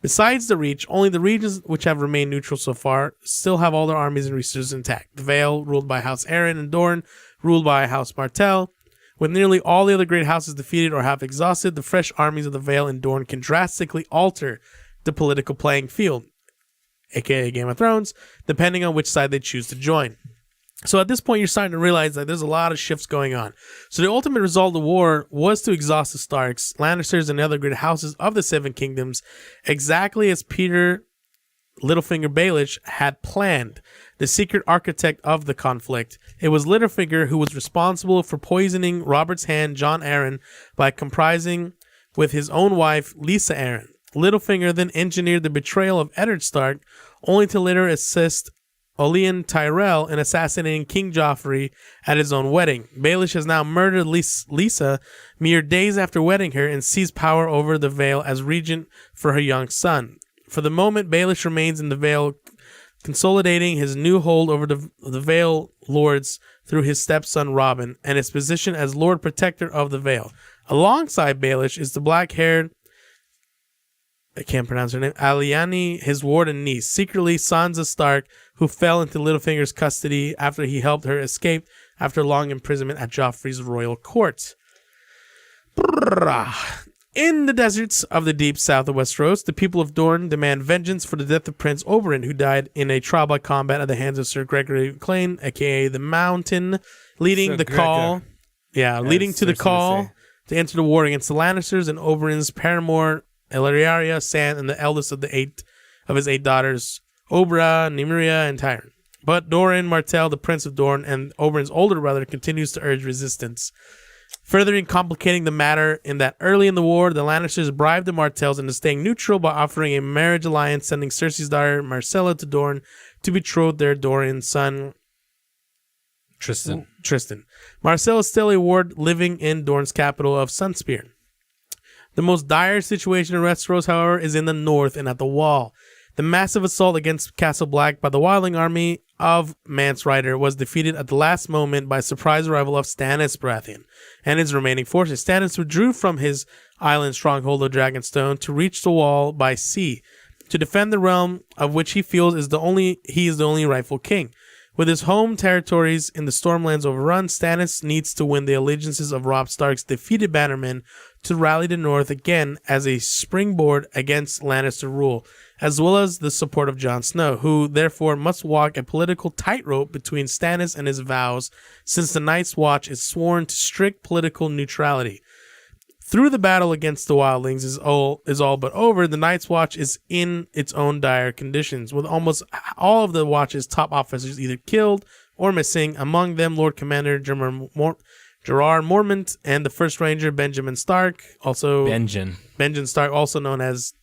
S2: Besides the Reach, only the regions which have remained neutral so far still have all their armies and resources intact. The Vale, ruled by House Arryn, and Dorne, ruled by House Martell. With nearly all the other great houses defeated or half exhausted, the fresh armies of the Vale and Dorne can drastically alter the political playing field, aka Game of Thrones, depending on which side they choose to join. So at this point, you're starting to realize that there's a lot of shifts going on. So the ultimate result of the war was to exhaust the Starks, Lannisters, and the other great houses of the Seven Kingdoms, exactly as Peter Littlefinger Baelish had planned, the secret architect of the conflict. It was Littlefinger who was responsible for poisoning Robert's hand, John Arryn, by comprising with his own wife, Lisa Arryn. Littlefinger then engineered the betrayal of Eddard Stark, only to later assist Olenn Tyrell in assassinating King Joffrey at his own wedding. Baelish has now murdered Lisa mere days after wedding her and seized power over the Vale as regent for her young son. For the moment, Baelish remains in the Vale, consolidating his new hold over the Vale lords through his stepson Robin and his position as Lord Protector of the Vale. Alongside Baelish is the black-haired, I can't pronounce her name, Aliani, his ward and niece, secretly Sansa Stark, who fell into Littlefinger's custody after he helped her escape after long imprisonment at Joffrey's royal court. In the deserts of the deep south of Westeros, the people of Dorne demand vengeance for the death of Prince Oberyn, who died in a trial-by combat at the hands of Sir Gregory Clane, aka the Mountain, leading to the call to enter the war against the Lannisters and Oberyn's paramour, Ellaria Sand, and the eldest of his eight daughters, Obra, Nymeria, and Tyrion. But Doran Martell, the Prince of Dorne, and Oberyn's older brother, continues to urge resistance, further complicating the matter in that early in the war, the Lannisters bribed the Martells into staying neutral by offering a marriage alliance, sending Cersei's daughter Myrcella to Dorne to betroth their Dorian son Tristan. Myrcella is still a ward living in Dorne's capital of Sunspear. The most dire situation in Westeros, however, is in the north and at the Wall. The massive assault against Castle Black by the wildling army of Mance Rayder was defeated at the last moment by surprise arrival of Stannis Baratheon and his remaining forces. Stannis withdrew from his island stronghold of Dragonstone to reach the Wall by sea to defend the realm of which he feels he is the only rightful king. With his home territories in the Stormlands overrun, Stannis needs to win the allegiances of Robb Stark's defeated bannermen to rally the North again as a springboard against Lannister rule, as well as the support of Jon Snow, who therefore must walk a political tightrope between Stannis and his vows, since the Night's Watch is sworn to strict political neutrality. Through the battle against the wildlings is all but over, the Night's Watch is in its own dire conditions, with almost all of the Watch's top officers either killed or missing, among them Lord Commander Gerard Mormont and the First Ranger Benjamin Stark, Benjen Stark, also known as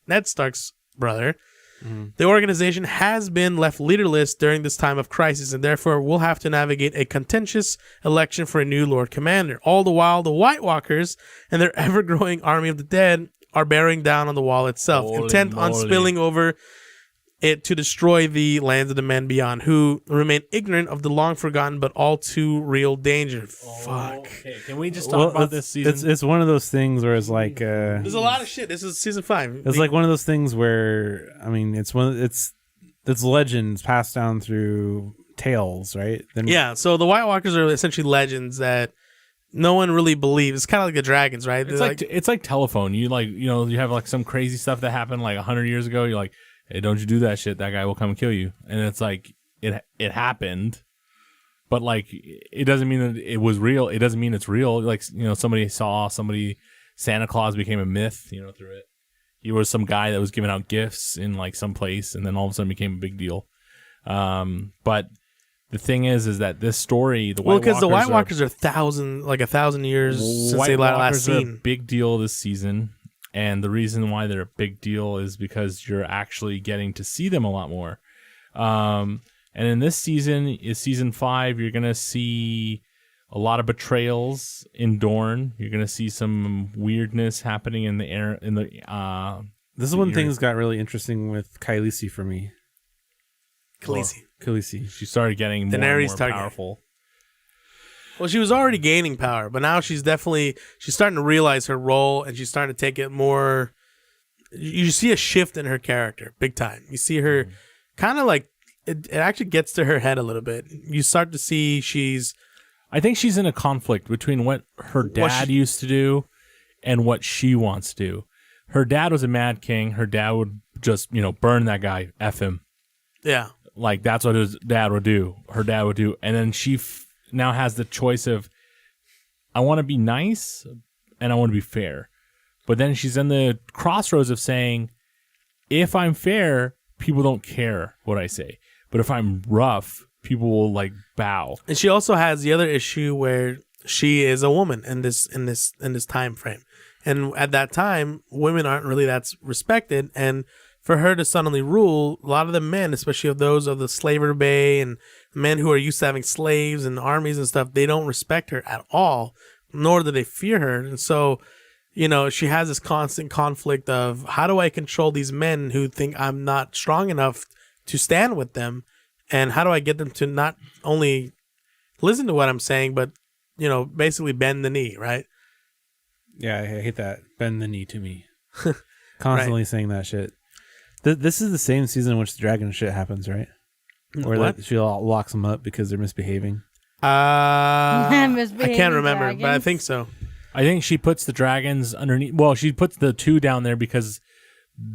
S2: Ned Stark's brother. The organization has been left leaderless during this time of crisis and therefore will have to navigate a contentious election for a new Lord Commander. All the while, the White Walkers and their ever-growing army of the dead are bearing down on the Wall itself, intent on spilling over it to destroy the lands of the men beyond, who remain ignorant of the long-forgotten but all too real danger. Fuck.
S3: Okay. Can we just talk about this season?
S1: It's one of those things where it's like
S2: there's a lot of shit. This is season 5.
S1: It's like one of those things where it's legends passed down through tales, right?
S2: Yeah. So the White Walkers are essentially legends that no one really believes. It's kind of like the dragons, right?
S3: It's like telephone. You have like some crazy stuff that happened like 100 years ago. You're like, hey, don't you do that shit. That guy will come and kill you. And it's like, it happened, but like, it doesn't mean that it was real. It doesn't mean it's real. Like, Santa Claus became a myth, through it. He was some guy that was giving out gifts in like some place and then all of a sudden became a big deal. But the thing is that this story, the White
S2: Walkers are 1,000 years since they last seen.
S3: Are a big deal this season. And the reason why they're a big deal is because you're actually getting to see them a lot more. And in this season, season 5, you're going to see a lot of betrayals in Dorne. You're going to see some weirdness happening in the air.
S1: This is when things got really interesting with Khaleesi for me. Khaleesi.
S3: She started getting more and more powerful.
S2: Well, she was already gaining power, but now she's starting to realize her role, and she's starting to take it more. You see a shift in her character, big time. You see her kind of like, it actually gets to her head a little bit. You start to see
S3: I think she's in a conflict between what her dad used to do and what she wants to do. Her dad was a mad king. Her dad would just, burn that guy, F him.
S2: Yeah.
S3: Like, that's what his dad would do. Her dad would do. And then she now has the choice of, I want to be nice and I want to be fair. But then she's in the crossroads of saying, if I'm fair, people don't care what I say. But if I'm rough, people will like bow.
S2: And she also has the other issue where she is a woman in this time frame. And at that time, women aren't really that respected. And for her to suddenly rule, a lot of the men, especially of those of the slaver bay and men who are used to having slaves and armies and stuff, they don't respect her at all, nor do they fear her. And so, she has this constant conflict of how do I control these men who think I'm not strong enough to stand with them, and how do I get them to not only listen to what I'm saying, but basically bend the knee, right?
S1: Yeah, I hate that. Bend the knee to me. Constantly saying that shit. This is the same season in which the dragon shit happens, right? Where she locks them up because they're misbehaving.
S2: I can't remember,
S9: dragons.
S2: but I think so.
S3: I think she puts the dragons underneath. Well, she puts the 2 down there because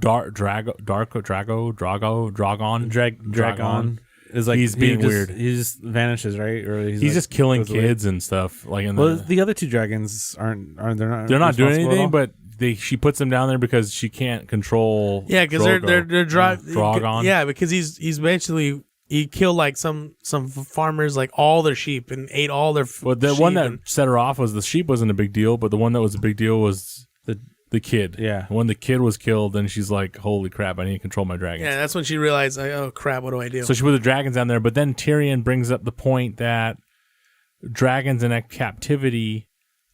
S3: Dragon
S1: is like
S3: he's being weird.
S1: He just vanishes, right? Or
S3: he's just killing kids and stuff. Like
S1: the other 2 dragons aren't they're not
S3: doing anything, but she puts them down there because she can't control.
S2: Yeah, because they're
S3: Drogon.
S2: Yeah, because he's basically he killed like some farmers, like all their sheep, and ate all their.
S3: Well, the one that set her off was the sheep wasn't a big deal, but the one that was a big deal was the kid.
S1: Yeah,
S3: when the kid was killed, then she's like, "Holy crap! I need to control my dragons."
S2: Yeah, that's when she realized, like, "Oh crap, what do I do?"
S3: So she put the dragons down there, but then Tyrion brings up the point that dragons in captivity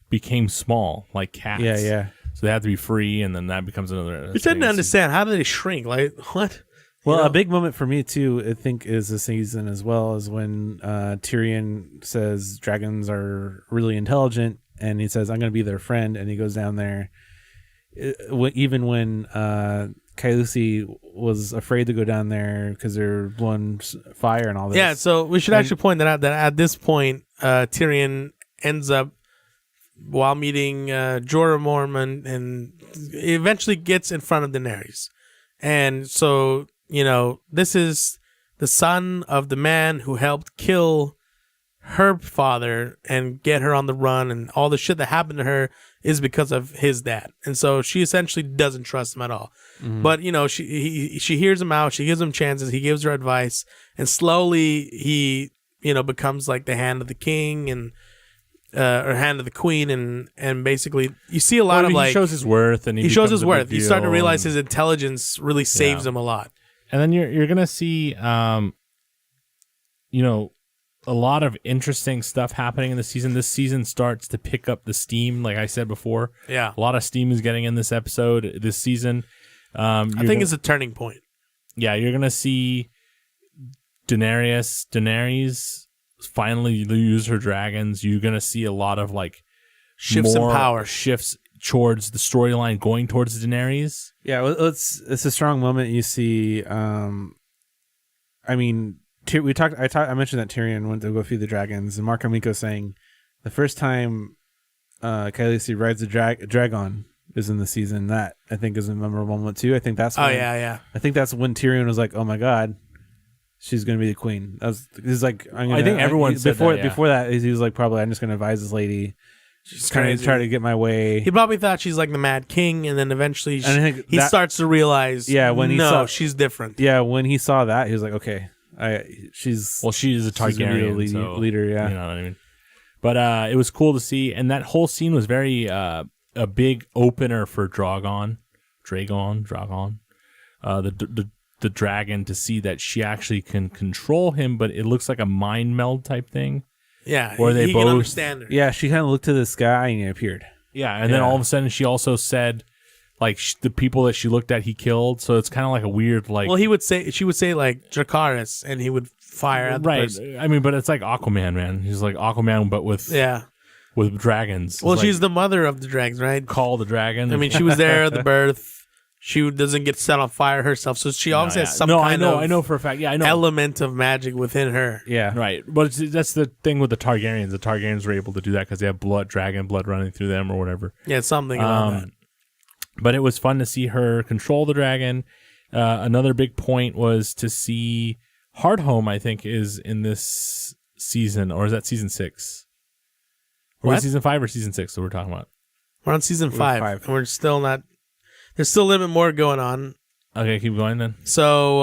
S3: became small, like cats.
S1: Yeah.
S3: So they have to be free, and then that becomes another.
S2: You tend to understand, how do they shrink? Like what?
S1: Well, a big moment for me too, I think, is the season as well, is when Tyrion says dragons are really intelligent, and he says, "I'm going to be their friend," and he goes down there. Even when Khaleesi was afraid to go down there because they're blowing fire and all this.
S2: Yeah, so we should actually point that out, that at this point, Tyrion ends up, while meeting Jorah Mormont, and eventually gets in front of Daenerys. And so, this is the son of the man who helped kill her father and get her on the run, and all the shit that happened to her is because of his dad. And so she essentially doesn't trust him at all. Mm-hmm. But, she hears him out, she gives him chances, he gives her advice, and slowly he, becomes like the hand of the king and or hand of the queen, and basically you see a lot of like,
S3: he shows his worth, and
S2: he shows his worth. You start to realize his intelligence really saves him a lot.
S3: And then you're gonna see a lot of interesting stuff happening in the season. This season starts to pick up the steam, like I said before.
S2: Yeah,
S3: a lot of steam is getting in this episode, this season. I
S2: think it's a turning point.
S3: Yeah, you're gonna see Daenerys finally use her dragons. You're gonna see a lot of like
S2: shifts in power,
S3: shifts towards the storyline going towards Daenerys.
S1: Yeah, well, it's a strong moment. You see, I mean, I mentioned that Tyrion went to go feed the dragons, and Mark Amico saying the first time Khaleesi rides a dragon is in the season. That I think is a memorable moment too. I think that's when,
S2: yeah.
S1: I think that's when Tyrion was like, "Oh my god, she's gonna be the queen." He's like,
S3: I think everyone said
S1: before
S3: that, yeah.
S1: Before that, he was like, probably, I'm just gonna advise this lady. She's trying to get my way.
S2: He probably thought she's like the Mad King, and then eventually he starts to realize, she's different.
S1: Yeah, when he saw that, he was like, okay, she is a
S3: Targaryen
S1: leader. Yeah,
S3: you know what I mean. But it was cool to see, and that whole scene was very a big opener for Dragon, the dragon, to see that she actually can control him, but it looks like a mind meld type thing.
S2: Yeah,
S3: where they both
S2: can understand her.
S1: Yeah, she kind of looked to the sky and he appeared.
S3: Yeah, and then all of a sudden she also said, like, the people that she looked at, he killed. So it's kind of like a weird, like.
S2: Well, she would say like Dracarys, and he would fire at the person.
S3: I mean, but it's like Aquaman, man. He's like Aquaman, but with dragons.
S2: Well,
S3: it's
S2: she's
S3: like,
S2: the mother of the dragons, right?
S3: Call the dragon.
S2: I mean, she was there at the birth. She doesn't get set on fire herself, so she obviously has some kind of
S3: I know for a fact. Yeah, I know
S2: element of magic within her.
S1: Yeah,
S3: right. But that's the thing with the Targaryens. The Targaryens were able to do that because they have dragon blood running through them or whatever.
S2: Yeah, something about that.
S3: But it was fun to see her control the dragon. Another big point was to see Hardhome, I think, is in this season, or is that season 6? Or is it season 5 or season 6 that we're talking about?
S2: We're on season 5. And we're still not. There's still a little bit more going on.
S3: Okay, keep going then.
S2: So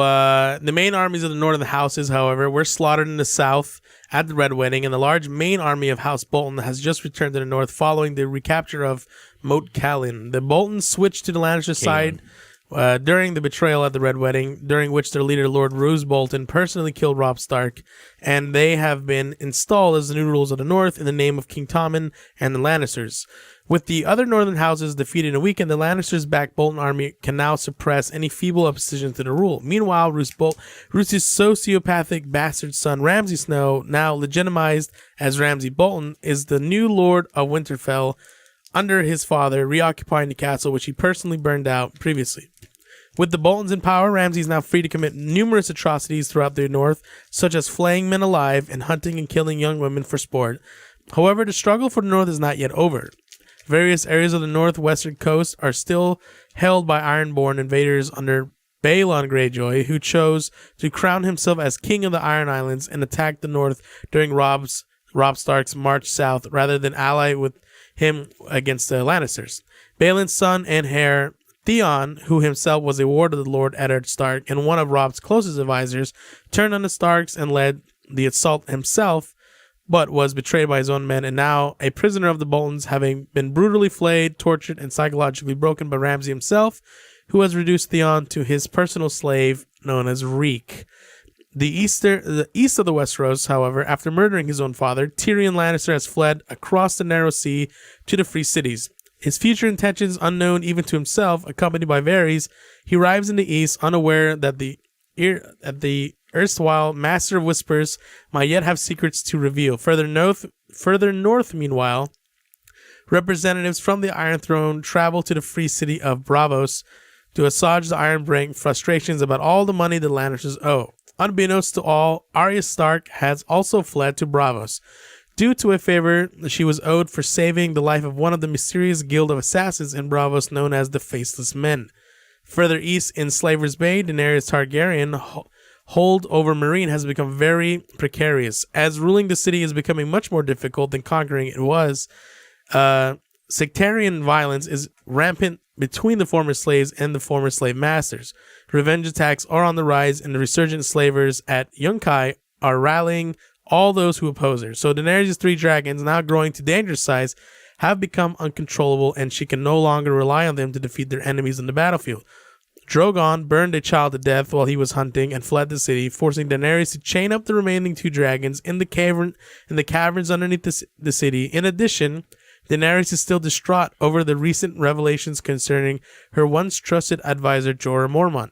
S2: the main armies of the northern houses, however, were slaughtered in the south at the Red Wedding, and the large main army of House Bolton has just returned to the north following the recapture of Moat Cailin. The Boltons switched to the Lannister side during the betrayal at the Red Wedding, during which their leader, Lord Roose Bolton, personally killed Robb Stark, and they have been installed as the new rulers of the north in the name of King Tommen and the Lannisters. With the other northern houses defeated in a weekend, the Lannisters-backed Bolton army can now suppress any feeble opposition to the rule. Meanwhile, Roos's sociopathic bastard son, Ramsay Snow, now legitimized as Ramsay Bolton, is the new Lord of Winterfell under his father, reoccupying the castle which he personally burned out previously. With the Boltons in power, Ramsay is now free to commit numerous atrocities throughout the north, such as flaying men alive and hunting and killing young women for sport. However, the struggle for the north is not yet over. Various areas of the northwestern coast are still held by Ironborn invaders under Balon Greyjoy, who chose to crown himself as king of the Iron Islands and attack the north during Robb Stark's march south, rather than ally with him against the Lannisters. Balon's son and heir, Theon, who himself was a ward of the Lord Eddard Stark and one of Robb's closest advisors, turned on the Starks and led the assault himself, but was betrayed by his own men and now a prisoner of the Boltons, having been brutally flayed, tortured, and psychologically broken by Ramsay himself, who has reduced Theon to his personal slave known as Reek. The east of the Westeros, however, after murdering his own father, Tyrion Lannister has fled across the narrow sea to the Free Cities. His future intentions unknown even to himself, accompanied by Varys, he arrives in the east unaware that the erstwhile Master of Whispers might yet have secrets to reveal. Further north, meanwhile, representatives from the Iron Throne travel to the free city of Braavos to assuage the Iron Brain frustrations about all the money the Lannisters owe. Unbeknownst to all, Arya Stark has also fled to Braavos due to a favor she was owed for saving the life of one of the mysterious guild of assassins in Braavos known as the Faceless Men. Further east in Slaver's Bay, Daenerys Targaryen hold over Meereen has become very precarious, as ruling the city is becoming much more difficult than conquering it was. Sectarian violence is rampant between the former slaves and the former slave masters. Revenge attacks are on the rise, and the resurgent slavers at Yunkai are rallying all those who oppose her. So Daenerys' 3 dragons, now growing to dangerous size, have become uncontrollable, and she can no longer rely on them to defeat their enemies on the battlefield. Drogon burned a child to death while he was hunting and fled the city, forcing Daenerys to chain up the remaining 2 dragons in the caverns underneath the city. In addition, Daenerys is still distraught over the recent revelations concerning her once trusted advisor Jorah Mormont,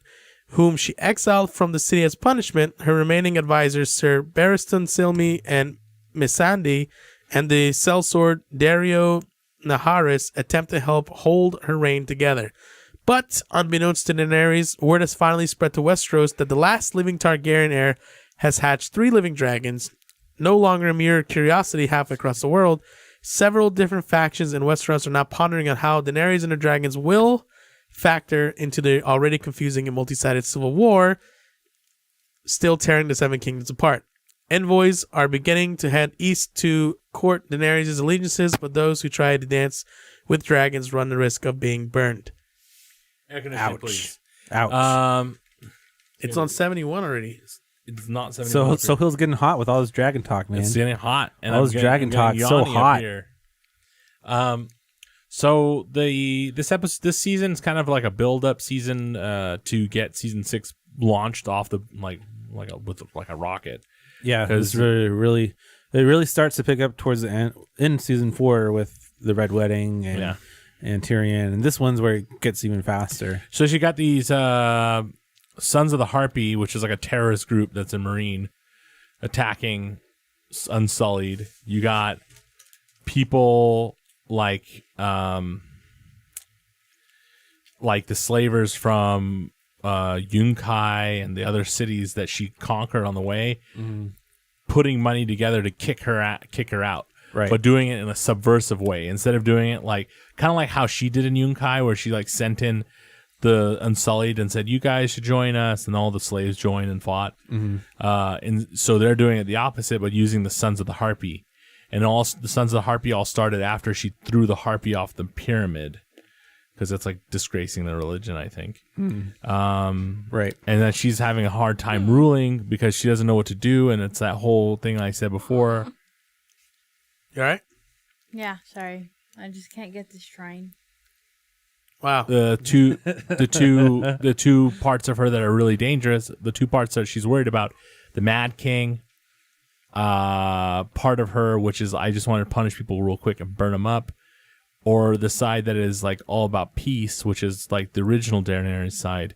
S2: whom she exiled from the city as punishment. Her remaining advisors, Sir Barristan Selmy and Missandei, and the sellsword Dario Naharis, attempt to help hold her reign together. But, unbeknownst to Daenerys, word has finally spread to Westeros that the last living Targaryen heir has hatched 3 living dragons. No longer a mere curiosity half across the world, several different factions in Westeros are now pondering on how Daenerys and her dragons will factor into the already confusing and multi-sided civil war still tearing the 7 kingdoms apart. Envoys are beginning to head east to court Daenerys' allegiances, but those who try to dance with dragons run the risk of being burned.
S1: Ouch. Ouch.
S2: It's on 71 already.
S3: It's not 71.
S1: So Hill's getting hot with all this dragon talk, man.
S3: It's getting hot. And
S1: all this dragon talk so hot.
S3: So this season is kind of like a build-up season to get season 6 launched off the with a rocket.
S1: Yeah, because it really starts to pick up towards the end in season 4 with the Red Wedding and Tyrion, and this one's where it gets even faster.
S3: So she got these Sons of the Harpy, which is like a terrorist group that's in Marine, attacking Unsullied. You got people like the slavers from Yunkai and the other cities that she conquered on the way, putting money together to kick her out. Right. But doing it in a subversive way. Instead of doing it kind of like how she did in Yunkai, where she sent in the Unsullied and said, you guys should join us, and all the slaves joined and fought. And so they're doing it the opposite, but using the Sons of the Harpy. And all the Sons of the Harpy all started after she threw the Harpy off the pyramid. because it's like disgracing their religion, I think.
S1: Right.
S3: And that she's having a hard time ruling because she doesn't know what to do, and it's that whole thing I said before.
S2: You all right?
S9: Yeah, sorry. I just can't get this shrine.
S2: Wow.
S3: The two parts of her that are really dangerous, the two parts that she's worried about, the Mad King part of her, which is I just want to punish people real quick and burn them up, or the side that is like all about peace, which is like the original Daenerys side.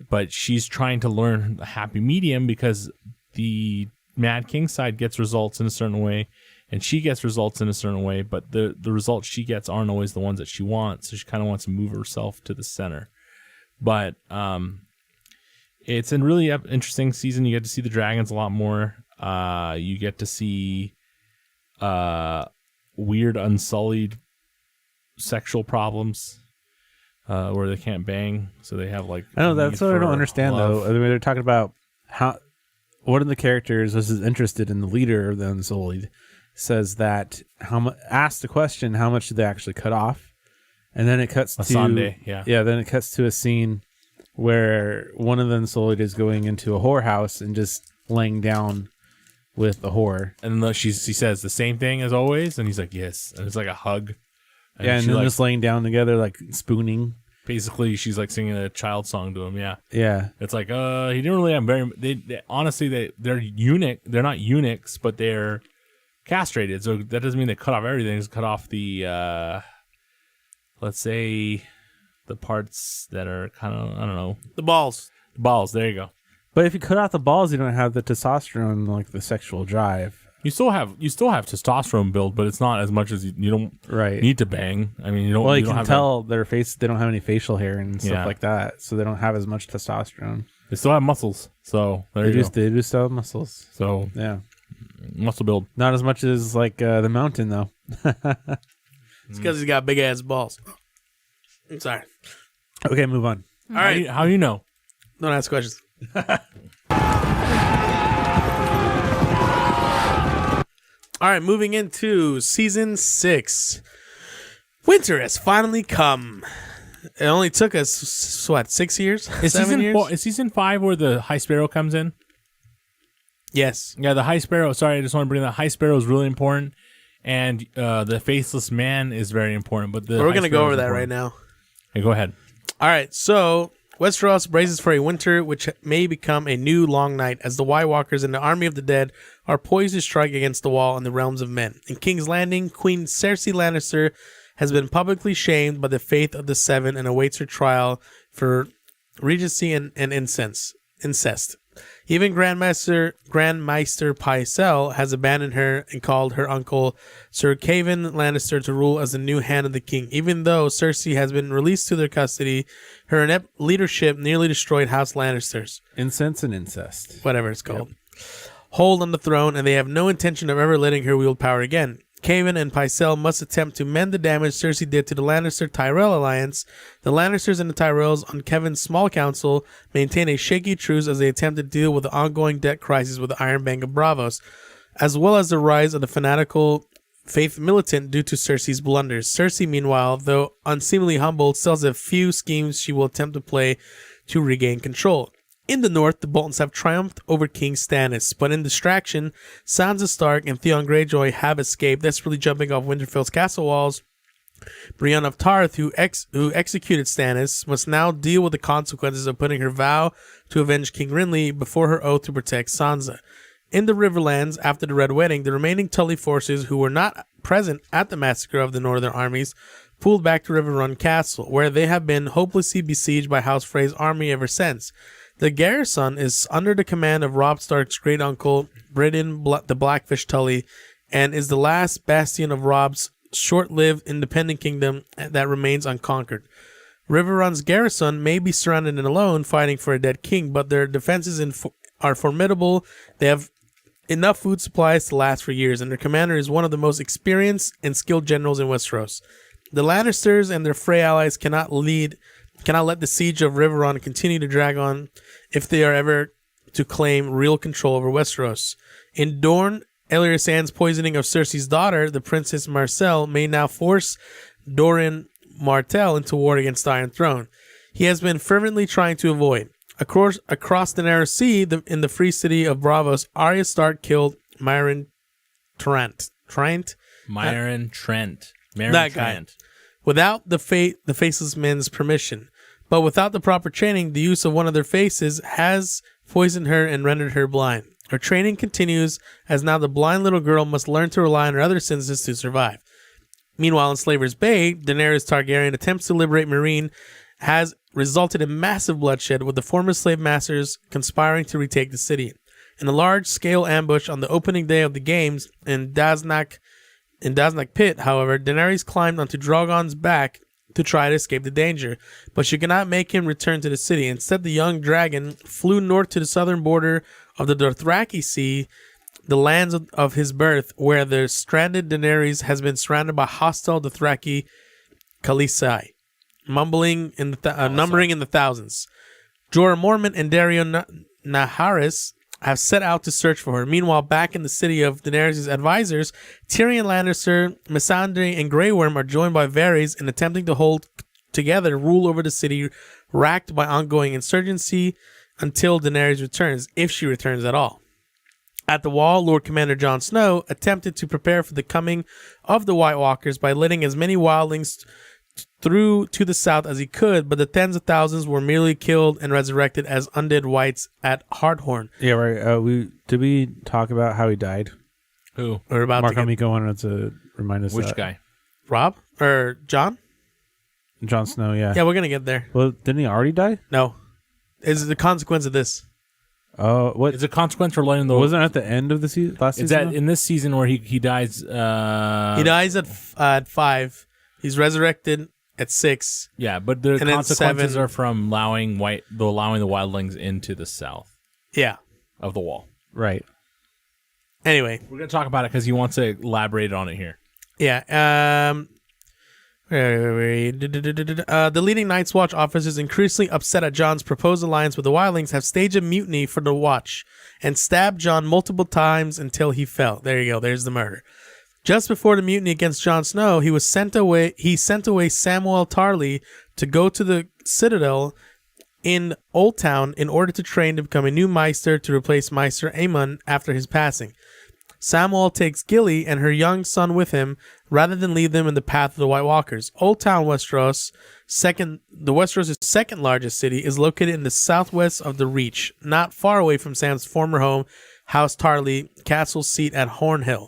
S3: But she's trying to learn a happy medium because the Mad King side gets results in a certain way, and she gets results in a certain way, but the results she gets aren't always the ones that she wants, so she kind of wants to move herself to the center. But it's a really interesting season. You get to see the dragons a lot more. You get to see weird, unsullied sexual problems where they can't bang, so they have like...
S1: I know, that's what I don't understand,
S3: love.
S1: though. I mean, they're talking about how one of the characters is interested in the leader of the Unsullied, says that asked the question, how much did they actually cut off? And then it cuts to
S3: Sunday, yeah.
S1: Then it cuts to a scene where one of the Unsullied is going into a whorehouse and just laying down with the whore.
S3: And then she says the same thing as always, and he's like, yes. And it's like a hug.
S1: And
S3: she
S1: then
S3: like,
S1: just laying down together, like spooning.
S3: Basically, she's like singing a child song to him, yeah.
S1: Yeah.
S3: It's like, he didn't really have they honestly, they're eunuch. They're not eunuchs, but they're castrated. So that doesn't mean they cut off everything. It's cut off the, let's say, the parts that are kind of, I don't know.
S2: The balls.
S3: The balls, there you go.
S1: But if you cut out the balls, you don't have the testosterone, like the sexual drive.
S3: You still have testosterone build, but it's not as much as you don't need to bang. I mean, you don't.
S1: Well, you
S3: don't
S1: can
S3: have
S1: tell their face; they don't have any facial hair and stuff
S3: Yeah.
S1: like that, so they don't have as much testosterone.
S3: They still have muscles, so there you go.
S1: They do still have muscles.
S3: So
S1: yeah,
S3: muscle build.
S1: Not as much as like the mountain, though.
S2: It's because he's got big ass balls. I'm sorry.
S1: Okay, move on.
S2: All right.
S3: How do you know?
S2: Don't ask questions. All right, moving into season 6. Winter has finally come. It only took us, what, 6 years?
S3: Is
S2: 7 years?
S3: Is season 5 where the High Sparrow comes in?
S2: Yes.
S3: Yeah, the High Sparrow. Sorry, I just want to bring that. High Sparrow is really important, and the Faceless Man is very important. But
S2: we're going to go over that right now.
S3: Okay, go ahead.
S2: All right, so Westeros braces for a winter which may become a new long night as the White Walkers and the army of the dead are poised to strike against the wall in the realms of men. In King's Landing, Queen Cersei Lannister has been publicly shamed by the Faith of the Seven and awaits her trial for regency and incest. Even Grandmaster Pycelle has abandoned her and called her uncle Sir Caven Lannister to rule as the new hand of the king. Even though Cersei has been released to their custody, her inept leadership nearly destroyed House Lannisters.
S1: Incense and incest.
S2: Whatever it's called. Hold on the throne, and they have no intention of ever letting her wield power again. Caven and Pycelle must attempt to mend the damage Cersei did to the Lannister-Tyrell alliance. The Lannisters and the Tyrells on Kevin's small council maintain a shaky truce as they attempt to deal with the ongoing debt crisis with the Iron Bank of Bravos, as well as the rise of the fanatical faith militant due to Cersei's blunders. Cersei, meanwhile, though unseemly humbled, still has a few schemes she will attempt to play to regain control. In the north, the Boltons have triumphed over King Stannis, but in distraction, Sansa Stark and Theon Greyjoy have escaped, desperately jumping off Winterfell's castle walls. Brienne of Tarth, who executed Stannis, must now deal with the consequences of putting her vow to avenge King Renly before her oath to protect Sansa. In the Riverlands, after the Red Wedding, the remaining Tully forces who were not present at the massacre of the northern armies pulled back to Riverrun Castle, where they have been hopelessly besieged by House Frey's army ever since. The garrison is under the command of Robb Stark's great uncle, Britain the Blackfish Tully, and is the last bastion of Robb's short-lived independent kingdom that remains unconquered. Riverrun's garrison may be surrounded and alone, fighting for a dead king, but their defenses are formidable. They have enough food supplies to last for years, and their commander is one of the most experienced and skilled generals in Westeros. The Lannisters and their Frey allies cannot let the siege of Riverrun continue to drag on if they are ever to claim real control over Westeros. In Dorne, Ellery Sand's poisoning of Cersei's daughter, the Princess Marcelle, may now force Doran Martell into war against the Iron Throne. He has been fervently trying to avoid. Across the narrow sea, in the free city of Braavos, Arya Stark killed Myron Trent.
S3: Myron Trent.
S2: That guy. Without the Faceless Men's permission. But without the proper training, the use of one of their faces has poisoned her and rendered her blind. Her training continues, as now the blind little girl must learn to rely on her other senses to survive. Meanwhile, in Slaver's Bay, Daenerys Targaryen attempts to liberate Meereen has resulted in massive bloodshed, with the former slave masters conspiring to retake the city. In a large-scale ambush on the opening day of the games in Daznak Pit, however, Daenerys climbed onto Drogon's back to try to escape the danger, but she could not make him return to the city. Instead, the young dragon flew north to the southern border of the Dothraki Sea, the lands of his birth, where the stranded Daenerys has been surrounded by hostile Dothraki Khaleesi, numbering in the thousands. Jorah Mormont and Dario Naharis have set out to search for her. Meanwhile, back in the city of Daenerys' advisors, Tyrion Lannister, Missandei, and Grey Worm are joined by Varys in attempting to hold together rule over the city, racked by ongoing insurgency until Daenerys returns, if she returns at all. At the Wall, Lord Commander Jon Snow attempted to prepare for the coming of the White Walkers by letting as many wildlings through to the south as he could, but the tens of thousands were merely killed and resurrected as undead whites at Hardhorn.
S1: Yeah, right. Did we talk about how he died?
S3: Who?
S2: We're about
S1: Mark
S2: to
S1: Amico wanted to remind us.
S3: Which
S1: that.
S3: guy?
S2: Rob? Or John?
S1: Jon Snow, yeah.
S2: Yeah, we're going to get there.
S1: Well, didn't he already die?
S2: No. Is the consequence of this.
S1: Oh, what?
S3: It's a consequence for letting the...
S1: Wasn't it at the end of the last season?
S3: Is that in this season where he dies...
S2: he dies at 5. He's resurrected at 6.
S3: Yeah, but the
S2: and
S3: consequences are from allowing the wildlings into the south.
S2: Yeah.
S3: Of the Wall.
S1: Right.
S2: Anyway.
S3: We're going to talk about it because he wants to elaborate on it here.
S2: Yeah. The leading Night's Watch officers, increasingly upset at Jon's proposed alliance with the wildlings, have staged a mutiny for the Watch and stabbed Jon multiple times until he fell. There you go. There's the murder. Just before the mutiny against Jon Snow, he sent away Samuel Tarly to go to the Citadel in Old Town in order to train to become a new Maester to replace Maester Aemon after his passing. Samuel takes Gilly and her young son with him, rather than leave them in the path of the White Walkers. Old Town Westeros, Westeros' second largest city, is located in the southwest of the Reach, not far away from Sam's former home, House Tarly, castle seat at Hornhill.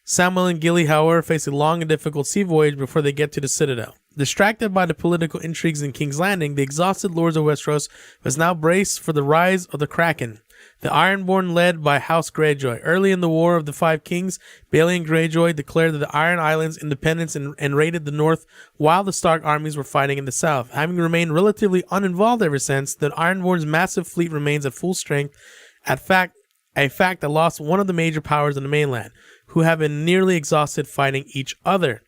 S2: Samuel and Gilly, however, face a long and difficult sea voyage before they get to the Citadel. Distracted by the political intrigues in King's Landing, the exhausted lords of Westeros must now brace for the rise of the Kraken, the Ironborn led by House Greyjoy. Early in the War of the Five Kings, Baeley and Greyjoy declared the Iron Islands independence and raided the north while the Stark armies were fighting in the south. Having remained relatively uninvolved ever since, the Ironborn's massive fleet remains at full strength, a fact that lost one of the major powers on the mainland, who have been nearly exhausted fighting each other.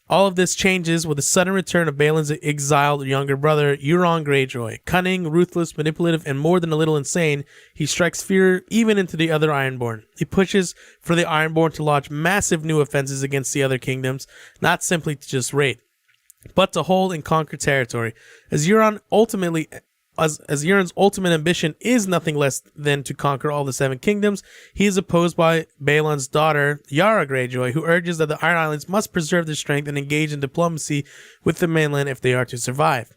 S2: All of this changes with the sudden return of Baelin's exiled younger brother, Euron Greyjoy. Cunning, ruthless, manipulative, and more than a little insane, he strikes fear even into the other Ironborn. He pushes for the Ironborn to launch massive new offenses against the other kingdoms, not simply to just raid, but to hold and conquer territory. As Euron's ultimate ambition is nothing less than to conquer all the Seven Kingdoms, he is opposed by Baelin's daughter, Yara Greyjoy, who urges that the Iron Islands must preserve their strength and engage in diplomacy with the mainland if they are to survive.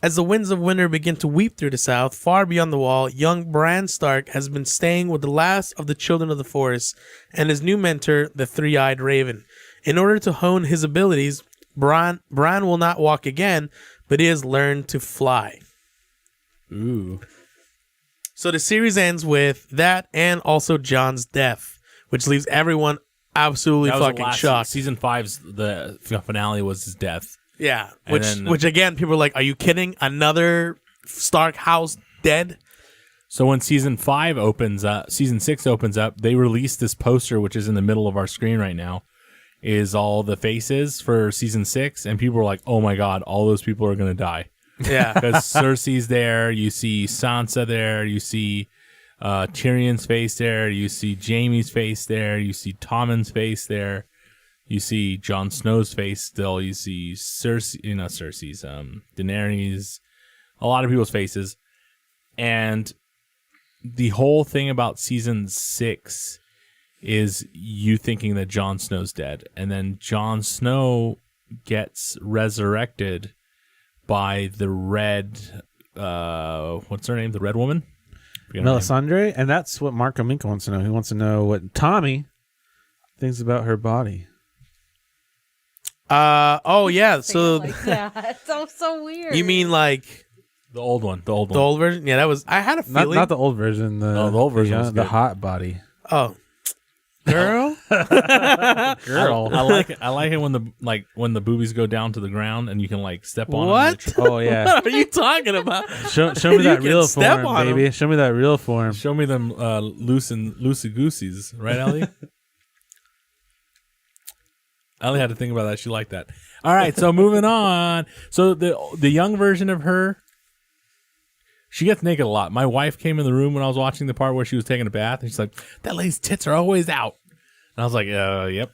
S2: As the winds of winter begin to weep through the south, far beyond the Wall, young Bran Stark has been staying with the last of the Children of the Forest and his new mentor, the Three-Eyed Raven. In order to hone his abilities, Bran will not walk again, but he has learned to fly.
S3: Ooh.
S2: So the series ends with that and also Jon's death, which leaves everyone absolutely fucking shocked.
S3: Season 5's the finale was his death.
S2: Yeah, which again, people are like, are you kidding? Another Stark house dead?
S3: So when season 6 opens up, they released this poster, which is in the middle of our screen right now, is all the faces for season 6, and people are like, oh my god, all those people are going to die.
S2: Yeah,
S3: because Cersei's there, you see Sansa there, you see Tyrion's face there, you see Jaime's face there, you see Tommen's face there, You see Jon Snow's face still. You see Cersei's, Daenerys, a lot of people's faces. And the whole thing about season 6 is you thinking that Jon Snow's dead. And then Jon Snow gets resurrected by the red, what's her name? The red woman?
S1: Melisandre. And that's what Marco Minka wants to know. He wants to know what Tommy thinks about her body.
S2: Oh yeah. So
S9: Like that. So weird.
S2: you mean like
S3: The old one. The old
S2: the
S3: one.
S2: old version? Yeah, that was. I had a feeling.
S1: Not the old version. The
S3: old version was
S1: the
S3: good.
S1: hot body.
S2: Oh, girl.
S1: Girl.
S3: I like it. I like it when the boobies go down to the ground and you can like step on
S2: What?
S3: them.
S1: Oh yeah.
S2: What are you talking about?
S1: Show me
S2: You
S1: that
S2: can
S1: real
S2: step
S1: form,
S2: on 'em.
S1: baby. Show me that real form.
S3: Show me them loosey gooseys, right, Ellie? Ellie had to think about that. She liked that. All right, so moving on. So the young version of her, she gets naked a lot. My wife came in the room when I was watching the part where she was taking a bath, and she's like, "That lady's tits are always out." And I was like, "Yep."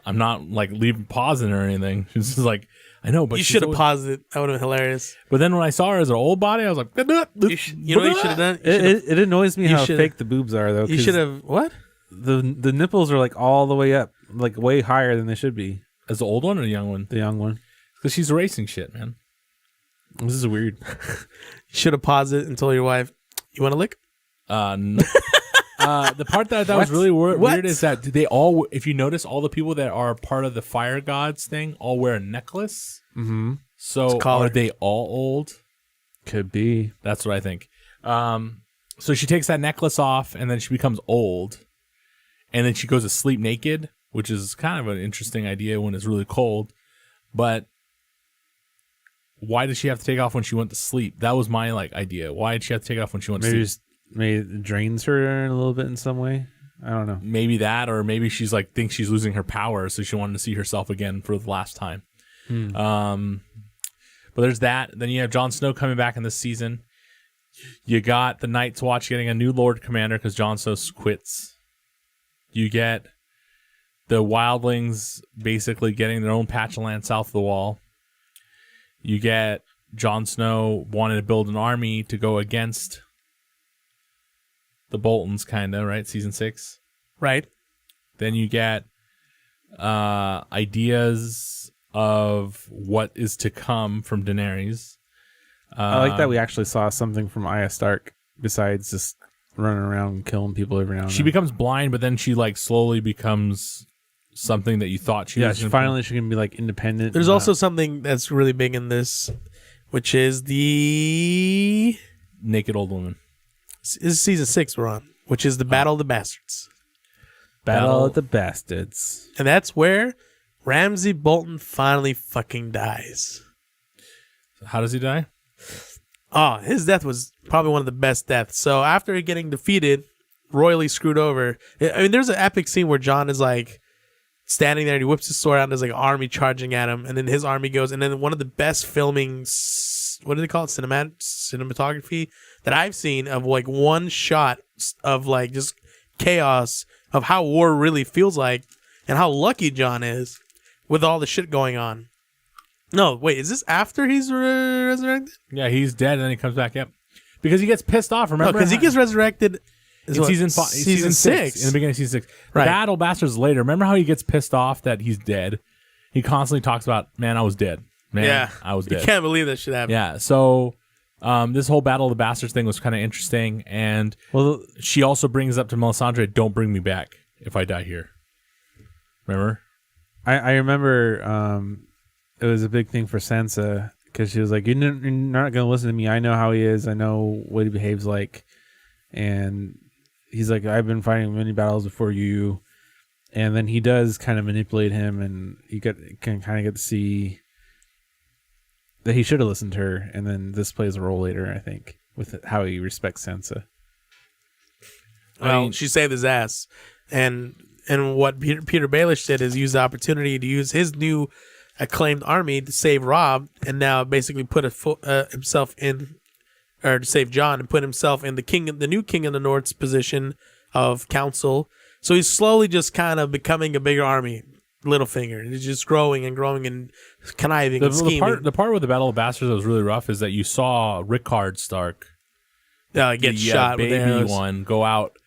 S3: I'm not like pausing or anything. She's just like, "I know," but
S2: You
S3: she's
S2: should have
S3: always-
S2: paused it. That would have been hilarious.
S3: But then when I saw her as her old body, I was like,
S2: You know what you should have done?
S1: It annoys me
S2: you
S1: how
S2: should've-
S1: fake the boobs are though.
S2: You
S1: 'cause
S2: should have what?
S1: The nipples are like all the way up, like way higher than they should be.
S3: as the old one or the young one,
S1: The young one.
S3: because she's racing shit, man.
S1: This is weird.
S2: You should have paused it and told your wife, "You want to lick?"
S3: No. The part that I thought was really weird is that they all, if you notice, all the people that are part of the fire gods thing all wear a necklace.
S1: Mm-hmm.
S3: So
S2: collar.
S3: are they all old?
S1: Could be.
S3: That's what I think. So she takes that necklace off and then she becomes old. And then she goes to sleep naked, which is kind of an interesting idea when it's really cold. But why did she have to take off when she went to sleep? That was my idea. Why did she have to take off when she went to sleep?
S1: Maybe it drains her a little bit in some way. I don't know.
S3: Maybe that, or maybe she's thinks she's losing her power, so she wanted to see herself again for the last time. But there's that. Then you have Jon Snow coming back in this season. You got the Night's Watch getting a new Lord Commander because Jon Snow quits. You get the Wildlings basically getting their own patch of land south of the Wall. You get Jon Snow wanting to build an army to go against the Boltons, kind of, right? Season 6.
S2: Right.
S3: Then you get ideas of what is to come from Daenerys.
S1: I like that we actually saw something from Arya Stark besides just running around and killing people every now and
S3: She
S1: then.
S3: becomes blind, but then she slowly becomes something that you thought she was.
S1: She finally she can be independent.
S2: There's also something that's really big in this, which is the
S3: naked old woman.
S2: This is season 6 we're on, which is the Battle of the Bastards.
S1: Battle of the Bastards.
S2: And that's where Ramsay Bolton finally fucking dies.
S3: How does he die?
S2: Oh, his death was probably one of the best deaths. So after getting defeated, royally screwed over, I mean, there's an epic scene where Jon is standing there and he whips his sword out and there's an army charging at him, and then his army goes, and then one of the best filming, what do they call it, cinematography that I've seen of one shot of just chaos of how war really feels like and how lucky Jon is with all the shit going on. No, wait, is this after he's resurrected?
S3: Yeah, he's dead and then he comes back. Yep, because he gets pissed off. Remember,
S2: No, because he gets resurrected
S3: in season 6. In the beginning of season 6.
S2: Right.
S3: The Battle Bastards later. Remember how he gets pissed off that he's dead? He constantly talks about, man, I was dead. Man,
S2: Yeah,
S3: I was dead.
S2: You can't believe that shit happened.
S3: Yeah, so this whole Battle of the Bastards thing was kind of interesting, and she also brings up to Melisandre, don't bring me back if I die here. Remember?
S1: I remember it was a big thing for Sansa because she was like, you're not going to listen to me. I know how he is. I know what he behaves like. And he's like, I've been fighting many battles before you. And then he does kind of manipulate him, and you can kind of get to see that he should have listened to her. And then this plays a role later, I think, with how he respects Sansa.
S2: Well, she saved his ass. And what Peter Baelish did is use the opportunity to use his new acclaimed army to save Robb, and now basically put himself in, or to save Jon and put himself in the new king of the North's position of council. So he's slowly just kind of becoming a bigger army. Littlefinger. He's just growing and growing and conniving and scheming.
S3: The part with the Battle of Bastards that was really rough is that you saw Rickard Stark
S2: get shot with
S3: baby
S2: arrows.
S3: one go out.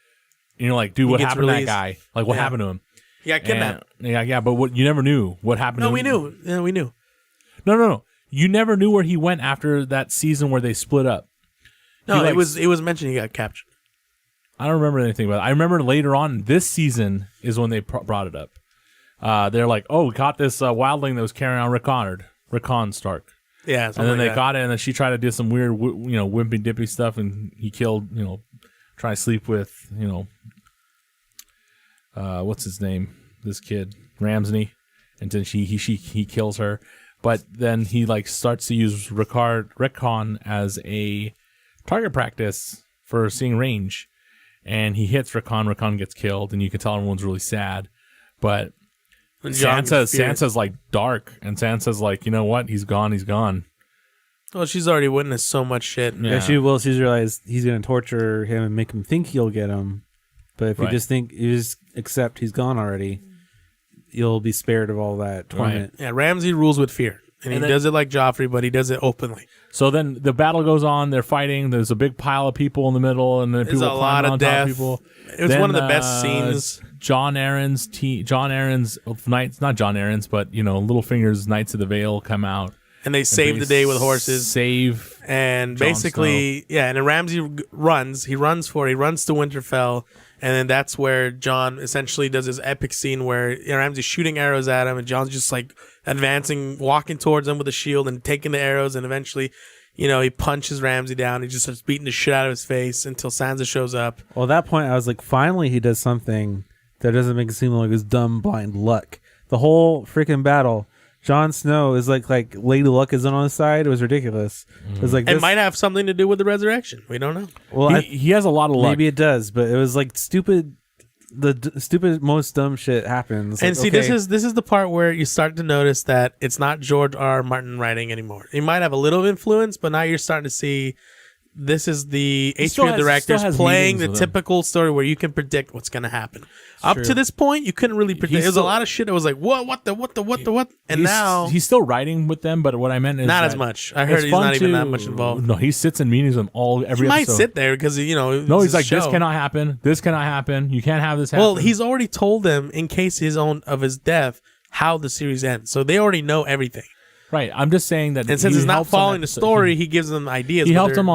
S3: And you're like, dude, what happened to that guy? Like, what happened to him?
S2: He got kidnapped.
S3: Yeah, but what you never knew what happened to him.
S2: We knew. Yeah, we knew.
S3: No. You never knew where he went after that season where they split up.
S2: No, it was mentioned he got captured.
S3: I don't remember anything about it. I remember later on this season is when they brought it up. They're like, oh, we caught this wildling that was carrying on Rickon Stark.
S2: Yeah,
S3: and then they got it, and then she tried to do some weird, wimpy dippy stuff, and he killed, trying to sleep with, what's his name? This kid, Ramsey, and then he kills her. But then he starts to use Rickon as a target practice for seeing range, and he hits Rickon. Rickon gets killed, and you can tell everyone's really sad. But Sansa's like dark, and Sansa's like, you know what? He's gone. He's gone.
S2: Well, she's already witnessed so much shit.
S1: Yeah, she's realized he's going to torture him and make him think he'll get him. But if you just accept he's gone already, you'll be spared of all that torment.
S2: Right. Yeah, Ramsay rules with fear. And he does it like Joffrey, but he does it openly.
S3: So then the battle goes on. They're fighting. There's a big pile of people in the middle, and then people
S2: a lot of death.
S3: People.
S2: It was one of the best scenes.
S3: John Aaron's knights, not John Aaron's, but Littlefinger's Knights of the Vale come out,
S2: and they save the day with horses. And
S3: Jon
S2: basically,
S3: Snow.
S2: And then Ramsay runs. He runs to Winterfell, and then that's where Jon essentially does his epic scene where Ramsay's shooting arrows at him, and Jon's just like advancing, walking towards him with a shield and taking the arrows, and eventually, he punches Ramsay down. He just starts beating the shit out of his face until Sansa shows up.
S1: Well, at that point, I was like, finally he does something that doesn't make it seem like his dumb, blind luck. The whole freaking battle, Jon Snow is like Lady Luck is on his side. It was ridiculous. It was like
S2: it might have something to do with the resurrection. We don't know.
S1: Well,
S3: he has a lot of luck.
S1: Maybe it does, but it was like stupid. The stupid, most dumb shit happens.
S2: And this is the part where you start to notice that it's not George R. Martin writing anymore. He might have a little influence, but now you're starting to see this is the HBO directors playing the typical story where you can predict what's going to happen. Up to this point, you couldn't really predict. There's a lot of shit that was like, what the. And now
S3: he's still writing with them, but what I meant is
S2: not as much. I heard he's not even that much involved.
S3: No, he sits in meetings with every
S2: he might
S3: episode.
S2: sit there because
S3: no, he's like, this cannot happen. This cannot happen. You can't have this happen.
S2: Well, he's already told them in case of his death how the series ends, so they already know everything.
S3: Right, I'm just saying that,
S2: and since he's not following the story, he gives them ideas.
S3: He helps them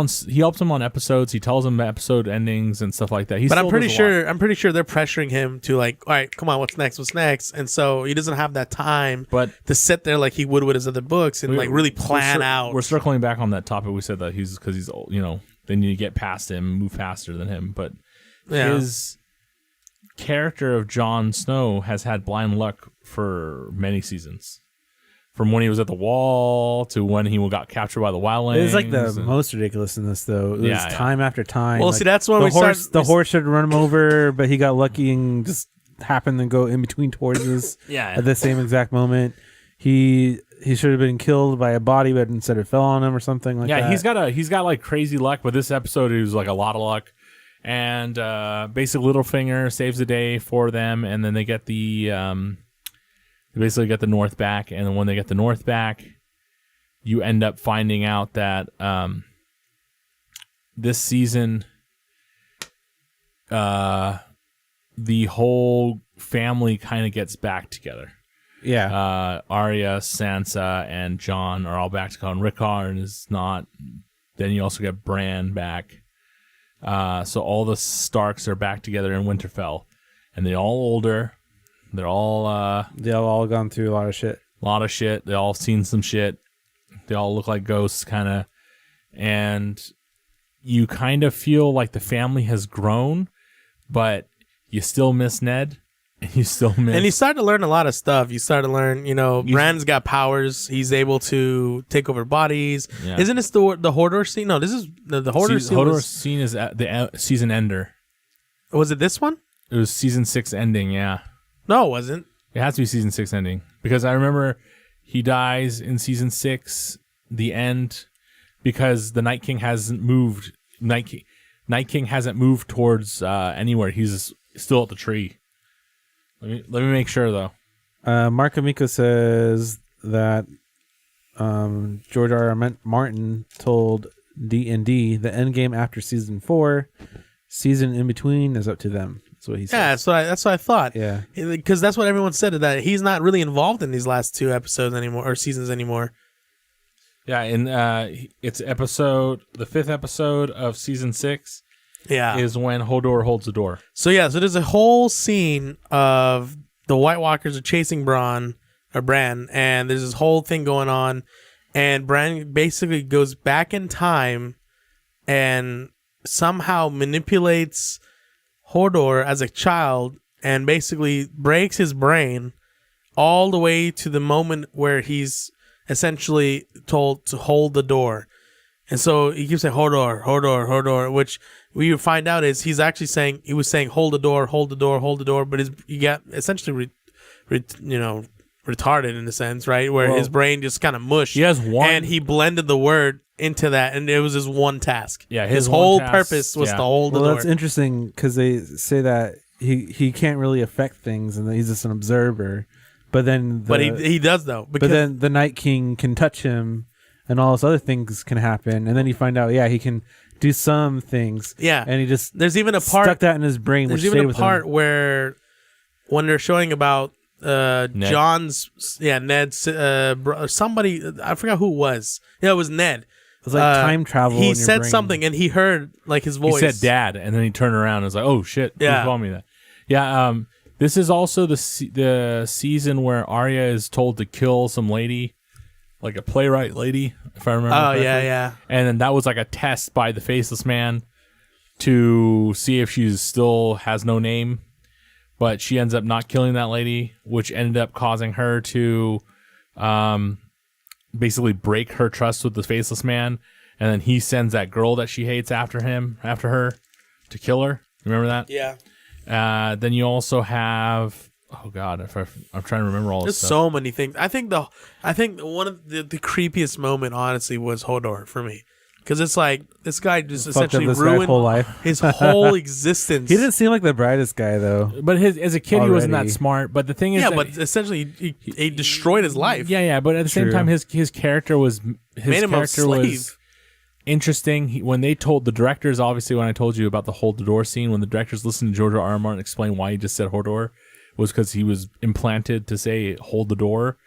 S3: on episodes. He tells them the episode endings and stuff like that.
S2: But I'm pretty sure they're pressuring him to like, all right, come on, what's next? And so he doesn't have that time, to sit there like he would with his other books and really plan out.
S3: We're circling back on that topic. We said that because he's old, they need to get past him, move faster than him. But his character of Jon Snow has had blind luck for many seasons. From when he was at the wall to when he got captured by the wildlings.
S1: It was like the most ridiculous in this, though. It was time after time.
S2: Well, see, that's when
S1: the horse should run him over, but he got lucky and just happened to go in between horses at the same exact moment. He should have been killed by a body, but instead it fell on him or something like that.
S3: Yeah, he's got like crazy luck, but this episode it was like a lot of luck. And basically Littlefinger saves the day for them, and then they get they basically get the North back, and then when they get the North back, you end up finding out that this season, the whole family kind of gets back together.
S1: Yeah.
S3: Arya, Sansa, and Jon are all back together. And Rickon is not. Then you also get Bran back. So all the Starks are back together in Winterfell, and they're all older. They've all
S1: gone through a lot of shit.
S3: They all seen some shit. They all look like ghosts, kind of. And you kind of feel like the family has grown, but you still miss Ned. And you
S2: start to learn a lot of stuff. You start to learn, Bran's got powers. He's able to take over bodies. Yeah. Isn't this the Hodor scene? No, this is the Hodor scene.
S3: Hodor scene is at the season ender.
S2: Was it this one?
S3: It was season 6 ending, yeah.
S2: No, it wasn't.
S3: It has to be season 6 ending because I remember he dies in season 6, the end, because the Night King hasn't moved. Night King hasn't moved towards anywhere. He's still at the tree. Let me make sure though.
S1: Mark Amico says that George R.R. Martin told D&D the end game after season 4, season in between is up to them. That's what he said.
S2: Yeah, that's what I thought.
S1: Yeah,
S2: because that's what everyone said, that he's not really involved in these last 2 episodes anymore, or seasons anymore.
S3: Yeah, and it's the 5th episode of season 6.
S2: Yeah,
S3: is when Hodor holds the door.
S2: So there's a whole scene of the White Walkers are chasing Bran, and there's this whole thing going on, and Bran basically goes back in time and somehow manipulates Hodor as a child and basically breaks his brain all the way to the moment where he's essentially told to hold the door. And so he keeps saying Hodor, Hodor, Hodor, which we find out is he was saying hold the door, hold the door, hold the door, but he got essentially retarded in a sense, right? Where his brain just kind of mushed.
S3: He has one,
S2: and he blended the word into that, and it was his one task.
S3: Yeah,
S2: his whole purpose was to hold the door.
S1: That's interesting because they say that he can't really affect things, and that he's just an observer. But then,
S2: he does though.
S1: But then the Night King can touch him, and all those other things can happen, and then you find out, he can do some things.
S2: Yeah,
S1: and he just
S2: there's even a part
S1: stuck that in his brain.
S2: There's even a part where when they're showing about Ned. Ned's somebody, I forgot who it was. Yeah, it was Ned.
S1: It was like time travel.
S2: He
S1: in your
S2: said
S1: brain.
S2: something, and he heard like his voice.
S3: He said "Dad," and then he turned around and was like, "Oh shit, who's calling me that?" Yeah. This is also the season where Arya is told to kill some lady, like a playwright lady, if I remember.
S2: Oh,
S3: correctly.
S2: yeah.
S3: And then that was like a test by the Faceless Man to see if she still has no name. But she ends up not killing that lady, which ended up causing her to basically break her trust with the Faceless Man. And then he sends that girl that she hates after her to kill her. Remember that?
S2: Yeah.
S3: Then you also have, oh god, I'm trying to remember all this stuff.
S2: There's so many things. I think one of the creepiest moment, honestly, was Hodor for me, because it's like this guy just essentially ruined
S1: whole life.
S2: his whole existence.
S1: He didn't seem like the brightest guy though.
S3: But as a kid, he wasn't that smart. But the thing is,
S2: but essentially he destroyed his life.
S3: Yeah. But at the same time, his character was
S2: made him a slave.
S3: Interesting. When they told the directors, obviously, when I told you about the hold the door scene, when the directors listened to George R.R. Martin explain why he just said Hodor, was because he was implanted to say hold the door,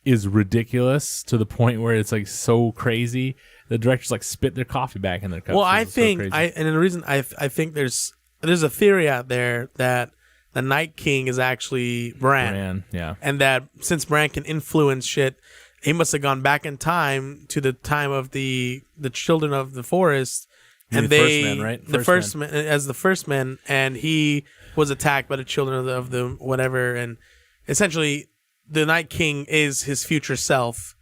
S3: is ridiculous to the point where it's like so crazy. The directors like spit their coffee back in their cups.
S2: Well, I think and the reason I think there's a theory out there that the Night King is actually Bran,
S3: yeah,
S2: and that since Bran can influence shit, he must have gone back in time to the time of the children of the forest, and
S3: first men, right?
S2: The first man, as the first men, and he was attacked by the children of the whatever, and essentially the Night King is his future self.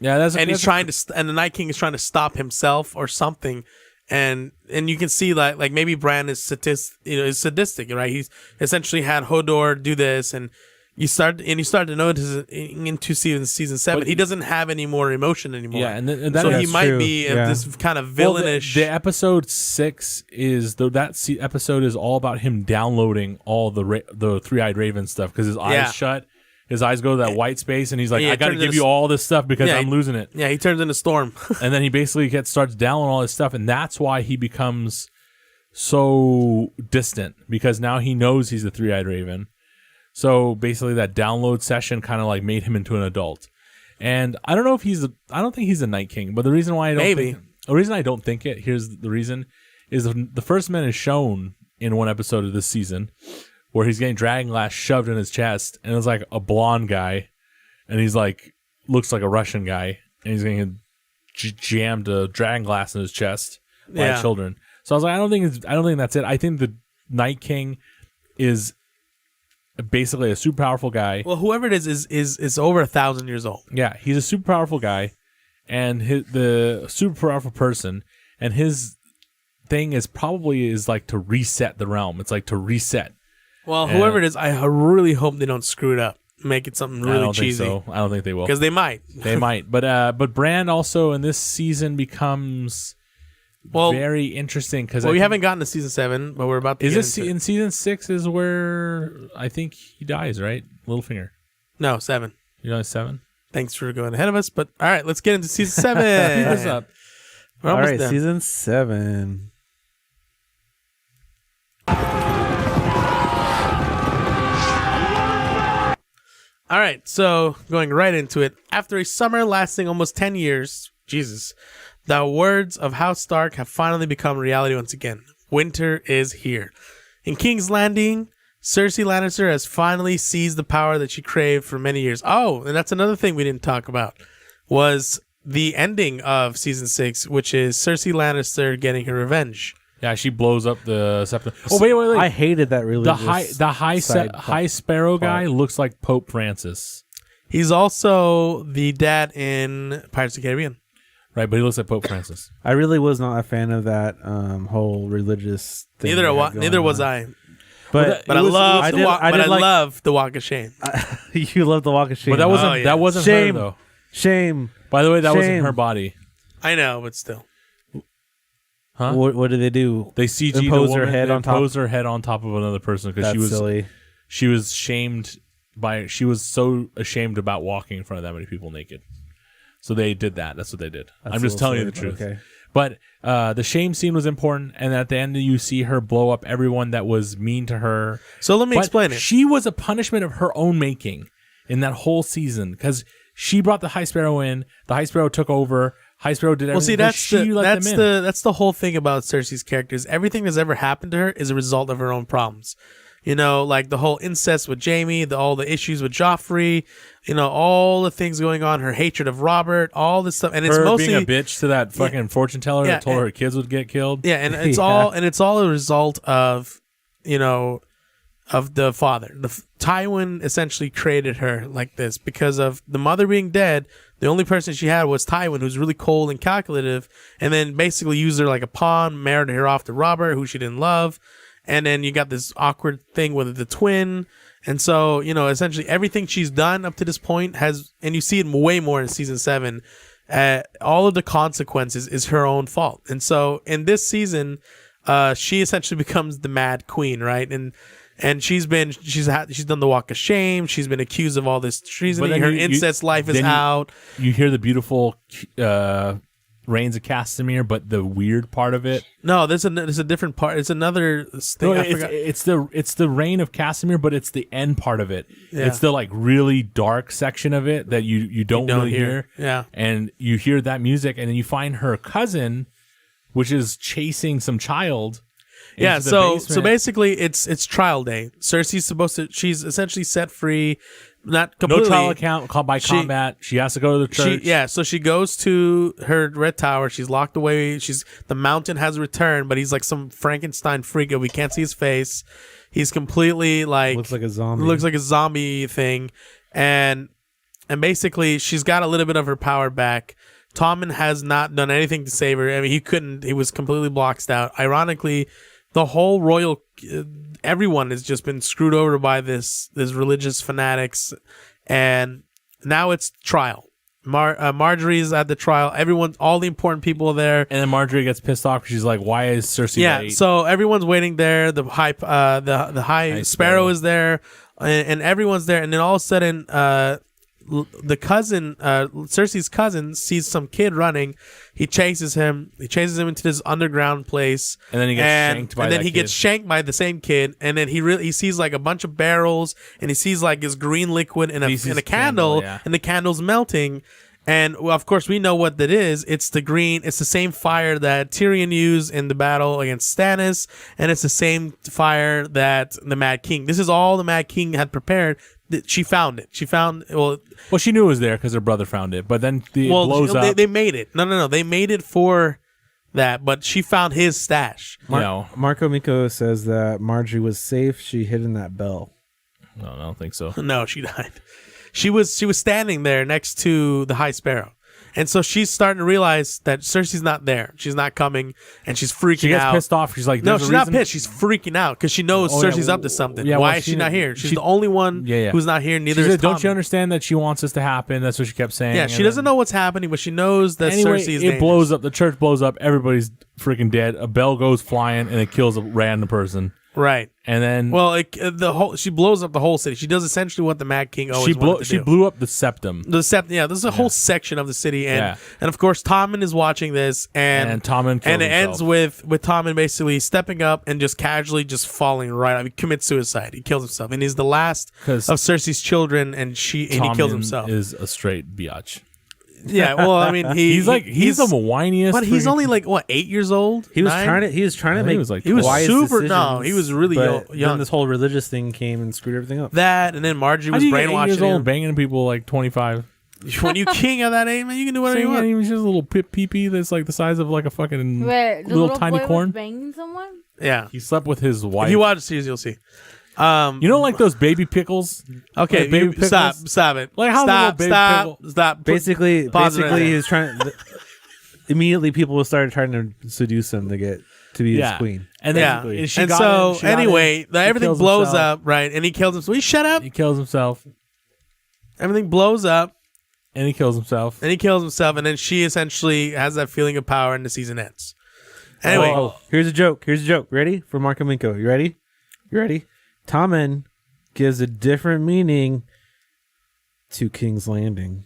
S3: Yeah,
S2: and the Night King is trying to stop himself or something, and you can see like maybe Bran is sadistic, right? He's essentially had Hodor do this, and you start to notice into season 7, he doesn't have any more emotion anymore.
S3: Yeah, and
S2: so he might be this kind of villainish.
S3: The episode 6 is episode is all about him downloading all the Three-Eyed Raven stuff because his eyes shut. His eyes go to that white space, and he's like, I got to give you all this stuff because I'm losing it.
S2: Yeah, he turns into Storm.
S3: And then he basically starts downloading all this stuff, and that's why he becomes so distant, because now he knows he's the Three-Eyed Raven. So basically that download session kind of like made him into an adult. And I don't know if I don't think he's a Night King, but the reason why I don't think it, here's the reason, is the First Man is shown in one episode of this season where he's getting dragon glass shoved in his chest, and it's like a blonde guy, and he's like, looks like a Russian guy, and he's getting jammed a dragon glass in his chest by children. So I was like, I don't think that's it. I think the Night King is basically a super powerful guy.
S2: Well, whoever it is over 1,000 years old.
S3: Yeah, he's a super powerful guy, and the super powerful person, and his thing is like to reset the realm. It's like to reset.
S2: Well, whoever it is, I really hope they don't screw it up, make it something really cheesy.
S3: Think so. I don't think they will,
S2: because they might.
S3: They might, but Bran also in this season becomes very interesting because
S2: we haven't gotten to season 7, but we're about to.
S3: Is this in season 6? Is where I think he dies, right? Littlefinger.
S2: No, 7.
S3: You know, 7.
S2: Thanks for going ahead of us, but all right, let's get into season 7.
S3: What's up?
S2: We're
S1: All
S2: almost
S1: right,
S2: done.
S1: season 7.
S2: All right, so going right into it. After a summer lasting almost 10 years, Jesus, the words of House Stark have finally become reality once again. Winter is here. In King's Landing, Cersei Lannister has finally seized the power that she craved for many years. Oh, and that's another thing we didn't talk about, was the ending of season 6, which is Cersei Lannister getting her revenge.
S3: Yeah, she blows up the scepter. Oh, wait.
S1: I hated that really.
S3: The high sparrow guy looks like Pope Francis.
S2: He's also the dad in Pirates of the Caribbean.
S3: Right, but he looks like Pope Francis.
S1: I really was not a fan of that whole religious thing.
S2: Neither was I.
S1: But
S2: I love the Walk of Shame.
S1: You love the Walk of Shame.
S3: But that wasn't
S1: Shame.
S3: her though.
S1: Shame.
S3: By the way, that wasn't
S1: Shame.
S3: her body.
S2: I know, but still.
S3: Huh?
S1: What did they do?
S3: They CG
S1: impose
S3: the
S1: her
S3: woman,
S1: head
S3: they
S1: on top.
S3: impose her head on top of another person because
S1: That's silly.
S3: she was shamed by. She was so ashamed about walking in front of that many people naked. So they did that. That's what they did.
S1: That's
S3: I'm
S1: a
S3: just
S1: little
S3: telling you the
S1: silly,
S3: truth.
S1: but okay.
S3: But the shame scene was important, and at the end you see her blow up everyone that was mean to her.
S2: So let me
S3: But
S2: explain it.
S3: She was a punishment of her own making in that whole season because she brought the High Sparrow in. The High Sparrow took over. High Sparrow did everything.
S2: Well, see,
S3: them in.
S2: that's the whole thing about Cersei's characters. Everything that's ever happened to her is a result of her own problems. You know, like the whole incest with Jaime, all the issues with Joffrey, you know, all the things going on, her hatred of Robert, all this stuff, and it's
S3: her
S2: mostly
S3: being a bitch to that fucking fortune teller that told her kids would get killed.
S2: Yeah, and it's all a result of, you know, of the father. Tywin essentially created her like this because of the mother being dead. The only person she had was Tywin, who's really cold and calculative, and then basically used her like a pawn, married her off to Robert, who she didn't love. And then you got this awkward thing with the twin. And so, you know, essentially everything she's done up to this point has, and you see it way more in season 7, all of the consequences is her own fault. And so in this season, she essentially becomes the Mad Queen, right? And she's done the Walk of Shame. She's been accused of all this treason. Her incest life is out.
S3: You hear the beautiful Reigns of Castamere, but the weird part of it.
S2: No, there's a different part. It's another thing.
S3: No, it's the reign of Castamere, but it's the end part of it.
S2: Yeah.
S3: It's the like really dark section of it that you don't really hear.
S2: Yeah,
S3: and you hear that music, and then you find her cousin, which is chasing some child.
S2: Yeah, so basically it's trial day. She's essentially set free, not completely.
S3: No trial account called by combat. She has to go to the church.
S2: So she goes to her red tower. She's locked away. The mountain has returned, but he's like some Frankenstein freak. We can't see his face. He's completely like
S1: looks like a zombie.
S2: Looks like a zombie thing, and basically she's got a little bit of her power back. Tommen has not done anything to save her. I mean, he couldn't. He was completely blocked out. Ironically, the whole royal, everyone has just been screwed over by this religious fanatics, and now it's trial. Marjorie's at the trial. All the important people are there,
S3: and then Marjorie gets pissed off. She's like, "Why is Cersei late?"
S2: So everyone's waiting there. The high Sparrow is there, and everyone's there, and then all of a sudden, the cousin, Cersei's cousin, sees some kid running. He chases him. He chases him into this underground place,
S3: and then he gets shanked by.
S2: And then he gets shanked by the same kid. And then he sees like a bunch of barrels, and he sees like this green liquid in a candle, and the candle's melting. And well, of course, we know what that is. It's the same fire that Tyrion used in the battle against Stannis, and it's the same fire that the Mad King. This is all the Mad King had prepared. She found it. Well,
S3: she knew it was there because her brother found it. But then it blows up.
S2: They made it. No. They made it for that, but she found his stash.
S1: Marco Miko says that Marjorie was safe. She hid in that bell.
S3: No, I don't think so.
S2: No, she died. She was standing there next to the High Sparrow. And so she's starting to realize that Cersei's not there. She's not coming, and she's freaking
S3: She gets
S2: out.
S3: pissed off. She's like,
S2: No,
S3: "There's a
S2: she's not
S3: reason-"
S2: pissed. She's freaking out because she knows
S3: Oh, yeah,
S2: Cersei's
S3: well,
S2: up to something.
S3: yeah,
S2: Why
S3: well,
S2: is she
S3: she-
S2: not here? She's
S3: she-
S2: the only one
S3: Yeah.
S2: who's not here. Neither
S3: She
S2: is
S3: said, "Don't you
S2: Tommen."
S3: understand that she wants this to happen?" That's what she kept saying.
S2: Yeah,
S3: And
S2: she doesn't
S3: then-
S2: know what's happening, but she knows that
S3: Anyway,
S2: Cersei is
S3: it blows up. The church blows up. Everybody's freaking dead. A bell goes flying, and it kills a random person.
S2: Right.
S3: And then
S2: Well, she blows up the whole city. She does essentially what the Mad King always wanted to
S3: she
S2: do.
S3: blew up the septum.
S2: There's a whole section of the city, and
S3: Yeah.
S2: and of course Tommen is watching this, and
S3: Tommen kills
S2: and it
S3: himself.
S2: ends with Tommen basically stepping up and just casually just falling right up. He commits suicide. He kills himself, and he's the last of
S3: 'Cause
S2: Cersei's children, and he kills
S3: Tommen
S2: himself.
S3: Is a straight biatch.
S2: Yeah, well, I mean,
S3: He's the whiniest.
S2: but he's
S3: freaking-
S2: only like what 8 years old.
S1: He was
S2: 9?
S1: trying to
S3: I think
S1: make
S3: he was like
S2: He was
S3: 12.
S1: wise
S2: super. No,
S1: decisions,
S2: he was really
S1: but
S2: young.
S1: Then this whole religious thing came and screwed everything up.
S2: That, and then Marjorie
S3: How
S2: was
S3: do you get 8
S2: brainwashing
S3: years old,
S2: him.
S3: banging people like 25?
S2: When you king of that age, man, you can do whatever you want.
S3: He was just a little pee-pee that's like the size of like a fucking
S9: Wait, the
S3: little tiny
S9: boy
S3: corn.
S9: was banging someone?
S2: Yeah,
S3: He slept with his wife.
S2: if you watch the series, you'll see.
S3: You know, like those baby pickles.
S2: Okay,
S3: Like baby
S2: stop
S3: pickles?
S2: it.
S3: Like, how's a little
S2: stop,
S3: baby
S2: stop,
S3: pickle?
S2: stop.
S1: Basically,
S2: Pause it right
S1: he
S2: there.
S1: was trying. Immediately, people started trying to seduce him to get to be his queen.
S3: And
S2: Yeah,
S3: then
S2: and
S3: she got
S2: so
S3: in, she got
S2: anyway,
S3: in,
S2: everything
S3: he kills
S2: blows
S3: himself.
S2: up, right? And he kills himself. Will you shut up?
S3: He kills himself,
S2: Everything blows up,
S3: and he kills himself.
S2: and he kills himself, and then she essentially has that feeling of power, and the season ends. Anyway,
S1: Oh, here's a joke. Ready for Marco Minko? You ready? Tommen gives a different meaning to King's Landing.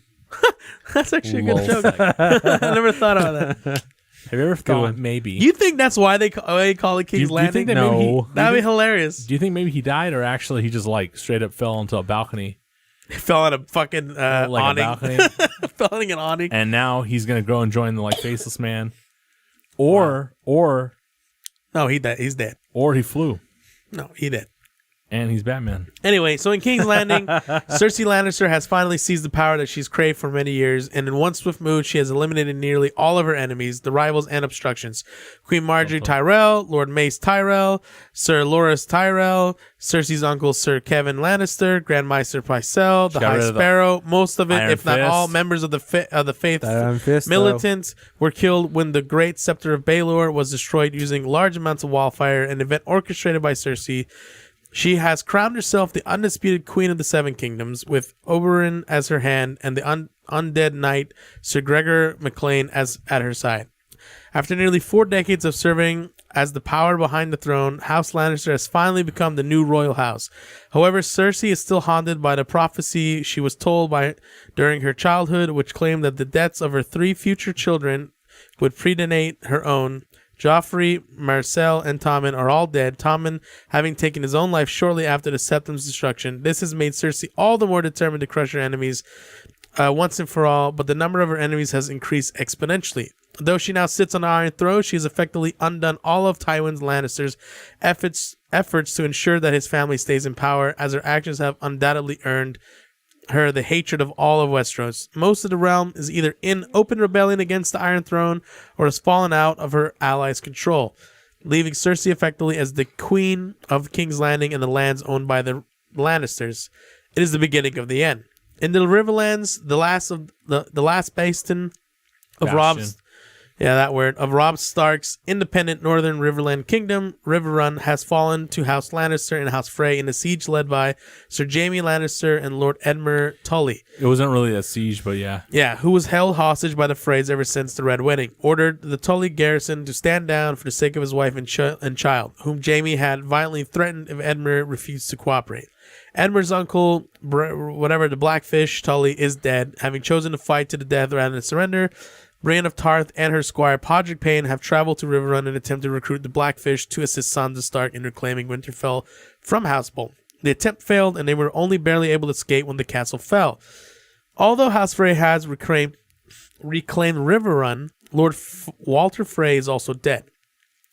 S2: that's actually a good
S3: Lol.
S2: joke. I never thought about that.
S3: Have you ever thought
S1: one.
S3: maybe?
S2: You think that's why they call it King's
S3: do you
S2: Landing?
S3: think that maybe he-
S1: No.
S2: That'd be hilarious.
S3: Do you think maybe he died, or actually he just like straight up fell into a balcony,
S2: He fell on a fucking
S3: like
S2: awning.
S3: a balcony,
S2: Fell on an awning.
S3: and now he's gonna go and join the like faceless man, or
S2: No, he's dead.
S3: or he flew,
S2: No, he dead.
S3: and he's Batman.
S2: Anyway, so in King's Landing, Cersei Lannister has finally seized the power that she's craved for many years, and in one swift move, she has eliminated nearly all of her enemies, the rivals, and obstructions. Queen Marjorie Tyrell, Lord Mace Tyrell, Sir Loras Tyrell, Cersei's uncle Sir Kevin Lannister, Grand Maester Pycelle, the
S3: got
S2: High
S3: rid of the
S2: Sparrow, most of it,
S3: Iron
S2: if not all,
S3: Fist.
S2: members of the faith
S1: Iron Fist,
S2: militants were killed when the Great Scepter of Baelor was destroyed using large amounts of wildfire, an event orchestrated by Cersei. She has crowned herself the undisputed Queen of the Seven Kingdoms, with Oberyn as her hand and the undead knight Sir Gregor MacLean as at her side. After nearly 4 decades of serving as the power behind the throne, House Lannister has finally become the new royal house. However, Cersei is still haunted by the prophecy she was told by during her childhood, which claimed that the deaths of her 3 future children would predate her own. Joffrey, Marcel, and Tommen are all dead, Tommen having taken his own life shortly after the Septum's destruction. This has made Cersei all the more determined to crush her enemies once and for all, but the number of her enemies has increased exponentially. Though she now sits on the Iron Throne, she has effectively undone all of Tywin Lannister's efforts to ensure that his family stays in power, as her actions have undoubtedly earned her the hatred of all of Westeros. Most of the realm is either in open rebellion against the Iron Throne or has fallen out of her allies' control, leaving Cersei effectively as the queen of King's Landing and the lands owned by the Lannisters. It is the beginning of the end. In the Riverlands, the last bastion of Robb Stark's independent northern Riverland kingdom, Riverrun, has fallen to House Lannister and House Frey in a siege led by Sir Jaime Lannister and Lord Edmure Tully.
S3: It wasn't really a siege, but yeah.
S2: Yeah, who was held hostage by the Freys ever since the Red Wedding, ordered the Tully garrison to stand down for the sake of his wife and child, whom Jaime had violently threatened if Edmure refused to cooperate. Edmure's uncle, the Blackfish Tully, is dead, having chosen to fight to the death rather than surrender. Brienne of Tarth and her squire Podrick Payne have traveled to Riverrun in an attempt to recruit the Blackfish to assist Sansa Stark in reclaiming Winterfell from House Bolton. The attempt failed, and they were only barely able to escape when the castle fell. Although House Frey has reclaimed Riverrun, Lord Walter Frey is also dead.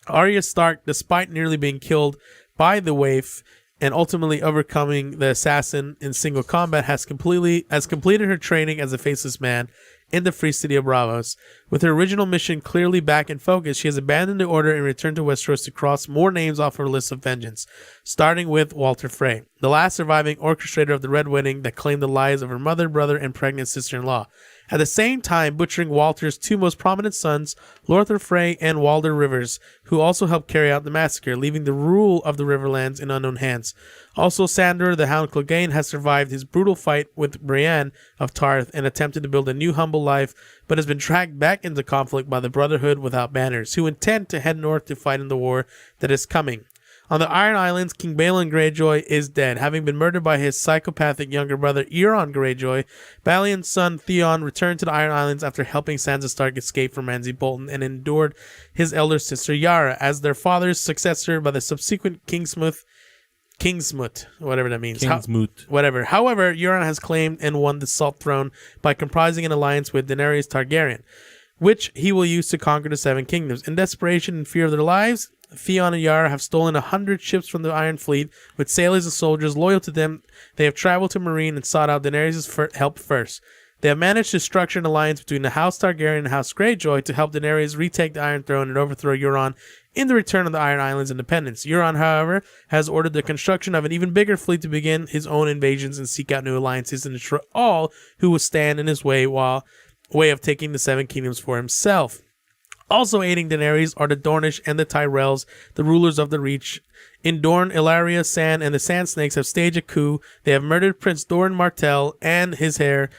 S2: Arya Stark, despite nearly being killed by the waif and ultimately overcoming the assassin in single combat, has completed her training as a faceless man in the free city of Braavos. With her original mission clearly back in focus, she has abandoned the order and returned to Westeros to cross more names off her list of vengeance, starting with Walter Frey, the last surviving orchestrator of the Red Wedding that claimed the lives of her mother, brother, and pregnant sister-in-law. at the same time butchering Walter's two most prominent sons, Lothar Frey and Walder Rivers, who also helped carry out the massacre, leaving the rule of the Riverlands in unknown hands. Also, Sandor the Hound Clegane has survived his brutal fight with Brienne of Tarth and attempted to build a new humble life, but has been dragged back into conflict by the Brotherhood without banners, who intend to head north to fight in the war that is coming. On the Iron Islands, King Balon Greyjoy is dead, having been murdered by his psychopathic younger brother Euron Greyjoy. Balion's son Theon returned to the Iron Islands after helping Sansa Stark escape from Ramsay Bolton and endured his elder sister Yara as their father's successor by the subsequent Kingsmouth, whatever that means. Whatever. However, Euron has claimed and won the Salt Throne by comprising an alliance with Daenerys Targaryen, which he will use to conquer the Seven Kingdoms. In desperation and fear of their lives, Theon and Yara have stolen 100 ships from the Iron Fleet. With sailors and soldiers loyal to them, they have traveled to Meereen and sought out Daenerys' help first. They have managed to structure an alliance between the House Targaryen and House Greyjoy to help Daenerys retake the Iron Throne and overthrow Euron in the return of the Iron Islands' independence. Euron, however, has ordered the construction of an even bigger fleet to begin his own invasions and seek out new alliances and destroy all who will stand in his way of taking the Seven Kingdoms for himself. Also aiding Daenerys are the Dornish and the Tyrells, the rulers of the Reach. In Dorne, Ilaria, Sand, and the Sand Snakes have staged a coup. They have murdered Prince Doran Martell and his heir,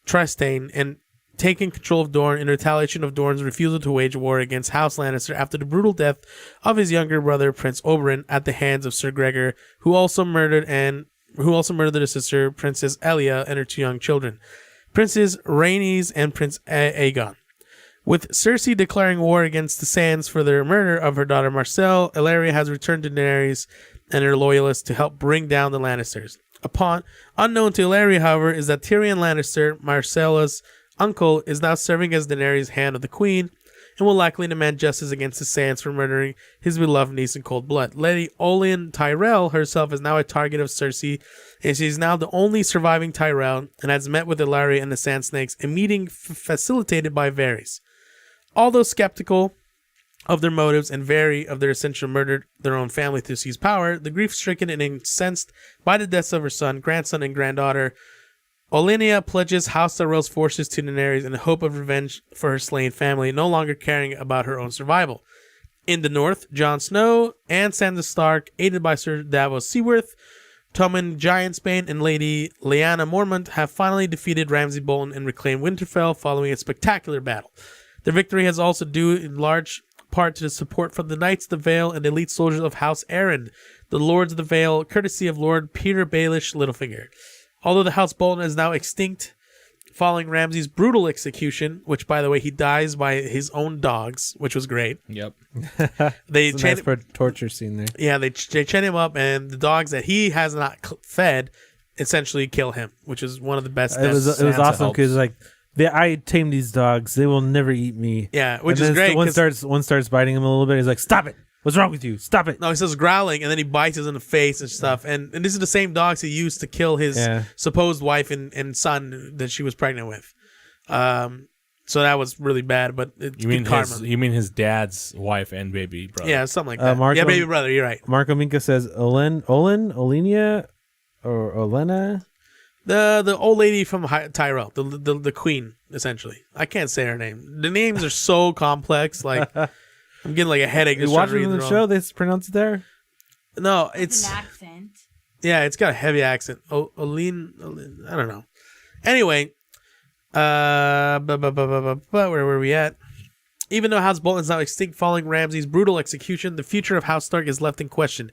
S2: Trystane, and taken control of Dorne in retaliation of Dorne's refusal to wage war against House Lannister after the brutal death of his younger brother, Prince Oberyn, at the hands of Sir Gregor, who also murdered his sister, Princess Elia, and her two young children, Princes Rhaenys and Prince Aegon. With Cersei declaring war against the Sands for their murder of her daughter Marcelle, Ilaria has returned to Daenerys and her loyalists to help bring down the Lannisters. Unknown to Ilaria, however, is that Tyrion Lannister, Marcella's uncle, is now serving as Daenerys' hand of the Queen and will likely demand justice against the Sands for murdering his beloved niece in cold blood. Lady Olenn Tyrell herself is now a target of Cersei, and she is now the only surviving Tyrell and has met with Ilaria and the Sand Snakes, a meeting facilitated by Varys. Although skeptical of their motives and wary of their essential murdered their own family to seize power, the grief-stricken and incensed by the deaths of her son, grandson, and granddaughter, Olenna pledges House Tyrell's forces to Daenerys in the hope of revenge for her slain family, no longer caring about her own survival. In the north, Jon Snow and Sansa Stark, aided by Sir Davos Seaworth, Tommen Giantsbane, and Lady Lyanna Mormont, have finally defeated Ramsay Bolton and reclaimed Winterfell following a spectacular battle. Their victory has also due in large part to the support from the Knights of the Vale and elite soldiers of House Arryn, the Lords of the Vale, courtesy of Lord Peter Baelish Littlefinger. Although the House Bolton is now extinct following Ramsay's brutal execution, which, by the way, he dies by his own dogs, which was great.
S3: Yep.
S1: They chain nice torture scene there.
S2: Yeah, they chain him up, and the dogs that he has not fed essentially kill him, which is one of the best.
S1: It was awesome because I tamed these dogs. They will never eat me.
S2: Yeah, which is great.
S1: One starts biting him a little bit. He's like, "Stop it! What's wrong with you? Stop it!"
S2: No, he starts growling, and then he bites us in the face and stuff. And this is the same dogs he used to kill his supposed wife and son that she was pregnant with. So that was really bad. But
S3: you mean his dad's wife and baby brother?
S2: Yeah, something like that. Baby brother. You're right.
S1: Marco Minka says Olenna, or Olenna.
S2: The old lady from Tyrell, the queen, essentially. I can't say her name. The names are so complex. Like I'm getting like a headache.
S1: You watching the show? They pronounce it there.
S2: No, it's
S9: an accent.
S2: Yeah, it's got a heavy accent. Oline, I don't know. Anyway, where were we at? Even though House Bolton is now extinct following Ramsay's brutal execution, the future of House Stark is left in question.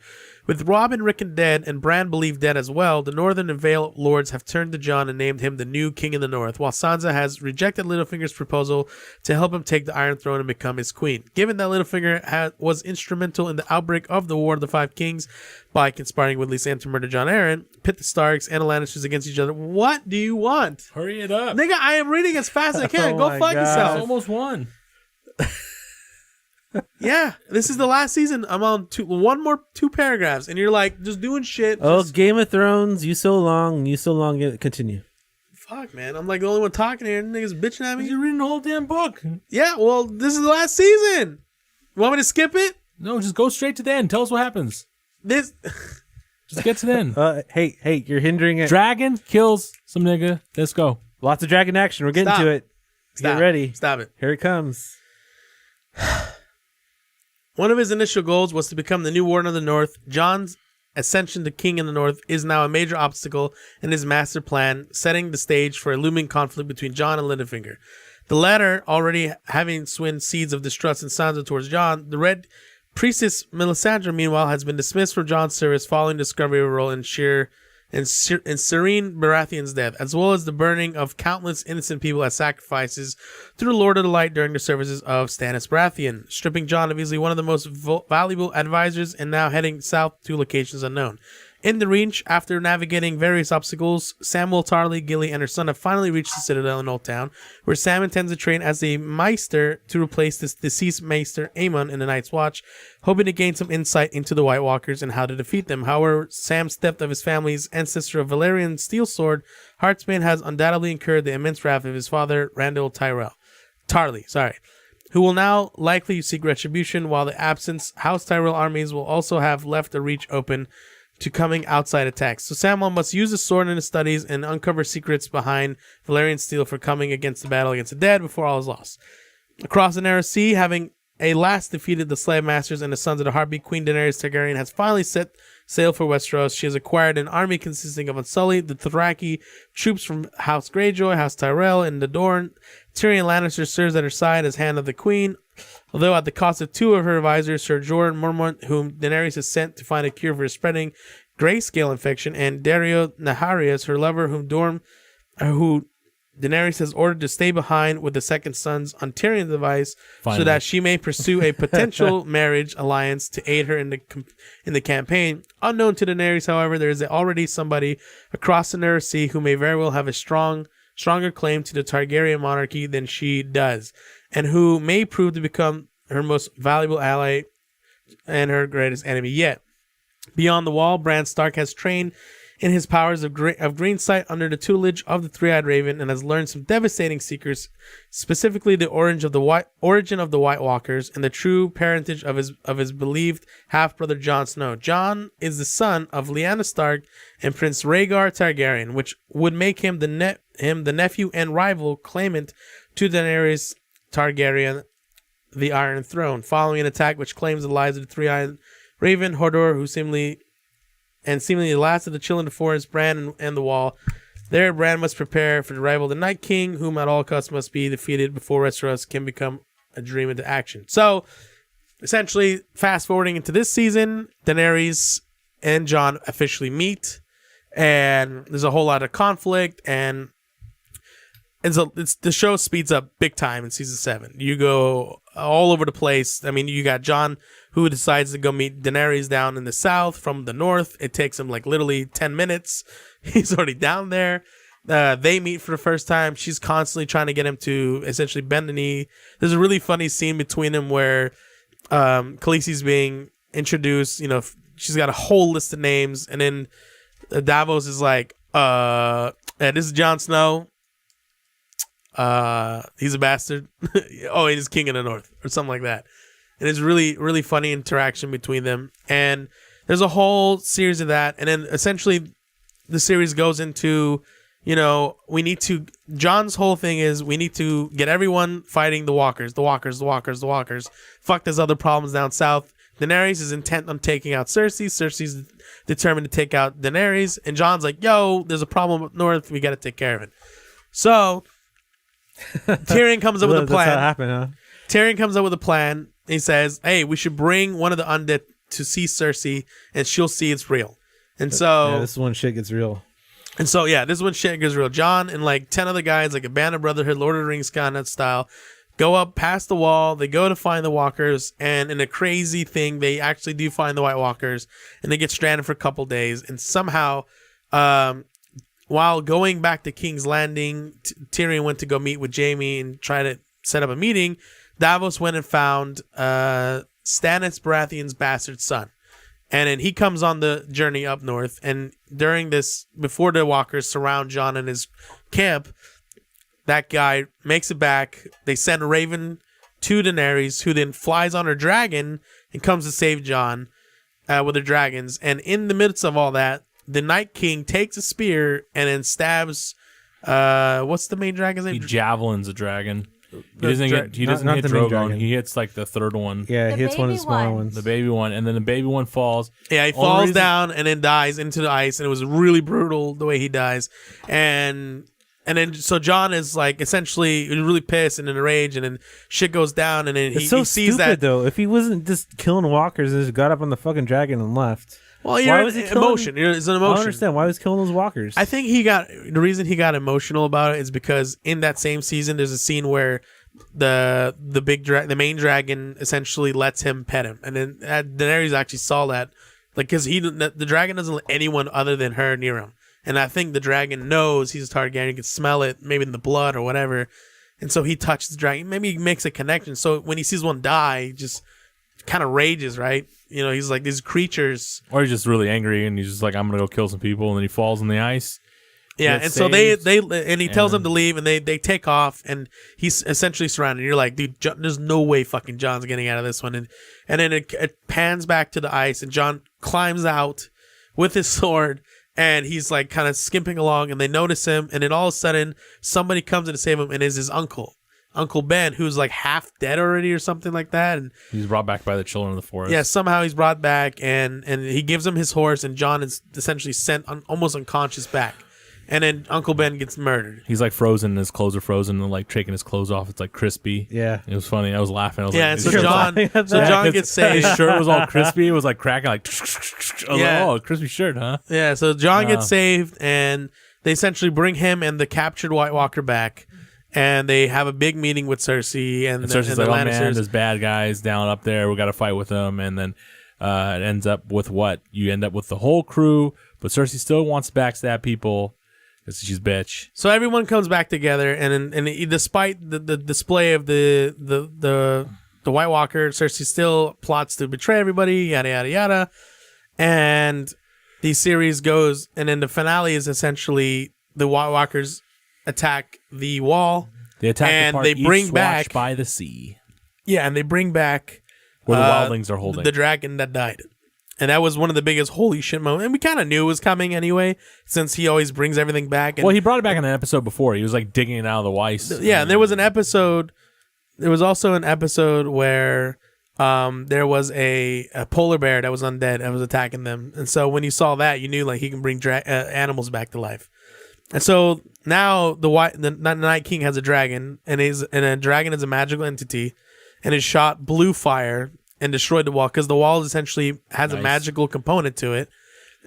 S2: With Robb and Rickon dead, and Bran believed dead as well, the Northern and Vale lords have turned to Jon and named him the new King of the North, while Sansa has rejected Littlefinger's proposal to help him take the Iron Throne and become his queen. Given that Littlefinger was instrumental in the outbreak of the War of the Five Kings by conspiring with Lysandre to murder Jon Arryn, pit the Starks and the Lannisters against each other, what do you want?
S3: Hurry it up.
S2: Nigga, I am reading as fast as I can. Go fuck yourself.
S3: It's almost won.
S2: Yeah, this is the last season. I'm on two paragraphs, and you're like just doing shit.
S1: Oh, Game of Thrones, you so long. Continue.
S2: Fuck, man, I'm like the only one talking here. Niggas bitching at me.
S3: You're reading the whole damn book.
S2: Yeah, well, this is the last season. You want me to skip it?
S3: No, just go straight to the end. Tell us what happens.
S2: Just
S3: get to the end.
S1: Hey, you're hindering it.
S3: Dragon kills some nigga. Let's go.
S1: Lots of dragon action. We're getting
S2: Stop.
S1: to it.
S2: Stop.
S1: Get ready.
S2: Stop it.
S1: Here it comes.
S2: One of his initial goals was to become the new Warden of the North. Jon's ascension to King in the North is now a major obstacle in his master plan, setting the stage for a looming conflict between Jon and Littlefinger. The latter already having sown seeds of distrust in Sansa towards Jon. The Red Priestess Melisandre, meanwhile, has been dismissed from Jon's service following discovery of her role in Serene Baratheon's death, as well as the burning of countless innocent people as sacrifices to the Lord of the Light during the services of Stannis Baratheon, stripping Jon of easily one of the most valuable advisors and now heading south to locations unknown. In the Reach, after navigating various obstacles, Samwell Tarly, Gilly, and her son have finally reached the Citadel in Old Town, where Sam intends to train as a Maester to replace this deceased Maester Aemon in the Night's Watch, hoping to gain some insight into the White Walkers and how to defeat them. However, Sam's theft of his family's ancestor of Valyrian steel sword, Heartsbane, has undoubtedly incurred the immense wrath of his father, Randyll Tarly, who will now likely seek retribution, while the absent House Tyrell armies will also have left the Reach open to coming outside attacks. So Samwell must use his sword in his studies and uncover secrets behind Valyrian steel for coming against the battle against the dead before all is lost. Across the Narrow Sea, having last defeated the Slave Masters and the Sons of the Heartbeat, Queen Daenerys Targaryen has finally set sail for Westeros. She has acquired an army consisting of Unsullied, the Dothraki, troops from House Greyjoy, House Tyrell, and the Dorne. Tyrion Lannister serves at her side as Hand of the Queen, although at the cost of two of her advisors, Ser Jorah Mormont, whom Daenerys has sent to find a cure for spreading grayscale infection, and Dario Naharis, her lover, who Daenerys has ordered to stay behind with the second sons on Tyrion's advice, so that she may pursue a potential marriage alliance to aid her in the campaign. Unknown to Daenerys, however, there is already somebody across the Narrow Sea who may very well have a stronger claim to the Targaryen monarchy than she does, and who may prove to become her most valuable ally and her greatest enemy yet. Beyond the Wall, Bran Stark has trained in his powers of green sight under the tutelage of the Three-Eyed Raven, and has learned some devastating secrets, specifically the origin of the White Walkers and the true parentage of his believed half-brother Jon Snow. Jon is the son of Lyanna Stark and Prince Rhaegar Targaryen, which would make him the nephew and rival claimant to Daenerys Targaryen, the Iron Throne, following an attack which claims the lives of the Three-Eyed Raven, Hodor, who seemingly the last of the Chill in the Forest, Bran and the Wall. There, Bran must prepare for the arrival of the Night King, whom at all costs must be defeated before Westeros can become a dream into action. So, essentially, fast forwarding into this season, Daenerys and Jon officially meet, and there's a whole lot of conflict, and the show speeds up big time in season 7. You go all over the place. I mean, you got Jon, who decides to go meet Daenerys down in the south from the north. It takes him like literally 10 minutes. He's already down there. They meet for the first time. She's constantly trying to get him to essentially bend the knee. There's a really funny scene between them where Khaleesi's being introduced. You know, she's got a whole list of names, and then Davos is like, this is Jon Snow. He's a bastard. Oh, he's king of the north or something like that. And it's really, really funny interaction between them. And there's a whole series of that. And then essentially the series goes into, Jon's whole thing is we need to get everyone fighting the walkers. Fuck, there's other problems down south. Daenerys is intent on taking out Cersei. Cersei's determined to take out Daenerys. And Jon's like, yo, there's a problem up north. We got to take care of it. So Tyrion comes up with a plan.
S1: That's how it happened, huh?
S2: Tyrion comes up with a plan. He says, hey, we should bring one of the undead to see Cersei, and she'll see it's real. And so
S1: this is when shit gets real.
S2: And so, this is when shit gets real. Jon and like 10 other guys, like a Band of Brotherhood, Lord of the Rings kind of style, go up past the wall. They go to find the walkers, and in a crazy thing, they actually do find the White Walkers, and they get stranded for a couple days. And somehow, while going back to King's Landing, Tyrion went to go meet with Jaime and try to set up a meeting. Davos went and found Stannis Baratheon's bastard son. And then he comes on the journey up north. And during this, before the walkers surround Jon and his camp, that guy makes it back. They send a raven to Daenerys, who then flies on her dragon and comes to save Jon with her dragons. And in the midst of all that, the Night King takes a spear and then stabs What's the main dragon's name?
S3: He javelins a dragon. He
S2: The
S3: doesn't
S2: dra-
S3: get. He doesn't
S1: not
S3: hit
S1: the main
S3: Drogon.
S1: dragon.
S3: He hits like the third one.
S1: Yeah,
S9: The
S1: he hits one of the
S9: baby
S1: smaller
S9: one.
S1: ones.
S3: The baby one, and then the baby one falls.
S2: Yeah, he
S3: Only
S2: falls
S3: reason-
S2: down and then dies into the ice, and it was really brutal the way he dies. And then so John is like essentially really pissed and in a rage, and then shit goes down, and then
S1: It's
S2: he
S1: so
S2: sees
S1: stupid,
S2: that.
S1: though. If he wasn't just killing walkers and just got up on the fucking dragon and left.
S2: Well,
S1: Why
S2: you're
S1: was he killing-
S2: emotion. It's an
S1: I
S2: emotion.
S1: don't understand. Why was he killing those walkers?
S2: I think the reason he got emotional about it is because in that same season, there's a scene where the main dragon essentially lets him pet him, and then Daenerys actually saw that, like, because the dragon doesn't let anyone other than her near him, and I think the dragon knows he's a Targaryen. He can smell it, maybe in the blood or whatever, and so he touches the dragon. Maybe he makes a connection. So when he sees one die, he just kind of rages, right? You know, he's like these creatures.
S3: Or he's just really angry, and he's just like, "I'm gonna go kill some people," and then he falls in the ice.
S2: Yeah,
S3: Gets
S2: and so
S3: saved,
S2: and he tells them
S3: and-
S2: to leave, and they take off, and he's essentially surrounded. You're like, dude, there's no way fucking John's getting out of this one, and then it pans back to the ice, and John climbs out with his sword, and he's like kind of skimping along, and they notice him, and then all of a sudden somebody comes in to save him, and it's his Uncle Ben, who's like half dead already or something like that, and
S3: He's brought back by the children of the forest.
S2: yeah, somehow he's brought back, and he gives him his horse, and John is essentially sent almost unconscious back. And then Uncle Ben gets murdered.
S3: He's like frozen, and his clothes are frozen, and like taking his clothes off. It's like crispy.
S1: Yeah.
S3: It was funny. I was laughing. I was
S2: Yeah,
S3: like,
S2: and so
S3: his shirt-
S2: John
S1: laughing at that.
S2: John gets saved.
S3: His shirt was all crispy. It was like cracking, like. I was
S2: Yeah.
S3: like, oh, crispy shirt, huh?
S2: Yeah, so John
S3: Wow.
S2: gets saved, and they essentially bring him and the captured White Walker back, and they have a big meeting with Cersei and,
S3: And
S2: the,
S3: Cersei's
S2: and the
S3: like, oh man,
S2: Lannisters.
S3: there's bad guys down up there. We got to fight with them. And then it ends up with what? You end up with the whole crew, but Cersei still wants to backstab people because she's bitch.
S2: So everyone comes back together, and despite the display of the White Walker, Cersei still plots to betray everybody, yada yada yada. And the series goes, and then the finale is essentially the White Walkers attack the wall.
S3: They attack
S2: And
S3: the part
S2: they
S3: each
S2: bring
S3: watched
S2: back-
S3: by the sea,
S2: Yeah, and they bring back
S3: where the wildlings are holding.
S2: the dragon that died. And that was one of the biggest holy shit moments. And we kind of knew it was coming anyway, since he always brings everything back. And
S3: Well, he brought it back in an episode before. He was like digging it out of the ice.
S2: yeah, and there was an episode. There was also an episode where there was a polar bear that was undead and was attacking them. And so when you saw that, you knew like he can bring animals back to life. And so now the Night King has a dragon, and a dragon is a magical entity, and it shot blue fire and destroyed the wall, because the wall essentially has a
S3: Nice.
S2: magical component to it.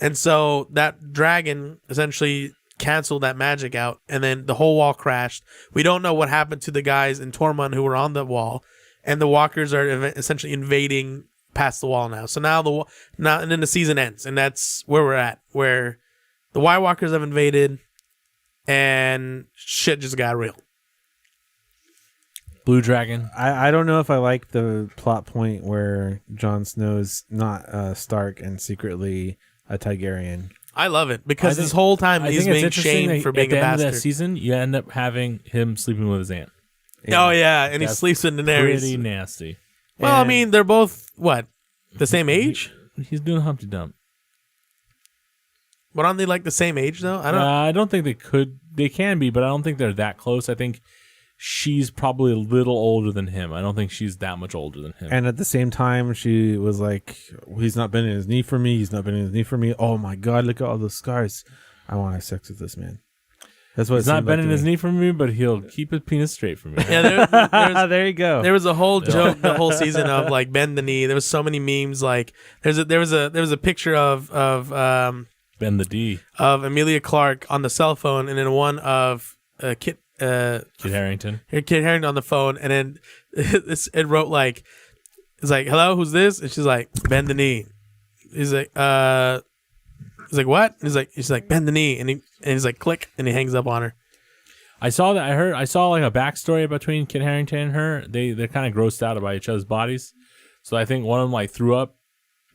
S2: And so that dragon essentially canceled that magic out, and then the whole wall crashed. We don't know what happened to the guys in Tormund who were on the wall, and the walkers are essentially invading past the wall now. So now and then the season ends, and that's where we're at, where the White Walkers have invaded, and shit just got real.
S3: Blue Dragon.
S1: I don't know if I like the plot point where Jon Snow's not Stark and secretly a Targaryen.
S2: I love it because
S3: I think-
S2: this whole time
S3: I
S2: he's
S3: think it's
S2: being
S3: interesting
S2: shamed
S3: that
S2: for being
S3: at the
S2: a
S3: end of that
S2: bastard.
S3: season, you end up having him sleeping with his aunt.
S2: Oh yeah, and he
S3: That's
S2: sleeps with Daenerys.
S3: Pretty nasty.
S2: Well, I
S3: And
S2: mean, they're both what, the same age?
S3: he's doing Humpty Dump.
S2: But aren't they like the same age though? I don't.
S3: I don't think they could. They can be, but I don't think they're that close. I think she's probably a little older than him. I don't think she's that much older than him.
S1: And at the same time, she was like, he's not bending his knee for me. He's not bending his knee for me. Oh my God, look at all those scars. I want to have sex with this man. That's what
S3: He's not bending his knee for me, but he'll keep his penis straight for me.
S2: Yeah,
S1: There you go.
S2: there was a whole joke the whole season of like bend the knee. There was so many memes. Like there was a picture of
S3: Bend the D.
S2: of Emilia Clarke on the cell phone, and then one of Kit
S3: Harington.
S2: Kit Harington on the phone, and then it wrote like, it's like, hello, who's this? And she's like, bend the knee. He's like, what? She's like, bend the knee, and he's like, click, and he hangs up on her.
S3: I saw like a backstory between Kit Harington and her. They're kind of grossed out about each other's bodies. So I think one of them like threw up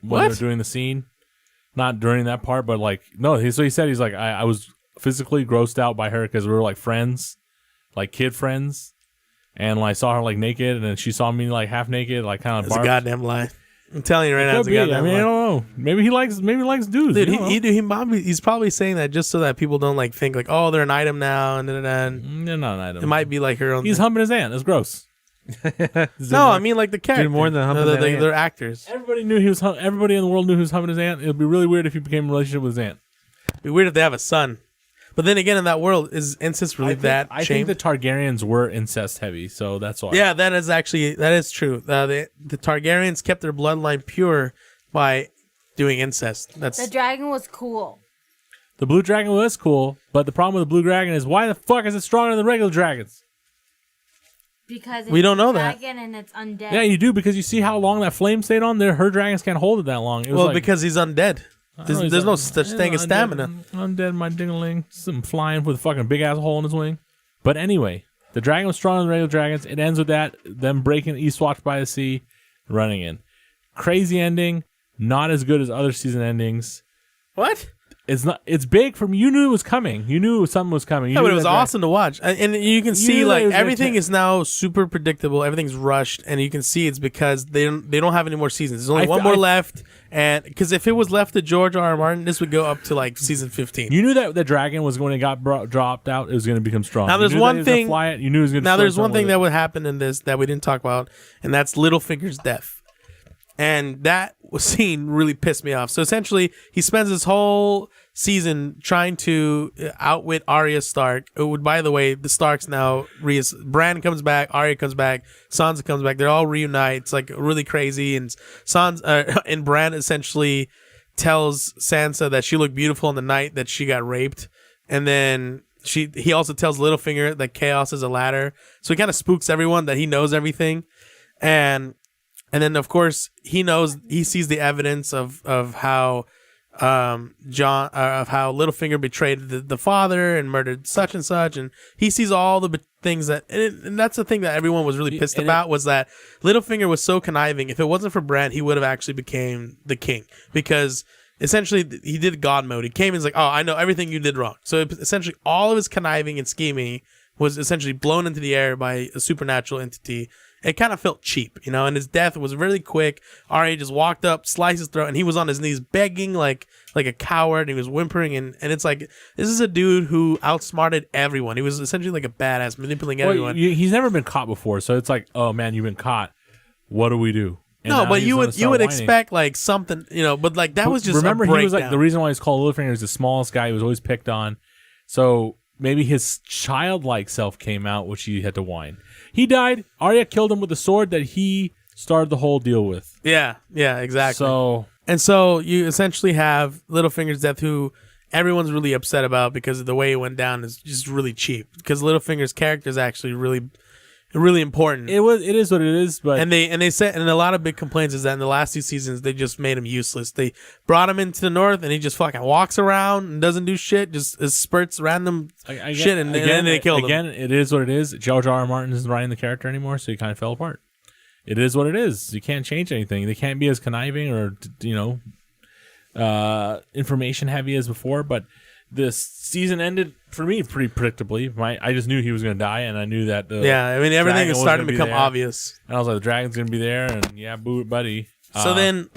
S3: when they were doing the scene. Not during that part, but like no. So he said he's like I was physically grossed out by her because we were like friends, like kid friends, and I saw her like naked, and then she saw me like half naked, like kind of.
S2: That's a goddamn lie. I'm telling you right now, it's a
S3: I
S2: goddamn
S3: mean, I
S2: lie.
S3: don't know. Maybe he likes dudes.
S2: Dude,
S3: You don't know.
S2: he's probably saying that just so that people don't like think like, oh, they're an item now, and
S3: They're not an item.
S2: it might be like her own.
S3: He's humping his aunt. It's gross.
S2: No, I mean like the character.
S1: more than humping that ant.
S2: They're actors.
S3: Everybody knew he was. Everybody in the world knew he was humping his aunt. It would be really weird if he became in a relationship with his aunt.
S2: It'd be weird if they have a son. But then again, in that world, is incest really
S3: I think the Targaryens were incest heavy, so that's why.
S2: Yeah, that is true. The Targaryens kept their bloodline pure by doing incest.
S9: The dragon was cool.
S3: The blue dragon was cool, but the problem with the blue dragon is why the fuck is it stronger than the regular dragons?
S9: Because it's
S2: We don't know
S9: a
S2: that.
S9: dragon and it's undead.
S3: Yeah, you do, because you see how long that flame stayed on there. Her dragons can't hold it that long. It was
S2: Well,
S3: like,
S2: because he's undead. There's no such thing as stamina.
S3: Undead, my dingling. Some flying with a fucking big ass hole in his wing. But anyway, the dragon was stronger than regular dragons. It ends with that, them breaking Eastwatch by the Sea, running in. Crazy ending. Not as good as other season endings.
S2: What?
S3: It's not. It's big from. You knew it was coming. You knew something was coming. You
S2: No,
S3: knew
S2: but it was
S3: that
S2: awesome to watch, and you can see
S3: knew that
S2: like
S3: it was gonna
S2: everything
S3: ta-
S2: is now super predictable. Everything's rushed, and you can see it's because they don't have any more seasons. There's only one more left, and because if it was left to George R.R. Martin, this would go up to like season 15.
S3: You knew that the dragon was when it got dropped out, it was going to become strong.
S2: Now there's
S3: You knew
S2: one
S3: that he was gonna
S2: thing.
S3: Fly it. You knew it was going to.
S2: Now there's one thing that would happen in this that we didn't talk about, and that's Littlefinger's death. And that scene really pissed me off. So essentially, he spends his whole season trying to outwit Arya Stark. By the way, the Starks now, Bran comes back, Arya comes back, Sansa comes back. They're all reunite. It's like really crazy. And and Bran essentially tells Sansa that she looked beautiful on the night that she got raped. And then he also tells Littlefinger that chaos is a ladder. So he kind of spooks everyone that he knows everything. And then, of course, he sees the evidence of how how Littlefinger betrayed the father and murdered such and such, and he sees all the things and that's the thing that everyone was really pissed about was that Littlefinger was so conniving. If it wasn't for Bran, he would have actually became the king, because essentially he did God mode. He came and was like, oh, I know everything you did wrong. So essentially all of his conniving and scheming was essentially blown into the air by a supernatural entity. It kind of felt cheap, and his death was really quick. Arya just walked up, sliced his throat, and he was on his knees begging like a coward. And he was whimpering, and it's like, this is a dude who outsmarted everyone. He was essentially like a badass, manipulating everyone.
S3: He's never been caught before, so it's like, oh man, you've been caught. What do we do? And
S2: no, but
S3: he's
S2: you
S3: gonna
S2: would
S3: start whining.
S2: expect like something, but like that was just
S3: remember
S2: a
S3: he was like
S2: breakdown.
S3: the reason why he's called Littlefinger is the smallest guy. He was always picked on, so maybe his childlike self came out, which he had to whine. He died. Arya killed him with the sword that he started the whole deal with.
S2: Yeah, exactly.
S3: So
S2: you essentially have Littlefinger's death, who everyone's really upset about because of the way it went down is just really cheap. Because Littlefinger's character is actually really, really important.
S3: it is what it is. But
S2: And they said, and a lot of big complaints is that in the last 2 seasons they just made him useless. They brought him into the north and he just fucking walks around and doesn't do shit, just spurts random shit, and then they killed him.
S3: Again, it is what it is. George R.R. Martin isn't writing the character anymore, so he kind of fell apart. It is what it is. You can't change anything. They can't be as conniving or information heavy as before. But this season ended for me pretty predictably. I just knew he was going to die, and I knew that.
S2: Everything is starting to become obvious.
S3: And I was like, the dragon's going to be there, and yeah, boo it, buddy.
S2: So then,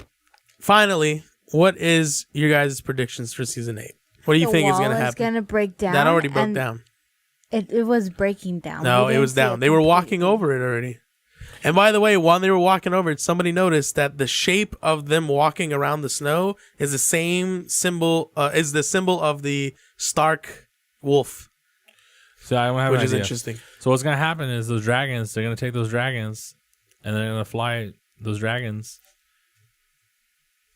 S2: finally, what is your guys' predictions for season 8? What do you think is going to happen?
S9: It's going to break down.
S2: That already broke down.
S9: It was breaking down.
S2: No, it was down. They were walking over it already. And by the way, while they were walking over it, somebody noticed that the shape of them walking around the snow is the same symbol, is the symbol of the Stark wolf.
S3: So I have
S2: which
S3: an
S2: is
S3: idea.
S2: interesting.
S3: So what's going to happen is they're going to take those dragons, and they're going to fly those dragons.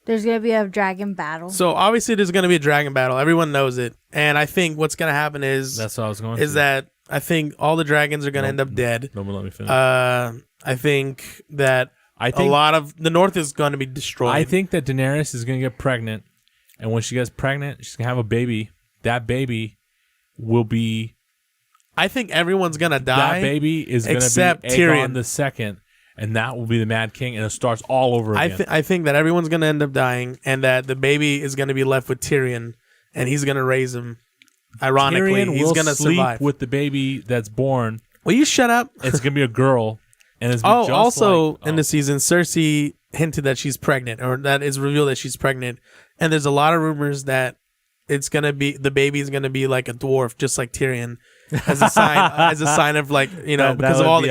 S9: There's going to be a dragon battle.
S2: So obviously there's going to be a dragon battle. Everyone knows it. And I think what's going to happen is...
S3: That's what I was going
S2: is that I think all the dragons are going to end up dead.
S3: Don't let me finish.
S2: I think that a lot of the north is going to be destroyed.
S3: I think that Daenerys is going to get pregnant, and when she gets pregnant, she's going to have a baby. That baby will be...
S2: I think everyone's going to die.
S3: That baby is going to be Aegon the Second, and that will be the Mad King, and it starts all over again.
S2: I think that everyone's going to end up dying, and that the baby is going to be left with Tyrion, and he's going to raise him. Ironically,
S3: Tyrion
S2: he's going to
S3: sleep
S2: survive
S3: with the baby that's born.
S2: Will you shut up?
S3: It's going to be a girl. And it's
S2: also in the season, Cersei hinted that she's pregnant, or that is revealed that she's pregnant, and there's a lot of rumors that the baby is gonna be like a dwarf, just like Tyrion, as a sign of like, because of all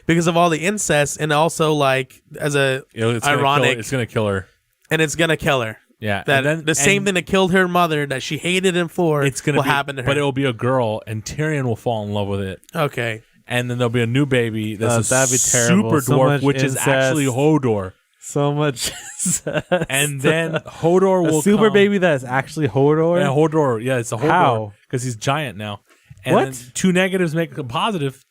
S2: because of all the incest, and also like as a ironic,
S3: it's gonna kill her,
S2: and it's gonna kill her.
S3: Yeah,
S2: that the same thing that killed her mother, that she hated him for, will happen to her.
S3: But it will be a girl, and Tyrion will fall in love with it.
S2: Okay.
S3: And then there'll be a new baby that's
S1: that'd be terrible.
S3: super dwarf, which is actually Hodor.
S1: So much incest.
S3: And then Hodor will
S1: super baby that is actually Hodor?
S3: Yeah, Hodor. Yeah, it's a Hodor.
S1: How?
S3: Because he's giant now. And
S1: What?
S3: then 2 negatives make a positive.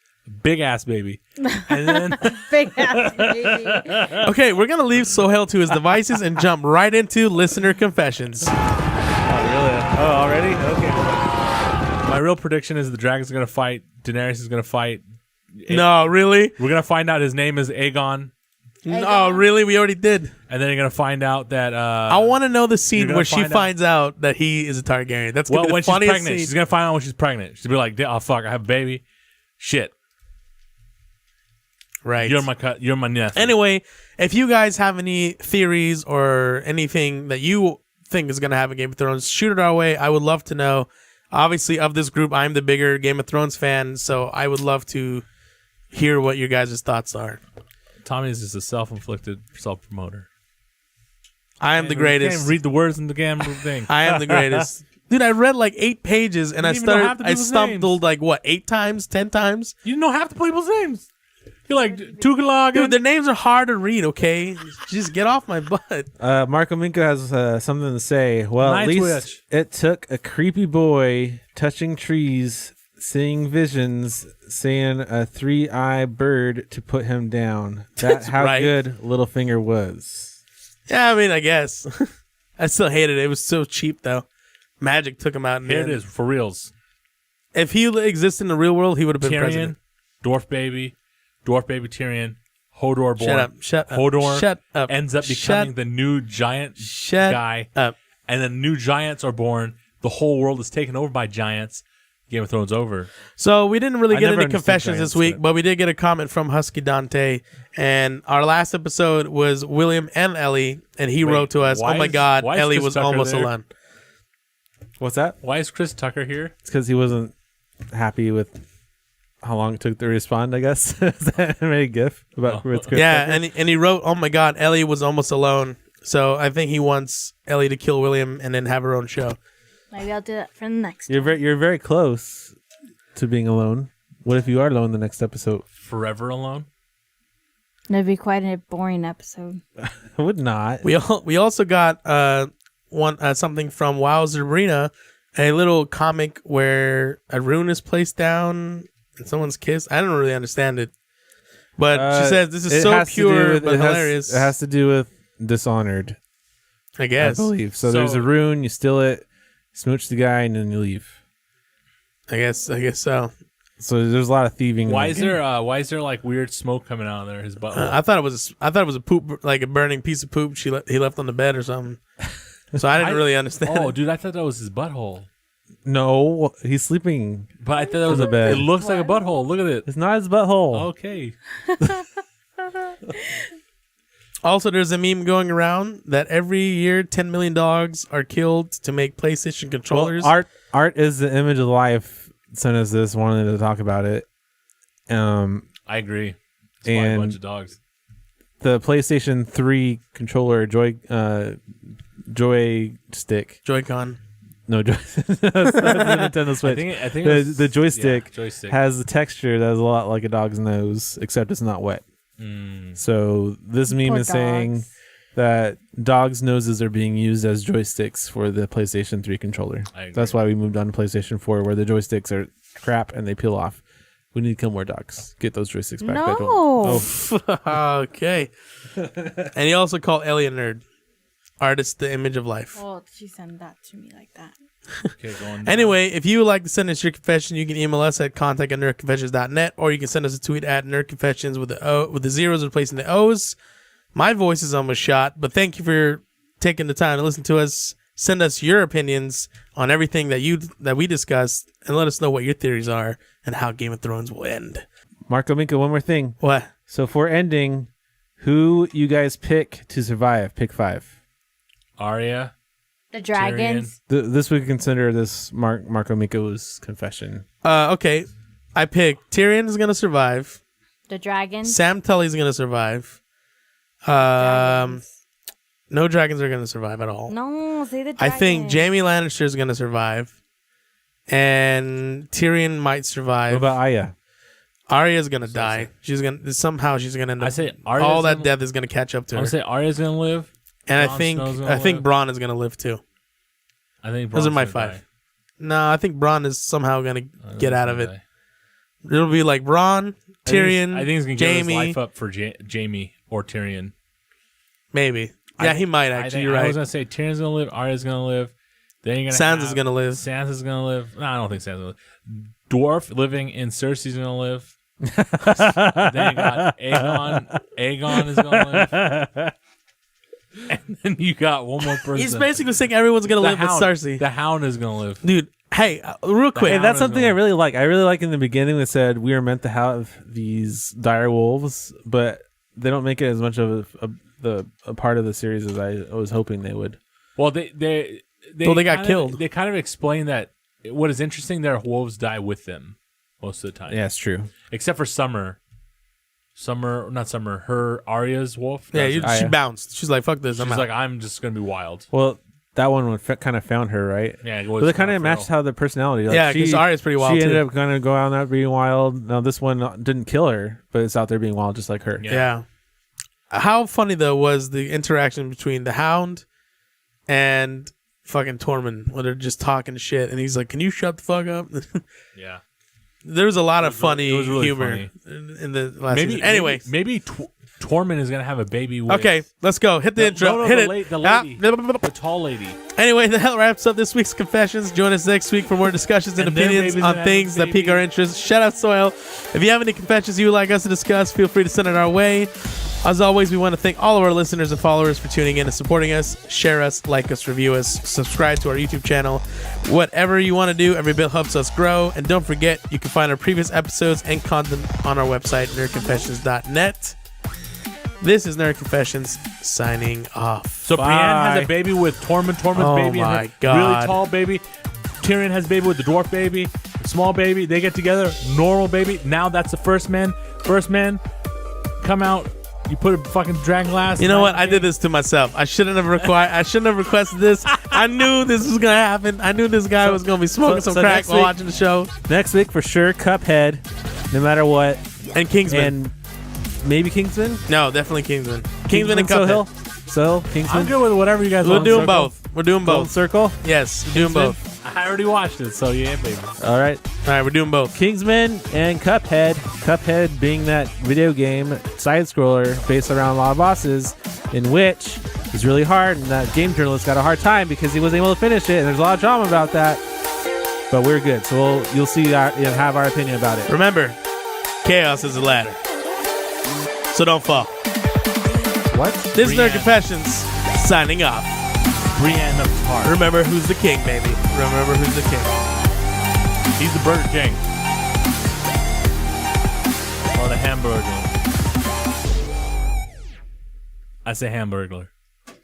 S3: Big ass baby. And then
S9: Big ass baby.
S2: Okay, we're gonna leave Sohail to his devices and jump right into listener confessions.
S1: Oh, really? Oh, already? Okay.
S3: my real prediction is the dragons are going to fight. Daenerys is going to fight.
S2: No, really?
S3: We're going to find out his name is Aegon.
S2: No, really? We already did.
S3: And then you're going to find out that...
S2: I want to know the scene where she finds out that he is a Targaryen. That's going to be the funniest
S3: she's pregnant.
S2: scene.
S3: She's going to find out when she's pregnant. She'll be like, oh, fuck, I have a baby. Shit.
S2: Right.
S3: You're my nephew.
S2: Anyway, if you guys have any theories or anything that you think is going to happen in Game of Thrones, shoot it our way. I would love to know. Obviously, of this group, I'm the bigger Game of Thrones fan, so I would love to hear what your guys' thoughts are.
S3: Tommy is just a self-inflicted self-promoter.
S2: I am the greatest.
S3: Can't read the words in the damn thing.
S2: I am the greatest. Dude, I read like 8 pages and I stumbled like what, 8 times, 10 times?
S3: You didn't know half the people's names. You're like Tugalag.
S2: Dude, their names are hard to read, okay? Just get off my butt.
S1: Marco Minka has something to say. Well, at least it took a creepy boy touching trees, seeing visions, saying a 3-eye bird to put him down. That's how
S2: right.
S1: good Littlefinger was.
S2: Yeah, I mean, I guess. I still hated it. It was so cheap, though. Magic took him out.
S3: Here it is, for reals.
S2: If he existed in the real world, he would have been
S3: Tyrion,
S2: president.
S3: Dwarf baby Tyrion, Hodor born.
S2: Shut up.
S3: Hodor ends up becoming the new giant guy.
S2: Up.
S3: And then new giants are born. The whole world is taken over by giants. Game of Thrones over.
S2: So we didn't really get any confessions this week, but we did get a comment from Husky Dante. And our last episode was William and Ellie, and he wrote to us, oh my God, Ellie was almost alone.
S1: What's that?
S3: Why is Chris Tucker here?
S1: It's because he wasn't happy with how long it took to respond, I guess. Is that a gif about Chris Tucker?
S2: And he wrote, oh my God, Ellie was almost alone. So I think he wants Ellie to kill William and then have her own show.
S9: Maybe I'll do that for the next
S1: You're very close to being alone. What if you are alone the next episode?
S3: Forever alone?
S9: That'd be quite a boring episode.
S1: I would not.
S2: We also got something from Wow Sabrina, a little comic where a rune is placed down and someone's kissed. I don't really understand it, but she says this is so pure but hilarious.
S1: It has to do with Dishonored,
S2: I guess.
S1: I believe so. There's a rune. You steal it, smooch the guy, and then you leave.
S2: I guess so.
S1: So there's a lot of thieving.
S3: Why is there like weird smoke coming out of there? His butt.
S2: I thought it was a poop, like a burning piece of poop he left on the bed or something. So I didn't really understand.
S3: Oh, dude, I thought that was his butthole.
S1: No, he's sleeping.
S3: But I thought that was a bed. It looks like a butthole. Look at it.
S1: It's not his butthole.
S3: Okay.
S2: Also, there's a meme going around that every year 10 million dogs are killed to make PlayStation controllers.
S1: Well, art is the image of life. Sent us this, wanted to talk about it.
S3: I agree. It's a bunch of dogs.
S1: The PlayStation 3 controller joystick.
S2: Joy-Con.
S1: No, the Nintendo Switch.
S3: I think
S1: the joystick,
S3: joystick
S1: has the texture that is a lot like a dog's nose, except it's not wet. So this meme is saying that dogs' noses are being used as joysticks for the PlayStation 3 controller. That's why we moved on to PlayStation 4, where the joysticks are crap and they peel off. We need to kill more dogs. Get those joysticks back.
S9: No.
S2: Okay. And he also called Ellie a nerd. Artist, the image of life.
S9: Oh, she sent that to me like that.
S3: Okay, going
S2: anyway, if you would like to send us your confession, you can email us at contact@nerdconfessions.net, or you can send us a tweet at nerdconfessions with the zeros replacing the O's. My voice is almost shot, but thank you for taking the time to listen to us. Send us your opinions on everything that we discussed, and let us know what your theories are and how Game of Thrones will end.
S1: Marco Minka, one more thing.
S2: What?
S1: So for ending, Who you guys pick to survive? Pick 5.
S3: Arya.
S9: The dragons.
S1: This we consider this Marco Miko's confession.
S2: Okay. I picked Tyrion is gonna survive.
S9: The dragons.
S2: Sam Tully's gonna survive.
S9: Dragons.
S2: No dragons are gonna survive at all.
S9: No, say the
S2: I
S9: dragons.
S2: think Jaime Lannister is gonna survive, and Tyrion might survive.
S1: What about Arya?
S2: Arya's gonna die. She's gonna end up.
S3: I say Arya's
S2: all that
S3: gonna-
S2: death is gonna catch up to
S3: I'm
S2: her.
S3: gonna say Arya's gonna live.
S2: And
S3: Jon
S2: I think
S3: Snow's gonna
S2: I think
S3: live.
S2: Bronn is gonna live too.
S3: I think
S2: Those are
S3: Bronn's
S2: my
S3: gonna
S2: 5. No, I think Bronn is somehow gonna get out of it.
S3: die.
S2: It'll be like Bronn, Tyrion,
S3: I think he's gonna give his
S2: Jaime,
S3: life up for Jaime or Tyrion.
S2: maybe. Yeah, he might actually. You're
S3: I
S2: right.
S3: was gonna say Tyrion's gonna live. Arya's gonna live. Then you're gonna
S2: Sansa's gonna live.
S3: Sansa's gonna live. No, I don't think Sansa's gonna live. Dwarf living in Cersei's gonna live. Then you got Aegon. Aegon is gonna live. And then you got one more person.
S2: He's basically saying everyone's gonna live with Cersei.
S3: The Hound is gonna live.
S2: Dude, hey, real quick.
S1: Hey, that's
S3: is
S1: something
S3: gonna-
S1: I really like. I really like in the beginning they said we are meant to have these dire wolves, but they don't make it as much of a part of the series as I was hoping they would.
S3: Well, they
S2: Well, they got
S3: kind of-
S2: killed.
S3: They kind of explain that what is interesting, their wolves die with them most of the time.
S1: Yeah, it's true.
S3: Except for Summer. Not Summer. Her Arya's wolf.
S2: Yeah,
S3: doesn't.
S2: she
S1: Arya.
S2: bounced. She's like, "Fuck this,
S3: She's
S2: I'm out."
S3: like, I'm just gonna be wild.
S1: Well, that one kind of found her, right?
S3: Yeah, it
S1: But
S3: was
S1: they kind
S3: kinda
S1: of matched
S3: feral.
S1: how the personality. Like
S2: Yeah, 'cause Arya's pretty wild,
S1: She ended
S2: too.
S1: up kind of going out there being wild. Now this one didn't kill her, but it's out there being wild just like her.
S2: Yeah. How funny though was the interaction between the Hound and fucking Tormund, where they're just talking shit, and he's like, "Can you shut the fuck up?"
S3: Yeah.
S2: There was a lot of funny
S3: it was really
S2: humor
S3: funny.
S2: in the last season. Anyway,
S3: maybe Tormund is gonna have a baby with.
S2: okay, let's go. Hit the intro.
S3: No,
S2: Hit
S3: the
S2: it.
S3: lady,
S2: Ah,
S3: the tall lady.
S2: Anyway, that wraps up this week's confessions. Join us next week for more discussions and
S3: And their
S2: opinions
S3: baby's
S2: on
S3: gonna
S2: things
S3: have a
S2: that pique
S3: baby.
S2: our interest. Shout out Soil. If you have any confessions you would like us to discuss, feel free to send it our way. As always, we want to thank all of our listeners and followers for tuning in and supporting us. Share us, like us, review us, subscribe to our YouTube channel. Whatever you want to do, every bit helps us grow. And don't forget, you can find our previous episodes and content on our website, nerdconfessions.net. This is Nerd Confessions signing off.
S3: So Brienne has a baby with Tormund. Tormund's
S2: Oh
S3: baby.
S2: my
S3: and her
S2: God.
S3: Really tall baby. Tyrion has a baby with the dwarf baby. Small baby. They get together. Normal baby. Now that's the first man. First man. Come out. You put a fucking dragon glass.
S2: You know what? I did this to myself. I shouldn't have requested this. I knew this was gonna happen. I knew this guy was gonna be smoking some crack
S1: next
S2: while
S1: week-
S2: watching the show.
S1: Next week for sure, Cuphead, no matter what,
S2: And Kingsman.
S1: and maybe Kingsman.
S2: No, definitely Kingsman. Kingsman and
S1: Sohill.
S2: Cuphead.
S1: So Kingsman.
S3: I'm good with whatever you guys
S2: We're
S3: want.
S2: doing
S3: Circle.
S2: both. We're doing
S1: Golden
S2: both.
S1: Circle.
S2: Yes, we're doing both.
S3: I already watched it, so yeah, baby.
S1: All right.
S2: All right, we're doing both.
S1: Kingsman and Cuphead. Cuphead being that video game side scroller based around a lot of bosses, in which is really hard, and that game journalist got a hard time because he wasn't able to finish it, and there's a lot of drama about that. But we're good, so you'll see and have our opinion about it.
S2: Remember, chaos is a ladder, so don't fall.
S1: What?
S2: This is Nerd
S3: Brienne.
S2: Confessions signing off.
S3: Brienne of Tarth.
S2: Remember who's the king, baby. Remember who's the king.
S3: He's the Burger King. Or the Hamburger. I say Hamburglar.